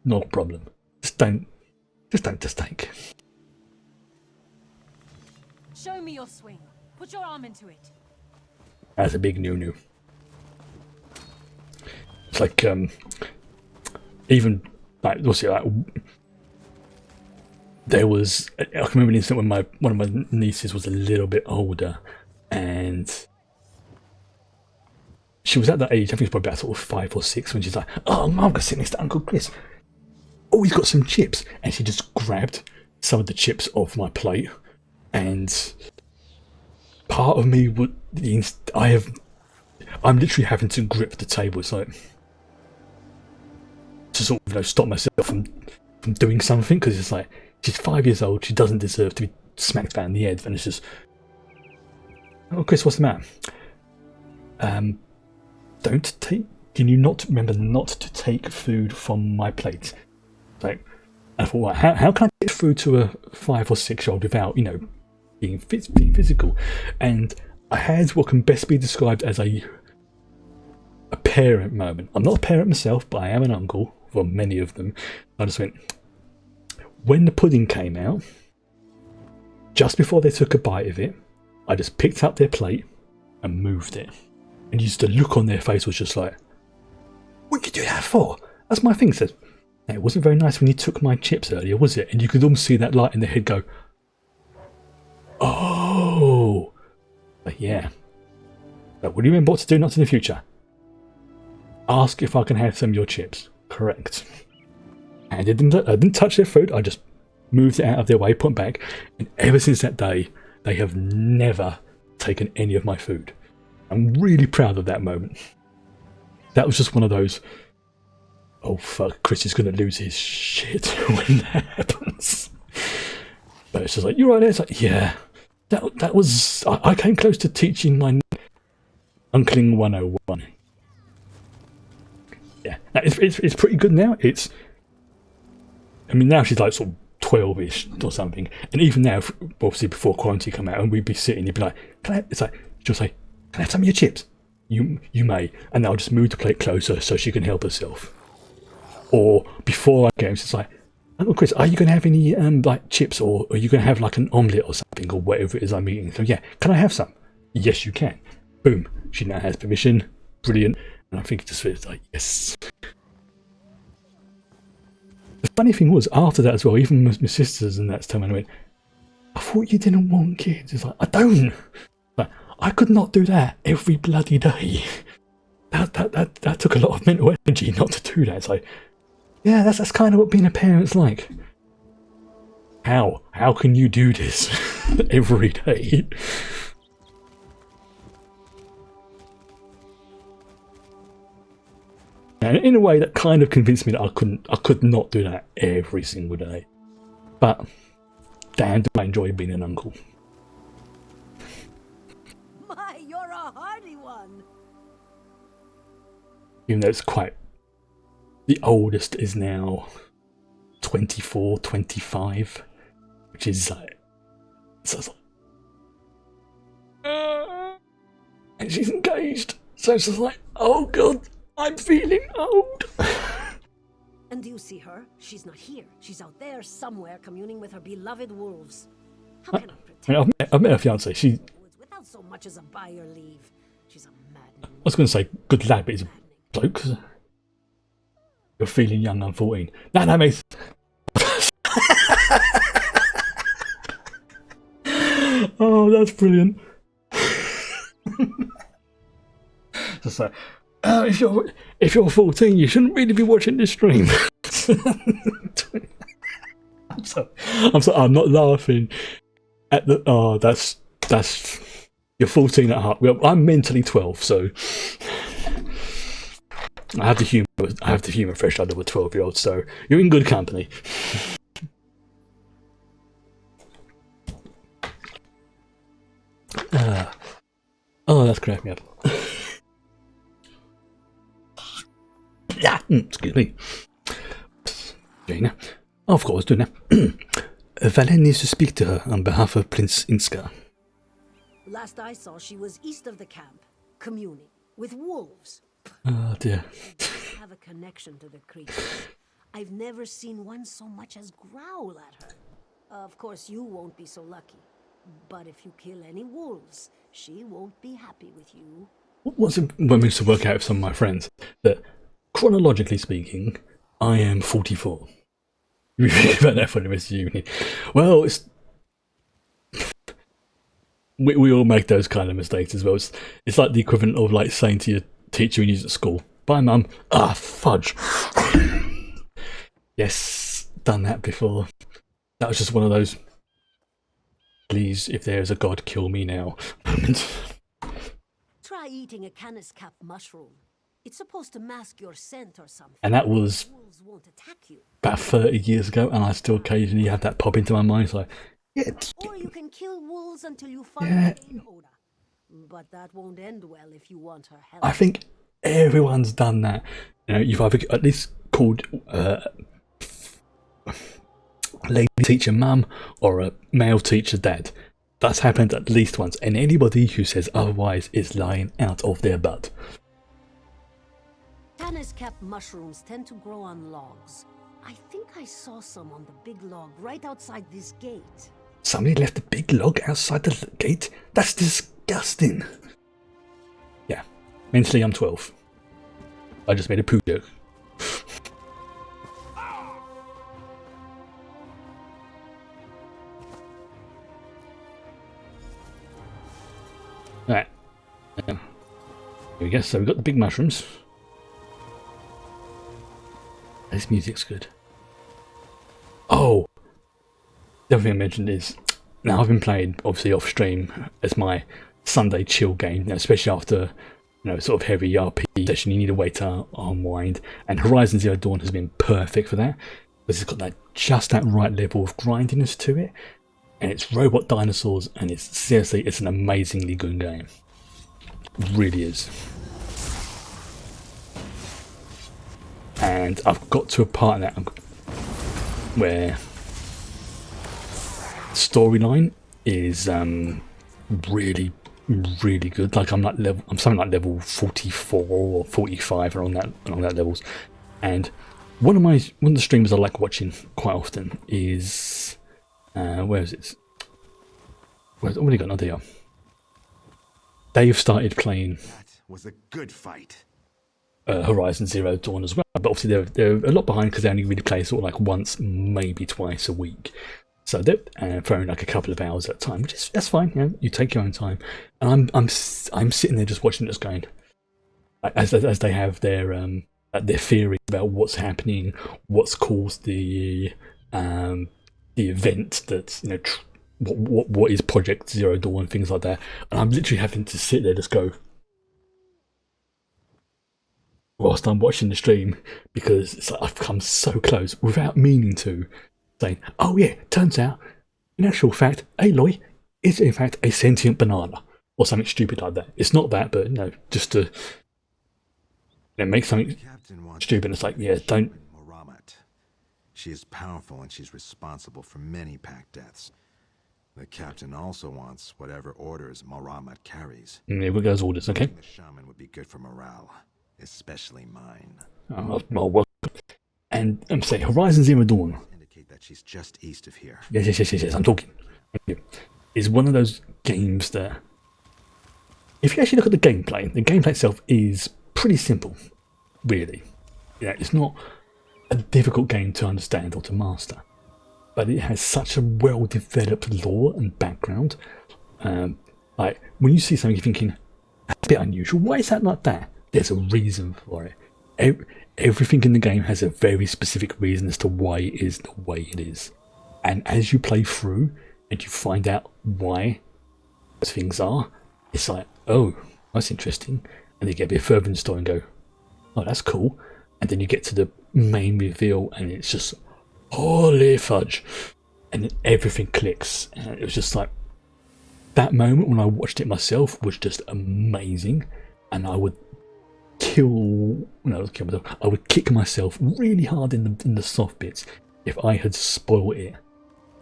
Not a problem. Just don't take. Show me your swing. Put your arm into it. That's a big no-no. It's like even like what's it like? There was, I can remember an incident when one of my nieces was a little bit older, and she was at that age, I think it's probably about sort of 5 or 6, when she's like, oh, Mum, I'm going to sit next to Uncle Chris. Oh, he's got some chips. And she just grabbed some of the chips off my plate. And part of me would, I'm literally having to grip the table. It's like, to sort of stop myself from doing something, because it's like, she's 5 years old, she doesn't deserve to be smacked down the head. And it's just, oh, Chris, what's the matter? Can you not remember not to take food from my plate? Like, I thought, well, how can I get food to a 5 or 6 year old without, being physical? And I had what can best be described as a parent moment. I'm not a parent myself, but I am an uncle for many of them. I just went, when the pudding came out, just before they took a bite of it, I just picked up their plate and moved it. And the look on their face was just like, what did you do that for? That's my thing. Says, it wasn't very nice when you took my chips earlier, was it? And you could almost see that light in their head go, oh, but yeah. But will you remember what to do not in the future? Ask if I can have some of your chips. Correct. And I didn't touch their food. I just moved it out of their way, put it back. And ever since that day, they have never taken any of my food. I'm really proud of that moment. That was just one of those, oh fuck, Chris is going to lose his shit when that happens. But it's just like, you're right there. It's like, yeah, that was, I came close to teaching my Uncling 101. Yeah, it's pretty good now. Now she's like sort of 12-ish or something. And even now, obviously before quarantine come out, and we'd be sitting, you'd be like, she'll say, can I have some of your chips? You may. And I'll just move the plate closer so she can help herself. Or before I go, it's like, Oh, Chris, are you going to have any like chips, or are you going to have like an omelette or something, or whatever it is I'm eating? So yeah, can I have some? Yes, you can. Boom. She now has permission. Brilliant. And I think it just feels like, yes. The funny thing was, after that as well, even my sisters and that's time I went, I thought you didn't want kids. It's like, I don't. Like, I could not do that every bloody day. That took a lot of mental energy not to do that. It's like, yeah, that's kind of what being a parent's like. How can you do this every day? And in a way, that kind of convinced me that I could not do that every single day. But damn, do I enjoy being an uncle. My, you're a hardy one. Even though it's quite... The oldest is now 24, 25, which is like... So it's like... and she's engaged. So it's just like, oh god, I'm feeling old. And do you see her? She's not here. She's out there somewhere communing with her beloved wolves. How can I pretend? I've met her fiance. She... Without so much as a buyer leave. She's a madman. I was going to say good lad, but he's a bloke. You're feeling young, I'm 14. No, mate. Oh, that's brilliant. Just like, if you're 14, you shouldn't really be watching this stream. I'm not laughing at the. Oh, that's you're 14 at heart. Well, I'm mentally 12, so I have the humor. I have the humor fresh out of a 12-year-old. So you're in good company. Oh, that's cracking me up. Yeah, excuse me. Jaina. Of course, do that. Valen needs to speak to her on behalf of Prince Inska. Last I saw, she was east of the camp, communing with wolves. Oh dear. Have a connection to the creatures. I've never seen one so much as growl at her. Of course, you won't be so lucky. But if you kill any wolves, she won't be happy with you. What's it when we used to work out with some of my friends that, chronologically speaking, I am 44. You think about that for the rest of the evening. Well, it's we all make those kind of mistakes as well. It's like the equivalent of like saying to your teacher when you're at school, "Bye, mum." Ah, fudge. Yes, done that before. That was just one of those. Please, if there's a god, kill me now. Try eating a canis cap mushroom. It's supposed to mask your scent or something. And that was Wolves won't attack you. about 30 years ago, and I still occasionally have that pop into my mind. It's like, yeah. Or you can kill wolves until you find an odor. But that won't end well if you want her help. I think everyone's done that. You know, you've either at least called lady teacher mum or a male teacher dad. That's happened at least once, and anybody who says otherwise is lying out of their butt. Canis cap mushrooms tend to grow on logs. I think I saw some on the big log right outside this gate. Somebody left a big log outside the gate? That's disgusting. Yeah, mentally I'm 12. I just made a poo joke. Alright. Here we go. So we've got the big mushrooms. This music's good. Oh! The other thing I mentioned is, now I've been playing, obviously off stream, as my Sunday chill game, especially after, sort of heavy RP session, you need a way to unwind, and Horizon Zero Dawn has been perfect for that, because it's got just that right level of grindiness to it, and it's robot dinosaurs, and it's an amazingly good game. It really is. And I've got to a part in that where storyline is really, really good. Like I'm something like level 44 or 45 along that levels, and one of the streamers I like watching quite often is where is it? Where's already got another here. They've started playing. That was a good fight. Horizon Zero Dawn as well, but obviously they're a lot behind because they only really play sort of like once, maybe twice a week. So they're throwing like a couple of hours at a time, which is that's fine. You know, you take your own time. And I'm sitting there just watching, just going as they have their theory about what's happening, what's caused the event that's, you know, what is Project Zero Dawn, things like that. And I'm literally having to sit there just go whilst I'm watching the stream, because it's like I've come so close without meaning to, saying, oh yeah, turns out in actual fact Aloy is in fact a sentient banana or something stupid like that. It's not that, but you know, just to make something stupid. It's like, yeah, don't. She is powerful and she's responsible for many pack deaths. The captain also wants whatever orders Moramat carries. Here we goes orders, okay. The shaman would be good for morale, especially mine. Oh, well, and I'm saying Horizon Zero Dawn. Indicate that she's just east of here. Yes. I'm talking. Is one of those games that, if you actually look at the gameplay itself is pretty simple, really. Yeah, it's not a difficult game to understand or to master, but it has such a well-developed lore and background. Like when you see something, you're thinking, that's a bit unusual. Why is that like that? There's a reason for it. Everything in the game has a very specific reason as to why it is the way it is. And as you play through and you find out why those things are, it's like, oh, that's interesting. And you get a bit further in the story and go, oh, that's cool. And then you get to the main reveal and it's just, holy fudge. And then everything clicks. And it was just like, that moment when I watched it myself was just amazing. And I would I would kick myself really hard in the soft bits if I had spoiled it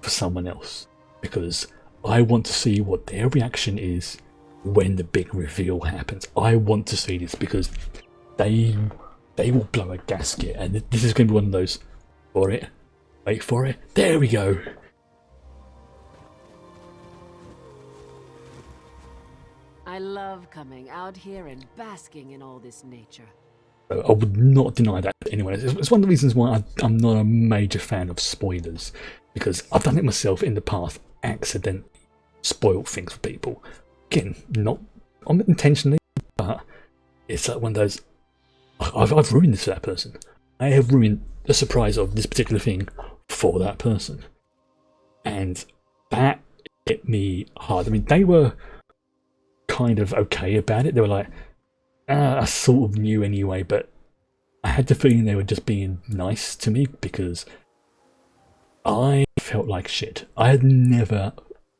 for someone else, because I want to see what their reaction is when the big reveal happens. I want to see this because they will blow a gasket, and this is going to be one of those, wait for it, there we go. I love coming out here and basking in all this nature. I would not deny that to anyone. It's one of the reasons why I'm not a major fan of spoilers, because I've done it myself in the past, accidentally spoiled things for people. Again, not intentionally, but it's like one of those, I've ruined this for that person. I have ruined the surprise of this particular thing for that person. And that hit me hard. I mean, they were kind of okay about it. They were like, I sort of knew anyway, but I had the feeling they were just being nice to me because I felt like shit. I had never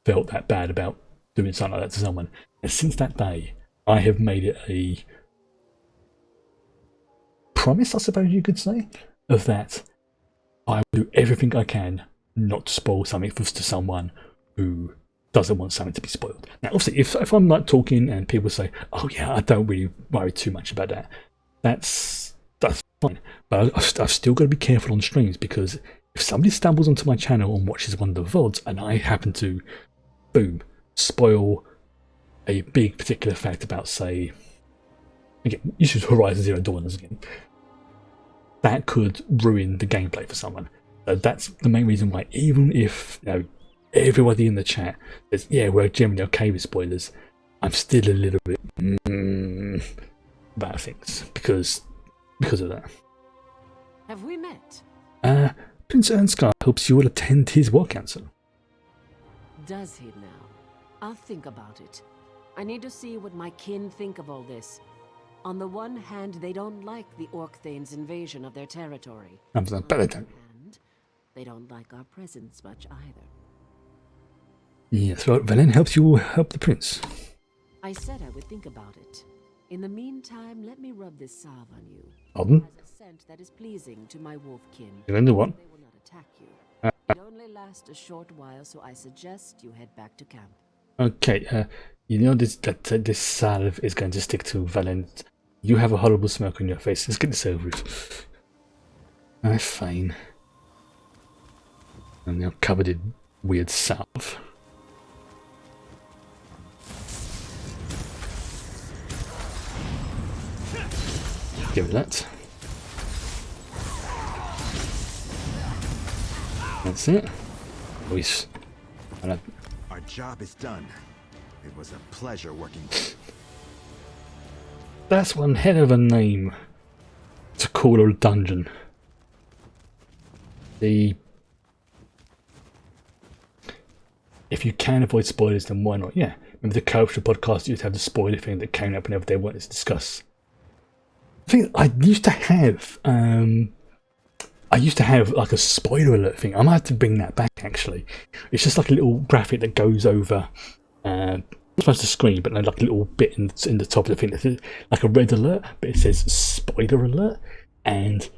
felt that bad about doing something like that to someone. And since that day, I have made it a promise, I suppose you could say, of that I will do everything I can not to spoil something to someone who doesn't want something to be spoiled. Now, obviously, if I'm like talking and people say, "Oh yeah, I don't really worry too much about that," that's fine. But I've still got to be careful on streams, because if somebody stumbles onto my channel and watches one of the VODs, and I happen to, boom, spoil a big particular fact about, say, again, use Horizon Zero Dawn as again, that could ruin the gameplay for someone. So that's the main reason why, even if everybody in the chat says, yeah, we're generally okay with spoilers, I'm still a little bit about things because of that. Have we met? Prince Ernskar hopes you will attend his war council. Does he now? I'll think about it. I need to see what my kin think of all this. On the one hand, they don't like the Orc-Thane's invasion of their territory. But they don't. And they don't like our presence much either. Yes, well, Valen helps you help the prince. I said I would think about it. In the meantime, let me rub this salve on you. Pardon? It has a scent that is pleasing to my wolfkin. You know what? They will not attack you. It only lasts a short while, so I suggest you head back to camp. Okay, you know this salve is going to stick to Valen. You have a horrible smoke on your face. Let's get this over with. That's fine. And they're covered in weird salve. Give it that. That's it. Luis. Our job is done. It was a pleasure working. That's one hell of a name to call a dungeon. If you can avoid spoilers, then why not? Yeah. Remember the Corruption podcast used to have the spoiler thing that came up whenever they wanted to discuss. I think I used to have like a spoiler alert thing. I might have to bring that back actually. It's just like a little graphic that goes over not supposed to screen, but like a little bit in the top of the thing that's like a red alert, but it says spoiler alert. And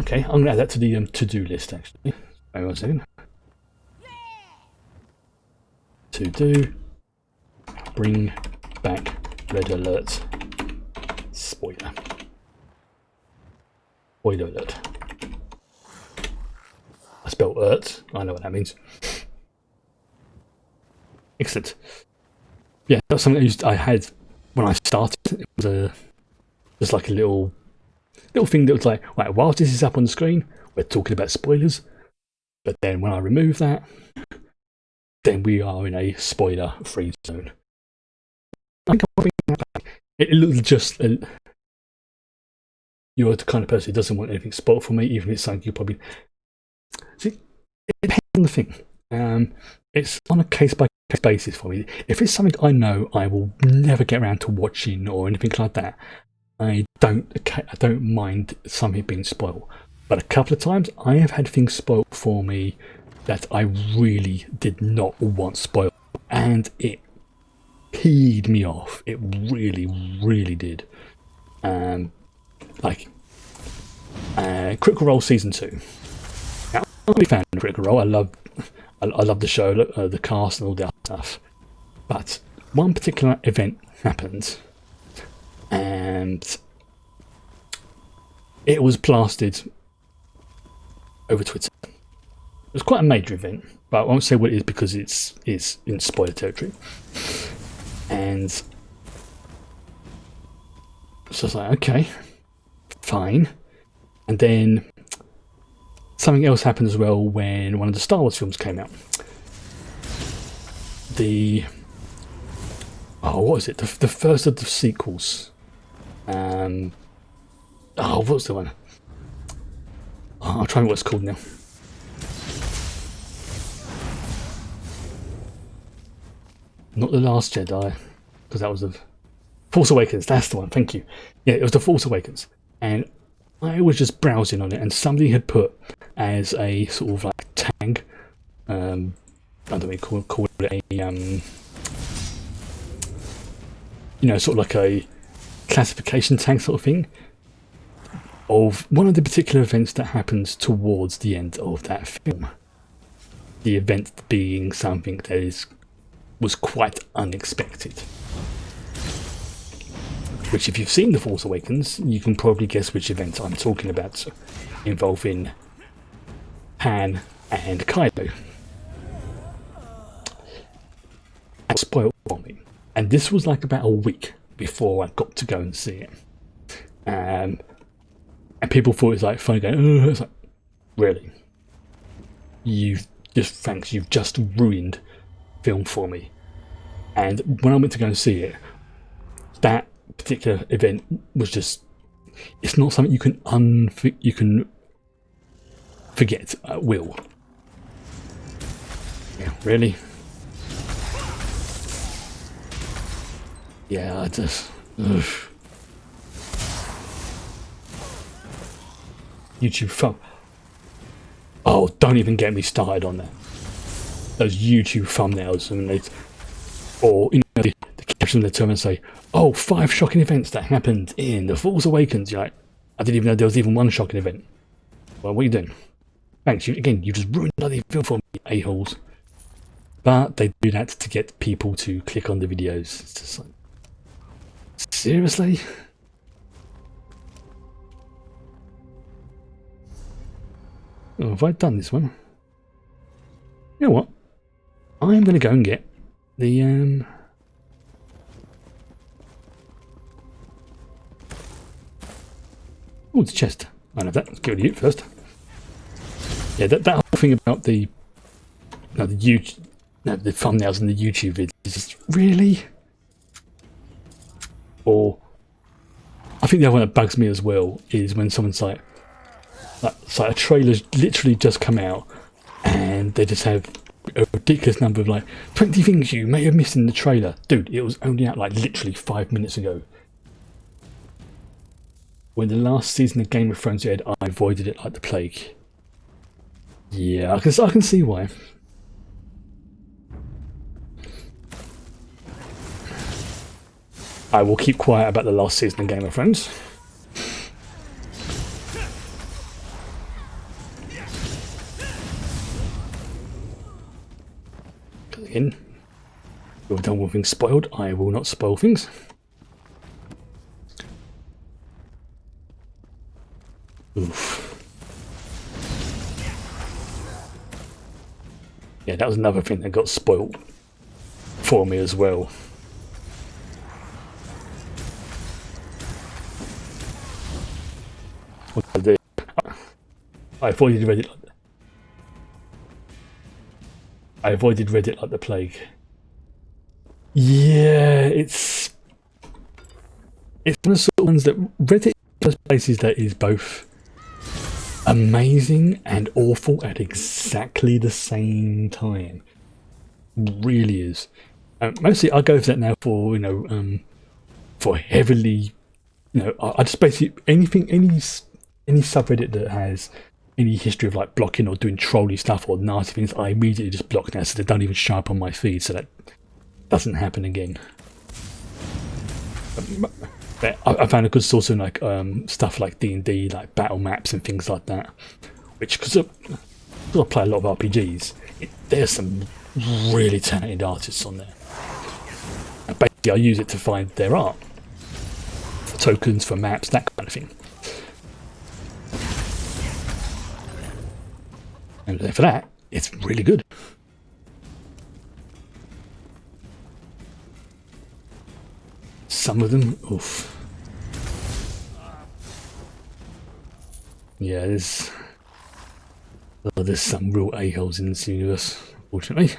okay, I'm gonna add that to the to-do list actually. Hang on a second. To do, bring back red alert. Spoiler. Spoiler alert. I spelled alert. I know what that means. Excellent. Yeah, that's something I had when I started. It was just like a little thing that was like, right, whilst this is up on the screen, we're talking about spoilers. But then when I remove that, then we are in a spoiler-free zone. I think I'll bring that back. It looks just... you're the kind of person who doesn't want anything spoiled for me, even if it's something you probably... See, it depends on the thing. It's on a case-by-case basis for me. If it's something I know I will never get around to watching or anything like that, I don't mind something being spoiled. But a couple of times, I have had things spoiled for me that I really did not want spoiled, and it peed me off. It really, really did. Like Critical Role Season 2. Now, I'm a big fan of Critical Role. I love the show, the cast, and all that stuff. But one particular event happened, and it was plastered over Twitter. It was quite a major event, but I won't say what it is because it's in spoiler territory. And so I was like, okay, fine. And then something else happened as well when one of the Star Wars films came out. What was it? The first of the sequels. What was the one? I'll try and remember what it's called now. Not The Last Jedi, because that was the Force Awakens. That's the one. Thank you. Yeah, it was the Force Awakens, and I was just browsing on it, and somebody had put as a sort of like tag. I don't know what you call it a sort of like a classification tag sort of thing of one of the particular events that happens towards the end of that film. The event being something that was quite unexpected. Which, if you've seen The Force Awakens, you can probably guess which event I'm talking about, involving Han and Kylo. And spoiled for me. And this was like about a week before I got to go and see it. And people thought it was like funny going, oh, it's like, really? You've just ruined film for me. And when I went to go and see it, that particular event was just, it's not something you can forget at will. Yeah, really? Yeah, I just... Ugh. YouTube thumb. Oh, don't even get me started on that. Those YouTube thumbnails, and the caption they turn and say, "Oh, 5 shocking events that happened in The Force Awakens." You're like, I didn't even know there was even one shocking event. Well, what are you doing? Thanks. You just ruined another film for me, a-holes. But they do that to get people to click on the videos. It's just like, seriously? Oh, have I done this one? You know what? I'm going to go and get the oh, it's a chest. I know that. Let's get rid of it first. Yeah, that whole thing about the the thumbnails and the YouTube videos is just really. Or I think the other one that bugs me as well is when someone's like a trailer's literally just come out and they just have a ridiculous number of like 20 things you may have missed in the trailer. Dude, it was only out like literally 5 minutes ago. When the last season of Game of Thrones aired, I avoided it like the plague. Yeah, I can see why. I will keep quiet about the last season of Game of Thrones. Again, you're done with things spoiled. I will not spoil things. Oof. Yeah, that was another thing that got spoiled for me as well. What did I do? I avoided Reddit like the plague. Yeah, it's one of the sort of ones that Reddit is places that is both amazing and awful at exactly the same time. Really is. Mostly I go for that now for for heavily I just basically any subreddit that has any history of like blocking or doing trolly stuff or nasty things, I immediately just block now so they don't even show up on my feed, so that doesn't happen again. I found a good source of like stuff like D&D, like battle maps and things like that, which because I play a lot of RPGs, there's some really talented artists on there. And basically I use it to find their art, for tokens, for maps, that kind of thing. And for that, it's really good. Some of them, oof. Yeah, there's some real a-holes in this universe, unfortunately.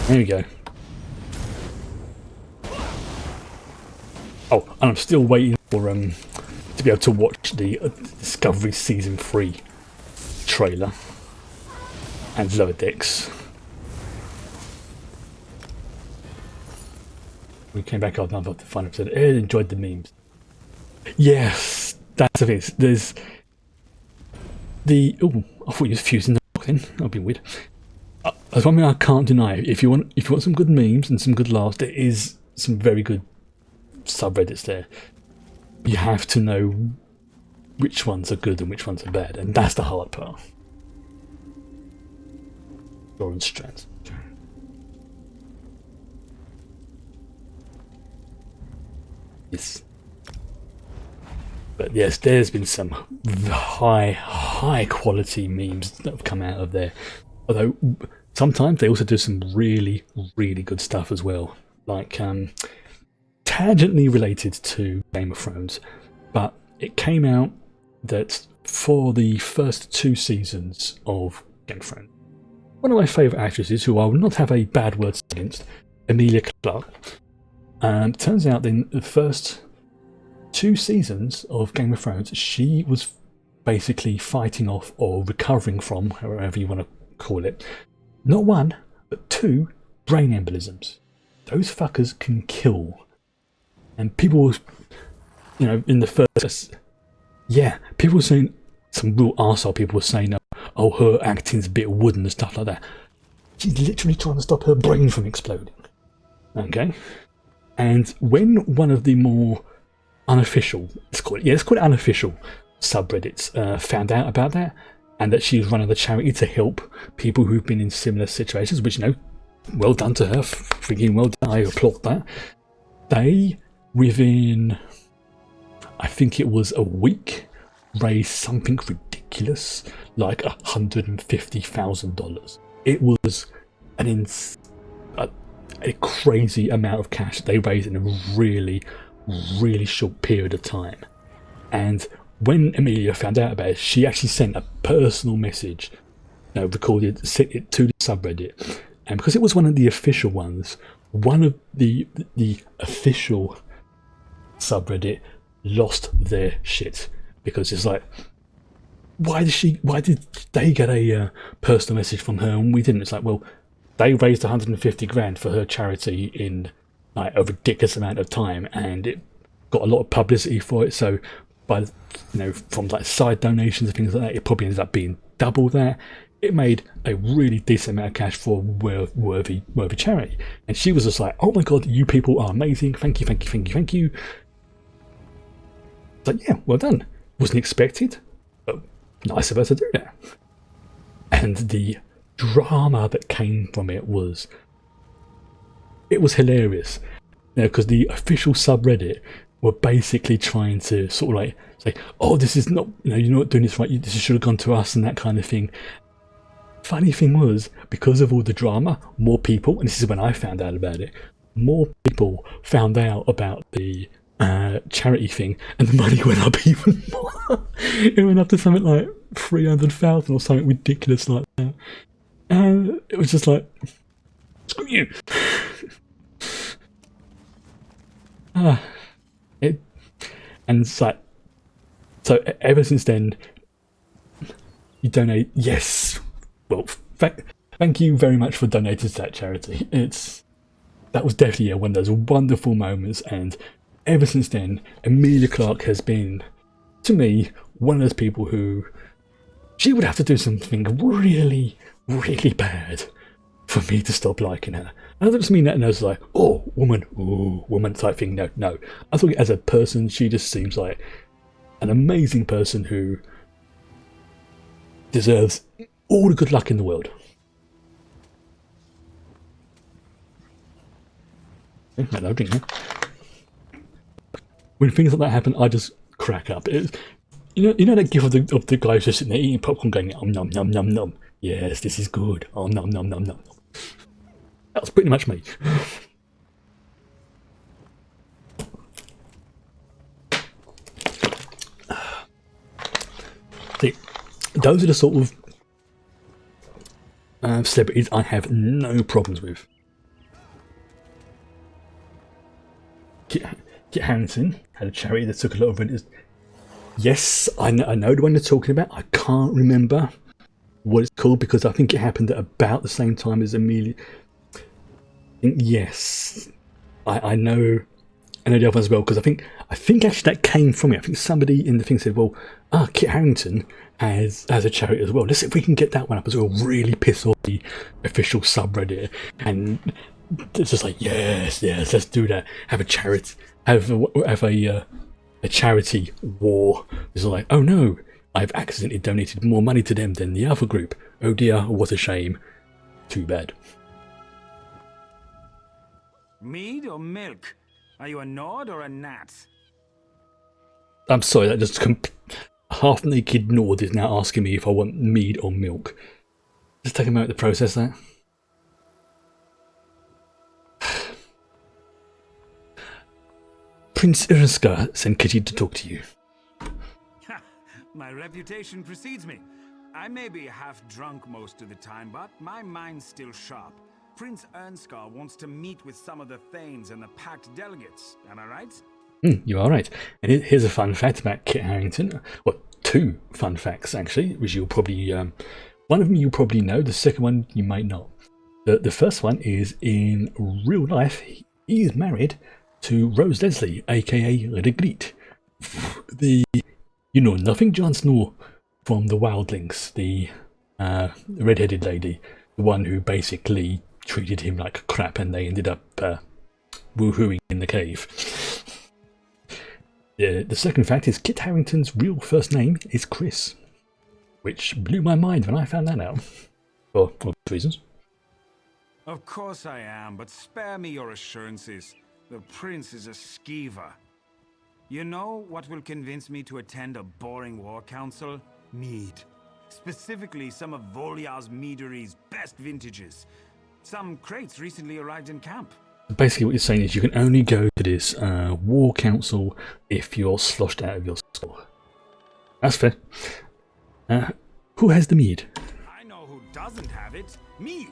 There we go. Oh, and I'm still waiting for to be able to watch the Discovery Season 3 trailer and Lower Decks. We came back after the final episode. I enjoyed the memes. Yes, that's the thing. There's the I thought you was fusing the book then. That'd be weird. There's one thing I can't deny. If you want some good memes and some good laughs, there is some very good subreddits there. You have to know which ones are good and which ones are bad, and that's the hard part. Lawrence Strands. Yes. But yes, there's been some high quality memes that have come out of there. Although sometimes they also do some really good stuff as well. Like tangentially related to Game of Thrones, but it came out that for the first 2 seasons of Game of Thrones, one of my favourite actresses, who I will not have a bad word against, Emilia Clarke, turns out in the first 2 seasons of Game of Thrones, she was basically fighting off or recovering from, however you want to call it, not 1, but 2 brain embolisms. Those fuckers can kill. And people, in the first, people were saying, some real arsehole people were saying, oh, her acting's a bit wooden and stuff like that. She's literally trying to stop her brain from exploding. Okay? And when one of the more unofficial, let's call it unofficial subreddits found out about that, and that she was running the charity to help people who've been in similar situations, which, well done to her, freaking well done, I applaud that. They, within, I think it was a week raised something ridiculous like $150,000. It was a crazy amount of cash they raised in a really, really short period of time. And when Amelia found out about it, she actually sent a personal message, recorded, sent it to the subreddit. And because it was one of the official ones, one of the official subreddit lost their shit, because it's like, why did they get a personal message from her and we didn't? It's like, well, they raised 150 grand for her charity in like a ridiculous amount of time, and it got a lot of publicity for it. So by from like side donations and things like that, it probably ended up being double that. It made a really decent amount of cash for a worthy charity. And she was just like, oh my god, you people are amazing, thank you. It's like, yeah, well done. Wasn't expected, but nice of her to do that. And the drama that came from it was hilarious. Because the official subreddit were basically trying to sort of like say, oh, this is not, you're not doing this right, this should have gone to us and that kind of thing. Funny thing was, because of all the drama, more people, and this is when I found out about it, more people found out about the charity thing, and the money went up even more. It went up to something like 300,000 or something ridiculous like that. And it was just like, screw you. And it's like, so ever since then, you donate. Yes, well, thank you very much for donating to that charity. That was definitely one of those wonderful moments, and ever since then, Amelia Clarke has been, to me, one of those people who, she would have to do something really, really bad for me to stop liking her. I don't just mean that and I was like, oh, woman type thing. No. I thought as a person, she just seems like an amazing person who deserves all the good luck in the world. Hello, drink. When things like that happen, I just crack up. You know that gif of the guy just sitting there eating popcorn, going nom nom nom nom. Yes, this is good. Oh nom nom nom nom. That was pretty much me. See, those are the sort of celebrities I have no problems with. Kit Harington had a charity that took a lot of renters. Yes, I know the one they're talking about. I can't remember what it's called because I think it happened at about the same time as Amelia. Yes, I know the other one as well, because I think actually that came from it. I think somebody in the thing said, well, Kit Harington has a charity as well. Let's see if we can get that one up as well. Really piss off the official subreddit, and it's just like, yes, let's do that. Have a charity, have a charity war. It's like, oh no, I've accidentally donated more money to them than the other group. Oh dear, what a shame. Too bad. Mead or milk? Are you a Nord or a Nat? I'm sorry, that just half-naked Nord is now asking me if I want mead or milk. Just take a moment to process that. Prince Iriska sent Khajiit to talk to you. My reputation precedes me. I may be half drunk most of the time, but my mind's still sharp. Prince Ernskar wants to meet with some of the Thanes and the packed delegates. Am I right? You are right. And here's a fun fact about Kit Harington. Well, two fun facts, actually, which you'll probably... one of them you probably know, the second one you might not. The first one is, in real life, he is married to Rose Leslie, a.k.a. Regrit. The nothing Jon Snow from the Wildlings, the red-headed lady, the one who basically treated him like crap and they ended up woohooing in the cave. The second fact is Kit Harington's real first name is Chris, which blew my mind when I found that out, for obvious reasons. Of course I am, but spare me your assurances. The prince is a skeever. You know what will convince me to attend a boring war council? Mead. Specifically, some of Volya's meadery's best vintages. Some crates recently arrived in camp. Basically what you're saying is you can only go to this war council if you're sloshed out of your skull. That's fair. Who has the mead? I know who doesn't have it. Me!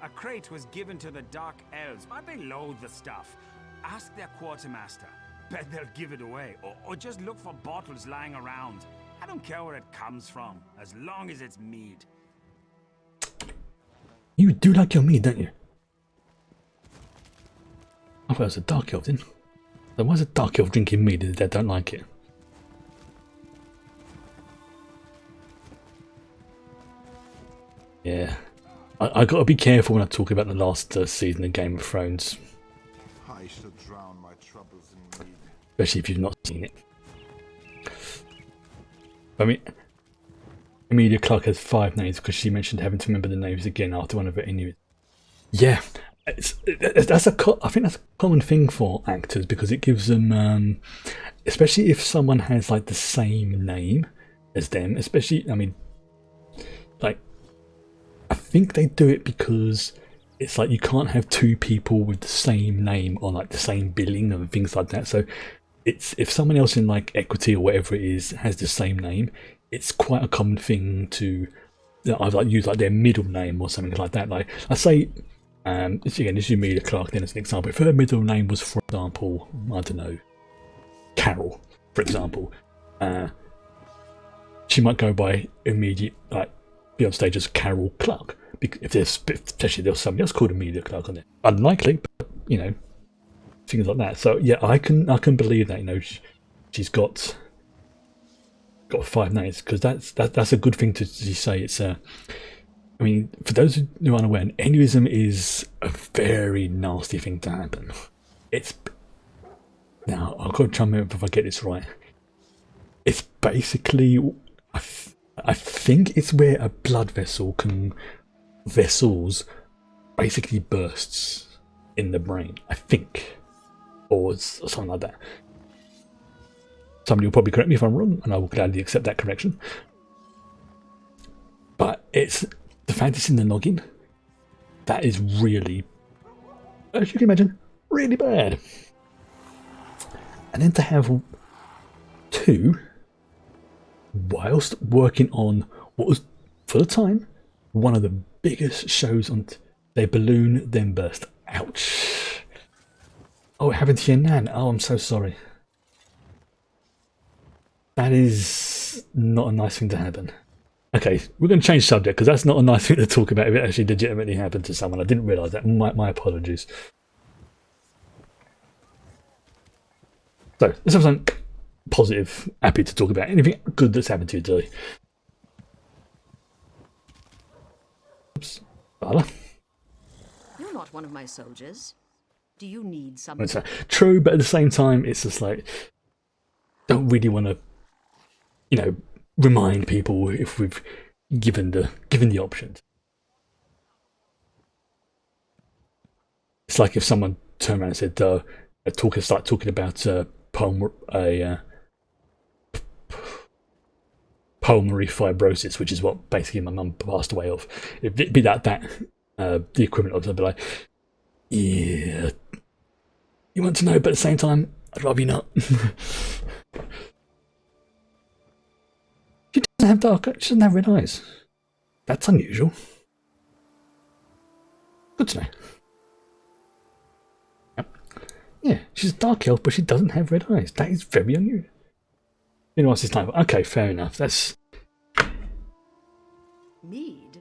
A crate was given to the Dark Elves, but they loathe the stuff. Ask their quartermaster. Bet they'll give it away, or just look for bottles lying around. I don't care where it comes from, as long as it's mead. You do like your mead, don't you? I thought it was a dark elf, didn't I? So why is a dark elf drinking mead if they don't like it? Yeah. I gotta be careful when I talk about the last season of Game of Thrones. I should drown my troubles in mead. Especially if you've not seen it. I mean, Emilia Clarke has 5 names because she mentioned having to remember the names again after one of her interviews. Yeah, I think that's a common thing for actors because it gives them, especially if someone has like the same name as them. Especially, I mean, like, I think they do it because it's like you can't have 2 people with the same name or like the same billing and things like that. So it's if someone else in like Equity or whatever it is has the same name, it's quite a common thing to either like use like their middle name or something like that. Like I say, this is Emilia Clarke then as an example. If her middle name was, for example, I don't know, Carol, for example, she might go by immediate like be on stage as Carol Clarke. If there's especially there's somebody else called Emilia Clarke on it, unlikely, but you know, things like that. So yeah, I can believe that, you know, she's got 5 names because that's a good thing to say. It's I mean, for those who are unaware, an aneurysm is a very nasty thing to happen. It's now I've got to try and remember if I get this right. It's basically I think it's where a blood vessels basically bursts in the brain, I think, or something like that. Somebody will probably correct me if I'm wrong, and I will gladly accept that correction. But it's the fact it's in the noggin that is really, as you can imagine, really bad. And then to have 2 whilst working on what was, for the time, one of the biggest shows on their balloon then burst. Ouch. Oh, it happened to your nan. Oh, I'm so sorry. That is not a nice thing to happen. Okay, we're going to change subject because that's not a nice thing to talk about if it actually legitimately happened to someone. I didn't realise that. My apologies. So, let's have something positive, happy to talk about. Anything good that's happened to you today? Oops. Bala. You're not one of my soldiers. Do you need something? True, but at the same time, it's just like, don't really want to, you know, remind people if we've given the options. It's like if someone turned around and said, start talking about pulmonary fibrosis, which is what basically my mum passed away of. It'd be that the equivalent of something like, yeah, you want to know, but at the same time, I'd rather you not. She doesn't have red eyes. That's unusual. Good to know. Yep. Yeah, she's a dark elf, but she doesn't have red eyes. That is very unusual. You know what's his time? Okay, fair enough. That's Mead?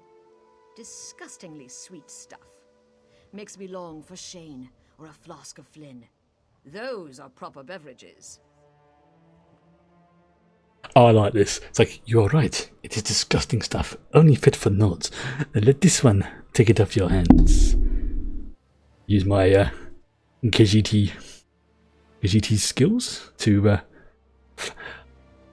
Disgustingly sweet stuff. Makes me long for Shane or a flask of Flynn. Those are proper beverages. Oh, I like this. It's like, you are right. It is disgusting stuff. Only fit for nods. Let this one take it off your hands. Use my Khajiit skills to.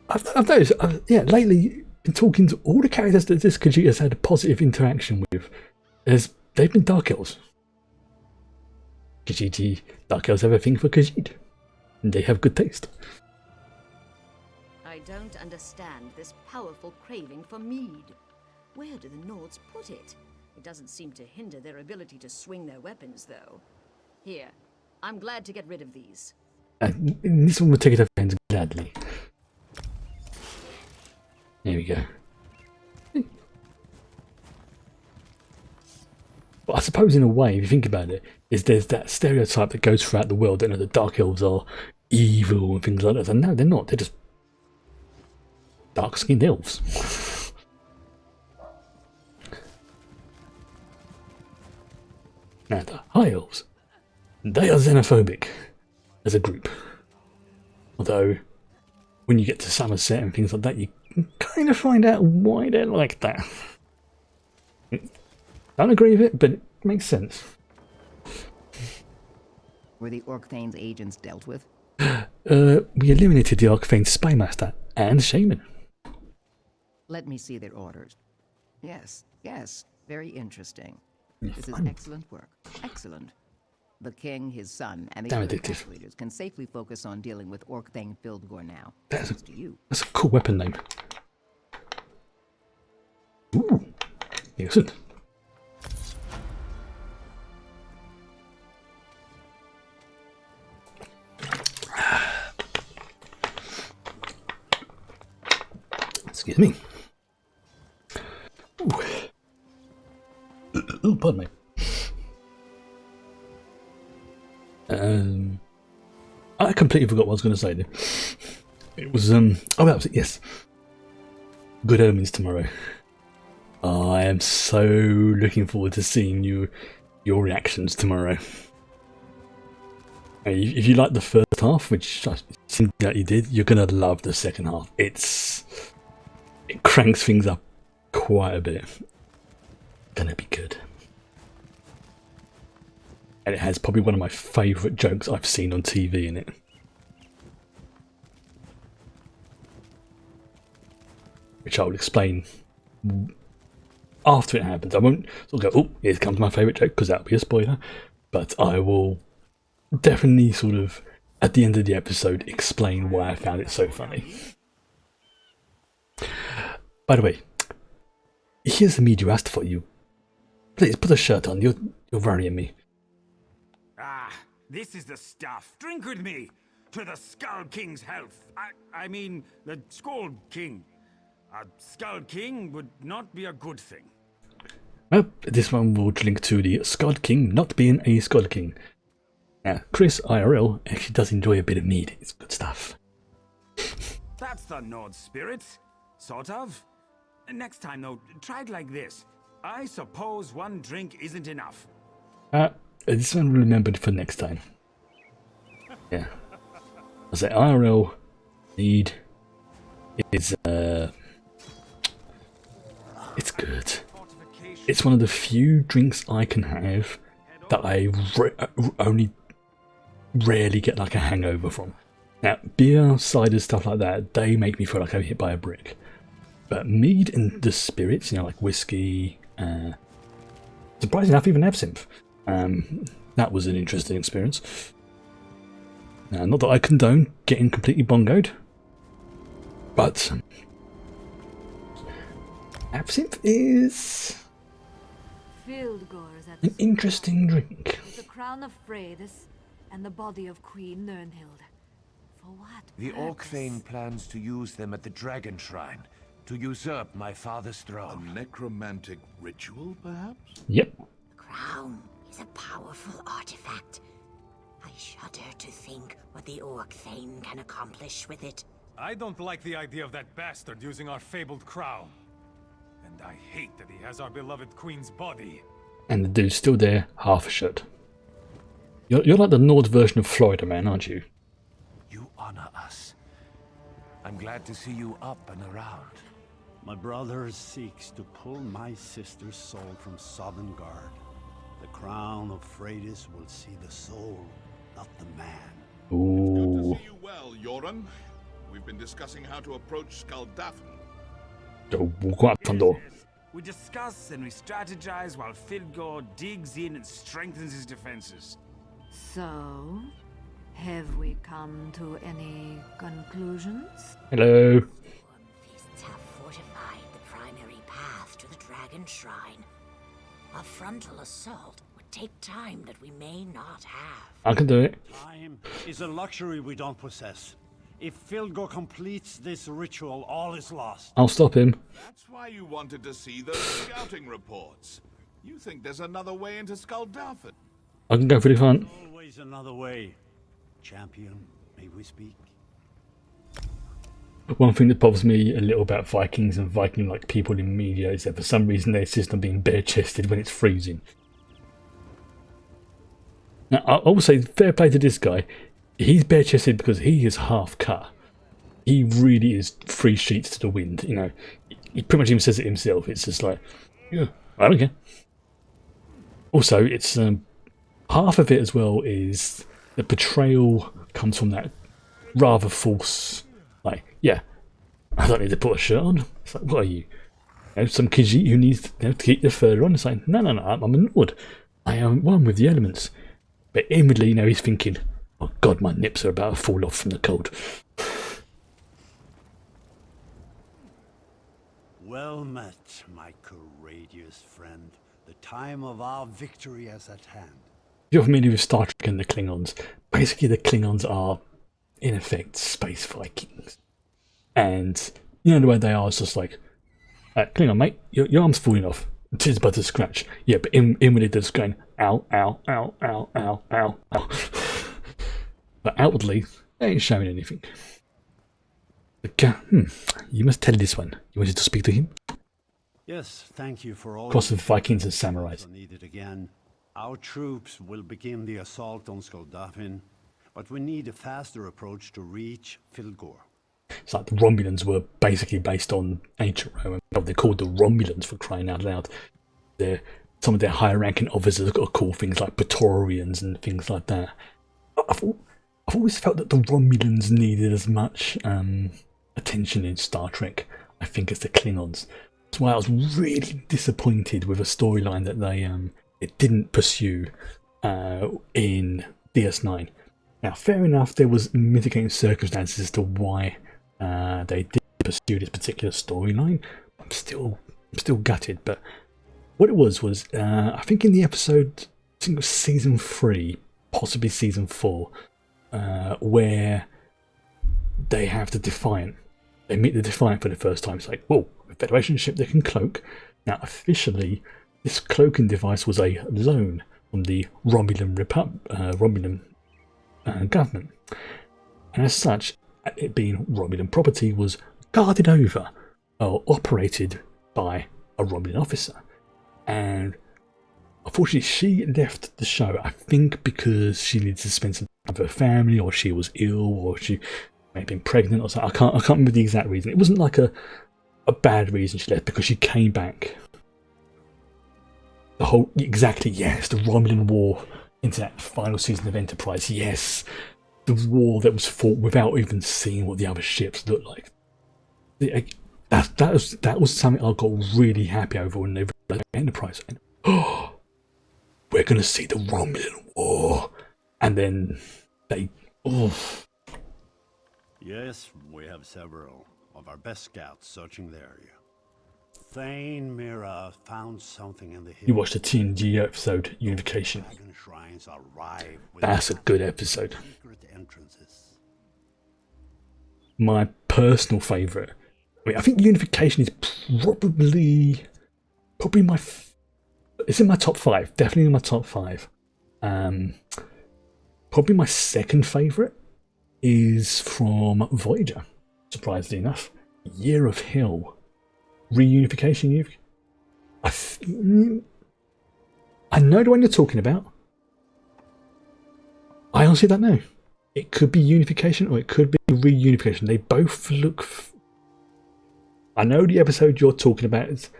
I've noticed, lately, been talking to all the characters that this Khajiit has had a positive interaction with, as they've been Dark Elves. Khajiit Dark Elves have a thing for Khajiit, and they have good taste. don't understand this powerful craving for mead. Where do the Nords put it? It doesn't seem to hinder their ability to swing their weapons, though. Here, I'm glad to get rid of these. This one will take it off hands gladly. There we go. But I suppose in a way, if you think about it, there's that stereotype that goes throughout the world that the Dark Elves are evil and things like that. And no, they're not. They're just dark-skinned elves. Now the High Elves, they are xenophobic as a group. Although, when you get to Somerset and things like that, you can kind of find out why they're like that. Don't agree with it, but it makes sense. Were the Orcthane's agents dealt with? We eliminated the Arcane Spymaster and Shaman. Let me see their orders. Yes, yes, very interesting. Yeah, This is fine. excellent work. Excellent. The king, his son, and the Damn other addictive. pack leaders can safely focus on dealing with Orcthane Fildgor now. That's Thanks to you. a cool weapon name. Ooh, excellent. Excuse me. Ooh, pardon me. I completely forgot what I was going to say there. It was, oh, that was it, yes. Good Omens tomorrow. I am so looking forward to seeing your reactions tomorrow. If you like the first half, which I think that you did, you're going to love the second half. It cranks things up quite a bit. Gonna be good. And it has probably one of my favourite jokes I've seen on TV in it. Which I will explain after it happens. I won't sort of go, oh, here comes my favourite joke, because that'll be a spoiler. But I will definitely sort of, at the end of the episode, explain why I found it so funny. By the way, here's the mead you asked for. You please put a shirt on. You're worrying me. Ah, this is the stuff. Drink with me. To the Skull King's health. I mean, the Skull King. A Skull King would not be a good thing. Well, this one will link to the Scud King not being a Scud King. Now, Chris IRL actually does enjoy a bit of mead. It's good stuff. That's the Nord spirit. Sort of. Next time, though, try it like this. I suppose one drink isn't enough. This one will remember for next time. Yeah. I say IRL mead is it's good. It's one of the few drinks I can have that I only rarely get like a hangover from. Now, beer, cider, stuff like that, they make me feel like I'm hit by a brick. But mead and the spirits, like whiskey, surprisingly enough, even absinthe. That was an interesting experience. Not that I condone getting completely bongoed, but absinthe is an interesting drink. With the crown of Freydis and the body of Queen Nirnhild. For what The purpose? Orcthane plans to use them at the Dragon Shrine to usurp my father's throne. A necromantic ritual, perhaps? Yep. The crown is a powerful artifact. I shudder to think what the Orcthane can accomplish with it. I don't like the idea of that bastard using our fabled crown. And I hate that he has our beloved queen's body. And the dude's still there, half a shut. You're like the Nord version of Florida Man, aren't you? You honor us. I'm glad to see you up and around. My brother seeks to pull my sister's soul from Sovngarde. The crown of Freydis will see the soul, not the man. Ooh. Good to see you well, Yoren. We've been discussing how to approach Skaldafn. Walk out the front door. We discuss and we strategize while Fildgor digs in and strengthens his defenses. So, Have we come to any conclusions? Hello. Beasts have fortified the primary path to the Dragon Shrine. A frontal assault would take time that we may not have. I can do it. Time is a luxury we don't possess. If Filgor completes this ritual, all is lost. I'll stop him. That's why you wanted to see those scouting reports. You think there's another way into Skuldafn? I can go for the front. Always another way. Champion, may we speak? One thing that bothers me a little about Vikings and Viking-like people in media is that for some reason they insist on being bare-chested when it's freezing. Now, I will say, fair play to this guy. He's bare-chested because he is half cut. He really is 3 sheets to the wind, you know. He pretty much even says it himself. It's just like, yeah, I don't care. Also, it's half of it as well is the betrayal comes from that rather false, like, yeah, I don't need to put a shirt on. It's like, what are you? You know, some Khajiit who needs to keep their fur on. It's like, no, I'm a Nord. I am one with the elements. But inwardly, you know, he's thinking, oh God, my nips are about to fall off from the cold. Well met, my courageous friend. The time of our victory is at hand. If you're familiar with Star Trek and the Klingons, basically the Klingons are, in effect, space Vikings. And, you know, the way they are is just like, Klingon, mate, your arm's falling off. It is but a scratch. Yeah, but inwardly they're just going, ow, ow, ow, ow, ow, ow, ow. But outwardly, they ain't showing anything. You must tell this one. You wanted to speak to him? Yes, thank you for all. Cross of Vikings and samurais. Needed again. Our troops will begin the assault on Skuldafn, but we need a faster approach to reach Filgor. It's like the Romulans were basically based on ancient Rome. They're called the Romulans for crying out loud. Some of their higher ranking officers are called things like Praetorians and things like that. I've always felt that the Romulans needed as much attention in Star Trek, I think, as the Klingons. That's why I was really disappointed with a storyline that it didn't pursue in DS9. Now, fair enough, there was mitigating circumstances as to why they did pursue this particular storyline. I'm still gutted, but what it was I think in the episode, I think it was season 3, possibly season 4, where they have the Defiant. They meet the Defiant for the first time. It's like, whoa, a Federation ship that can cloak. Now, officially, this cloaking device was a loan from the Romulan government. And as such, it being Romulan property, was guarded over or operated by a Romulan officer. And unfortunately, she left the show, I think because she needed to spend some time with her family, or she was ill, or she may have been pregnant or something. I can't remember the exact reason. It wasn't like a bad reason she left, because she came back. The Romulan War into that final season of Enterprise, yes. The war that was fought without even seeing what the other ships looked like. That was something I got really happy over when they realized Enterprise. And, oh, we're going to see the Romulan War. And then they... Oh. Yes, we have several of our best scouts searching the area. Thane Mira found something in the hills. You watched the TNG episode, Unification. That's a good episode. My personal favourite. I mean, I think Unification is probably my... It's in my top 5. Definitely in my top 5. Probably my second favourite is from Voyager, surprisingly enough. Year of Hill. Reunification. I know the one you're talking about. I honestly don't know. It could be Unification or it could be Reunification. They both look... I know the episode you're talking about is...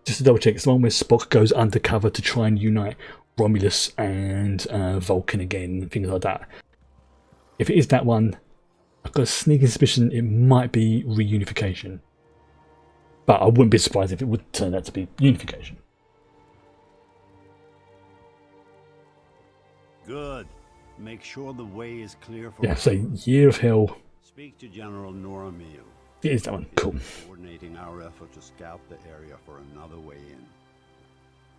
Just to double check, it's the one where Spock goes undercover to try and unite Romulus and Vulcan again and things like that. If it is that one, I've got a sneaking suspicion it might be Reunification. But I wouldn't be surprised if it would turn out to be Unification. Good. Make sure the way is clear for... Yeah, so Year of Hell. Speak to General Noramil. It is that one. Cool. Coordinating our effort to scout the area for another way in.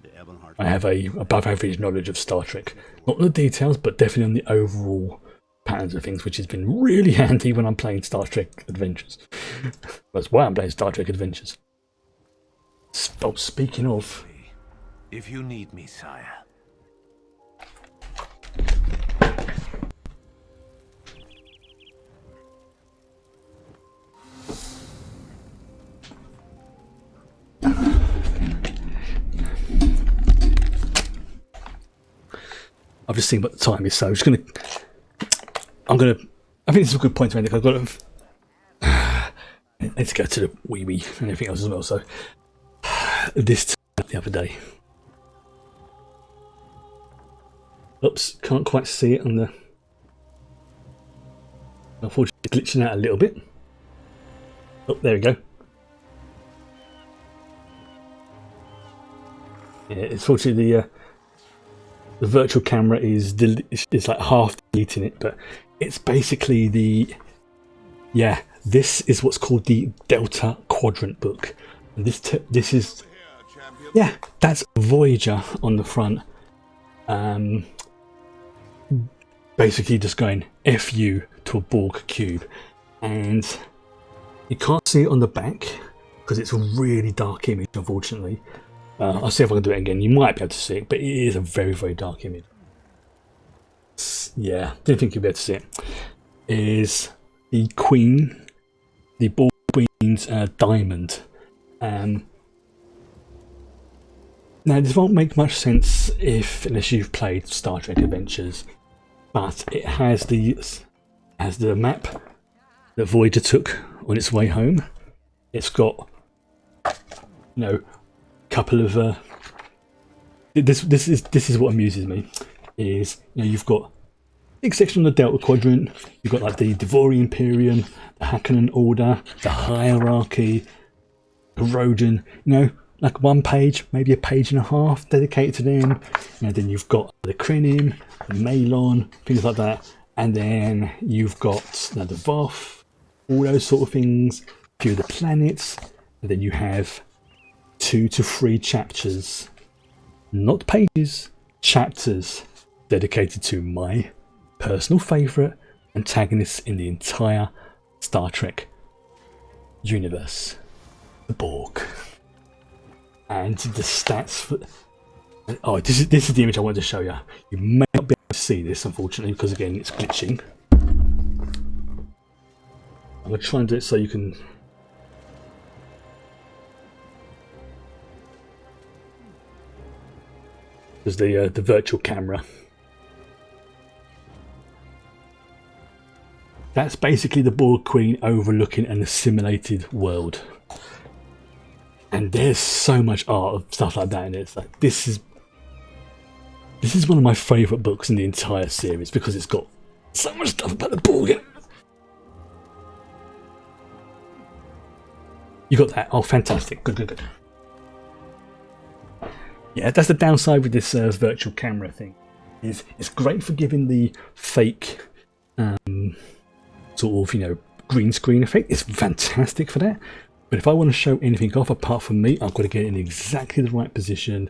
The Ebonheart... I have a above average knowledge of Star Trek. Not the details, but definitely on the overall patterns of things, which has been really handy when I'm playing Star Trek Adventures. That's why I'm playing Star Trek Adventures. Oh, speaking of... If you need me, sire. I've just seen what the time is, so I think this is a good point to end it. I've got to, I need to go to the wee and everything else as well. So this the other day. Oops, can't quite see it on the. Unfortunately, glitching out a little bit. Oh, there we go. Yeah, it's fortunately the virtual camera is like half deleting it, but it's basically this is what's called the Delta Quadrant book. And this is that's Voyager on the front. Basically just going F you to a Borg cube, and you can't see it on the back because it's a really dark image, unfortunately. I'll see if I can do it again. You might be able to see it, but it is a very, very dark image. Yeah, didn't think you'd be able to see it. Is the Queen, the Borg Queen's diamond. Now, this won't make much sense unless you've played Star Trek Adventures, but it has the map that Voyager took on its way home. It's got, couple of this is what amuses me is you've got big section on the Delta Quadrant, you've got like the Devori Imperium, the Harkonnen Order, the Hierarchy, Erosion, like one page, maybe a page and a half dedicated to them. Then you've got the Krenim, the Malon, things like that, and then you've got the Voth, all those sort of things, a few of the planets, and then you have 2 to 3 chapters, not pages, chapters dedicated to my personal favourite antagonists in the entire Star Trek universe, the Borg. And the stats for... Oh, this is the image I wanted to show you. You may not be able to see this, unfortunately, because again it's glitching. I'm going to try and do it so you can... There's the virtual camera. That's basically the Borg Queen overlooking an assimilated world. And there's so much art of stuff like that in it. It's like this is one of my favourite books in the entire series because it's got so much stuff about the Borg in it. You got that? Oh, fantastic! Good. Yeah, that's the downside with this virtual camera thing. It's great for giving the fake sort of green screen effect. It's fantastic for that. But if I want to show anything off apart from me, I've got to get it in exactly the right position,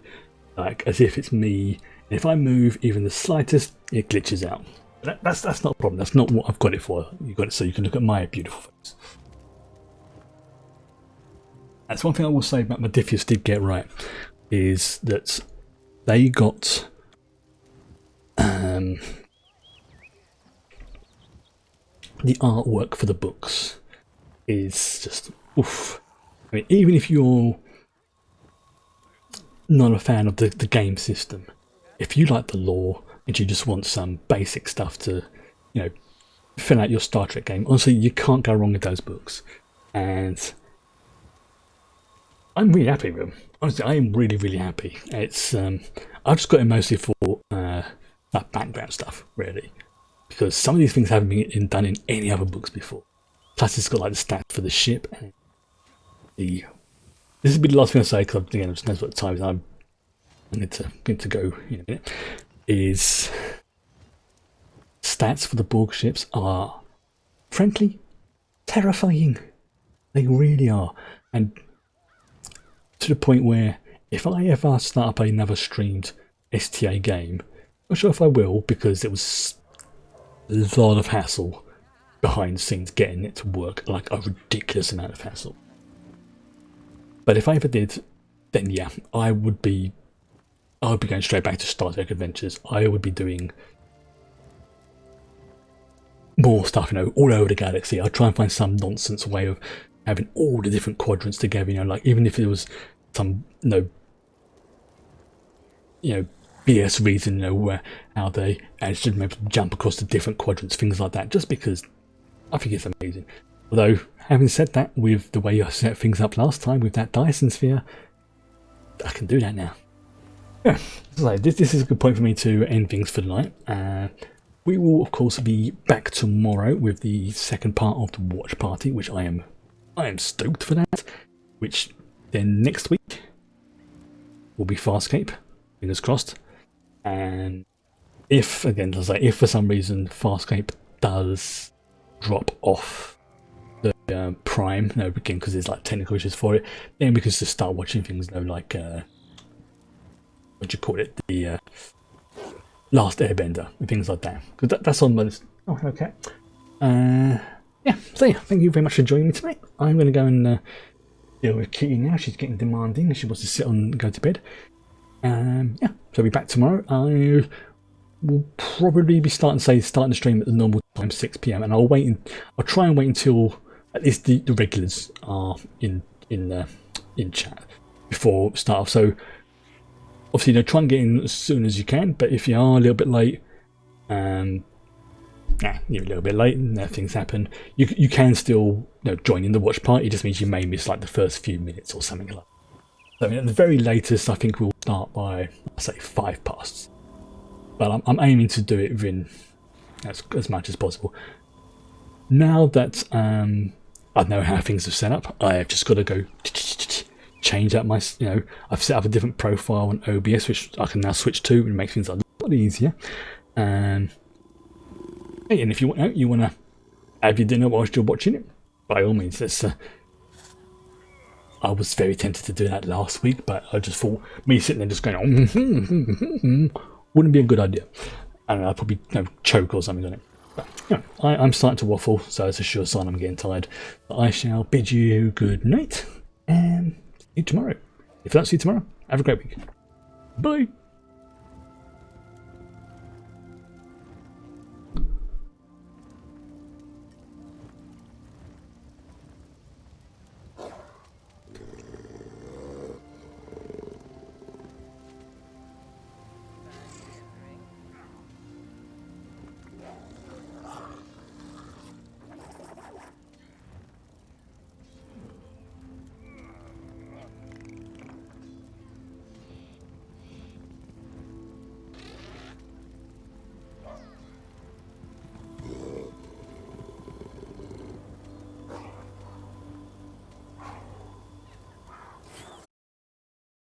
like as if it's me. And if I move even the slightest, it glitches out. That's not a problem. That's not what I've got it for. You've got it so you can look at my beautiful face. That's one thing I will say about Modiphius did get right, is that they got the artwork for the books is just oof. I mean, even if you're not a fan of the game system, if you like the lore and you just want some basic stuff to fill out your Star Trek game, honestly you can't go wrong with those books. And I'm really happy with them. Honestly, I am really happy. It's I've just got it mostly for that background stuff, really, because some of these things haven't been done in any other books before. Plus, it's got like the stats for the ship. And this will be the last thing I say because again, I just know what the time is. I need to go in a minute. Is stats for the Borg ships are, frankly, terrifying. They really are. And to the point where if I ever start up another streamed STA game, I'm not sure if I will, because it was a lot of hassle behind the scenes getting it to work, like a ridiculous amount of hassle. But if I ever did, then yeah, I would be going straight back to Star Trek Adventures. I would be doing more stuff, you know, all over the galaxy. I'd try and find some nonsense way of having all the different quadrants together, you know, like even if it was some, you know, BS reason, you know, where how they actually maybe jump across the different quadrants, things like that, just because I think it's amazing. Although, having said that, with the way I set things up last time with that Dyson sphere, I can do that now. Yeah, so this is a good point for me to end things for the night. We will, of course, be back tomorrow with the second part of the watch party, which I am stoked for that. Which then next week will be Farscape, fingers crossed. And if, again, as I say, if for some reason Farscape does drop off the Prime, no, again because there's like technical issues for it, then we can just start watching things, you know, like what do you call it, the Last Airbender and things like that, because that's on my list. Oh, okay. Yeah, so yeah, thank you very much for joining me tonight. I'm going to go and deal with Kitty now. She's getting demanding. She wants to sit on and go to bed. Yeah, so I'll be back tomorrow. I will probably be starting the stream at the normal time, 6 PM, and I'll try and wait until at least the regulars are in chat before start off. So obviously, you know, try and get in as soon as you can. But if you are a little bit late, you're a little bit late and things happen, you can still, you know, join in the watch party. It just means you may miss like the first few minutes or something like that. So, I mean, at the very latest, I think we'll start by, say, 5 past. But I'm aiming to do it within as much as possible. Now that I know how things are set up, I've just got to go change out my, you know, I've set up a different profile on OBS, which I can now switch to, and it makes things a lot easier. Hey, and if you want to have your dinner whilst you're watching it, by all means, I was very tempted to do that last week, but I just thought me sitting there just going, wouldn't be a good idea. And I'd probably, you know, choke or something on it. But, you know, I'm starting to waffle, so it's a sure sign I'm getting tired. But I shall bid you good night and see you tomorrow. If I don't see you tomorrow, have a great week. Bye.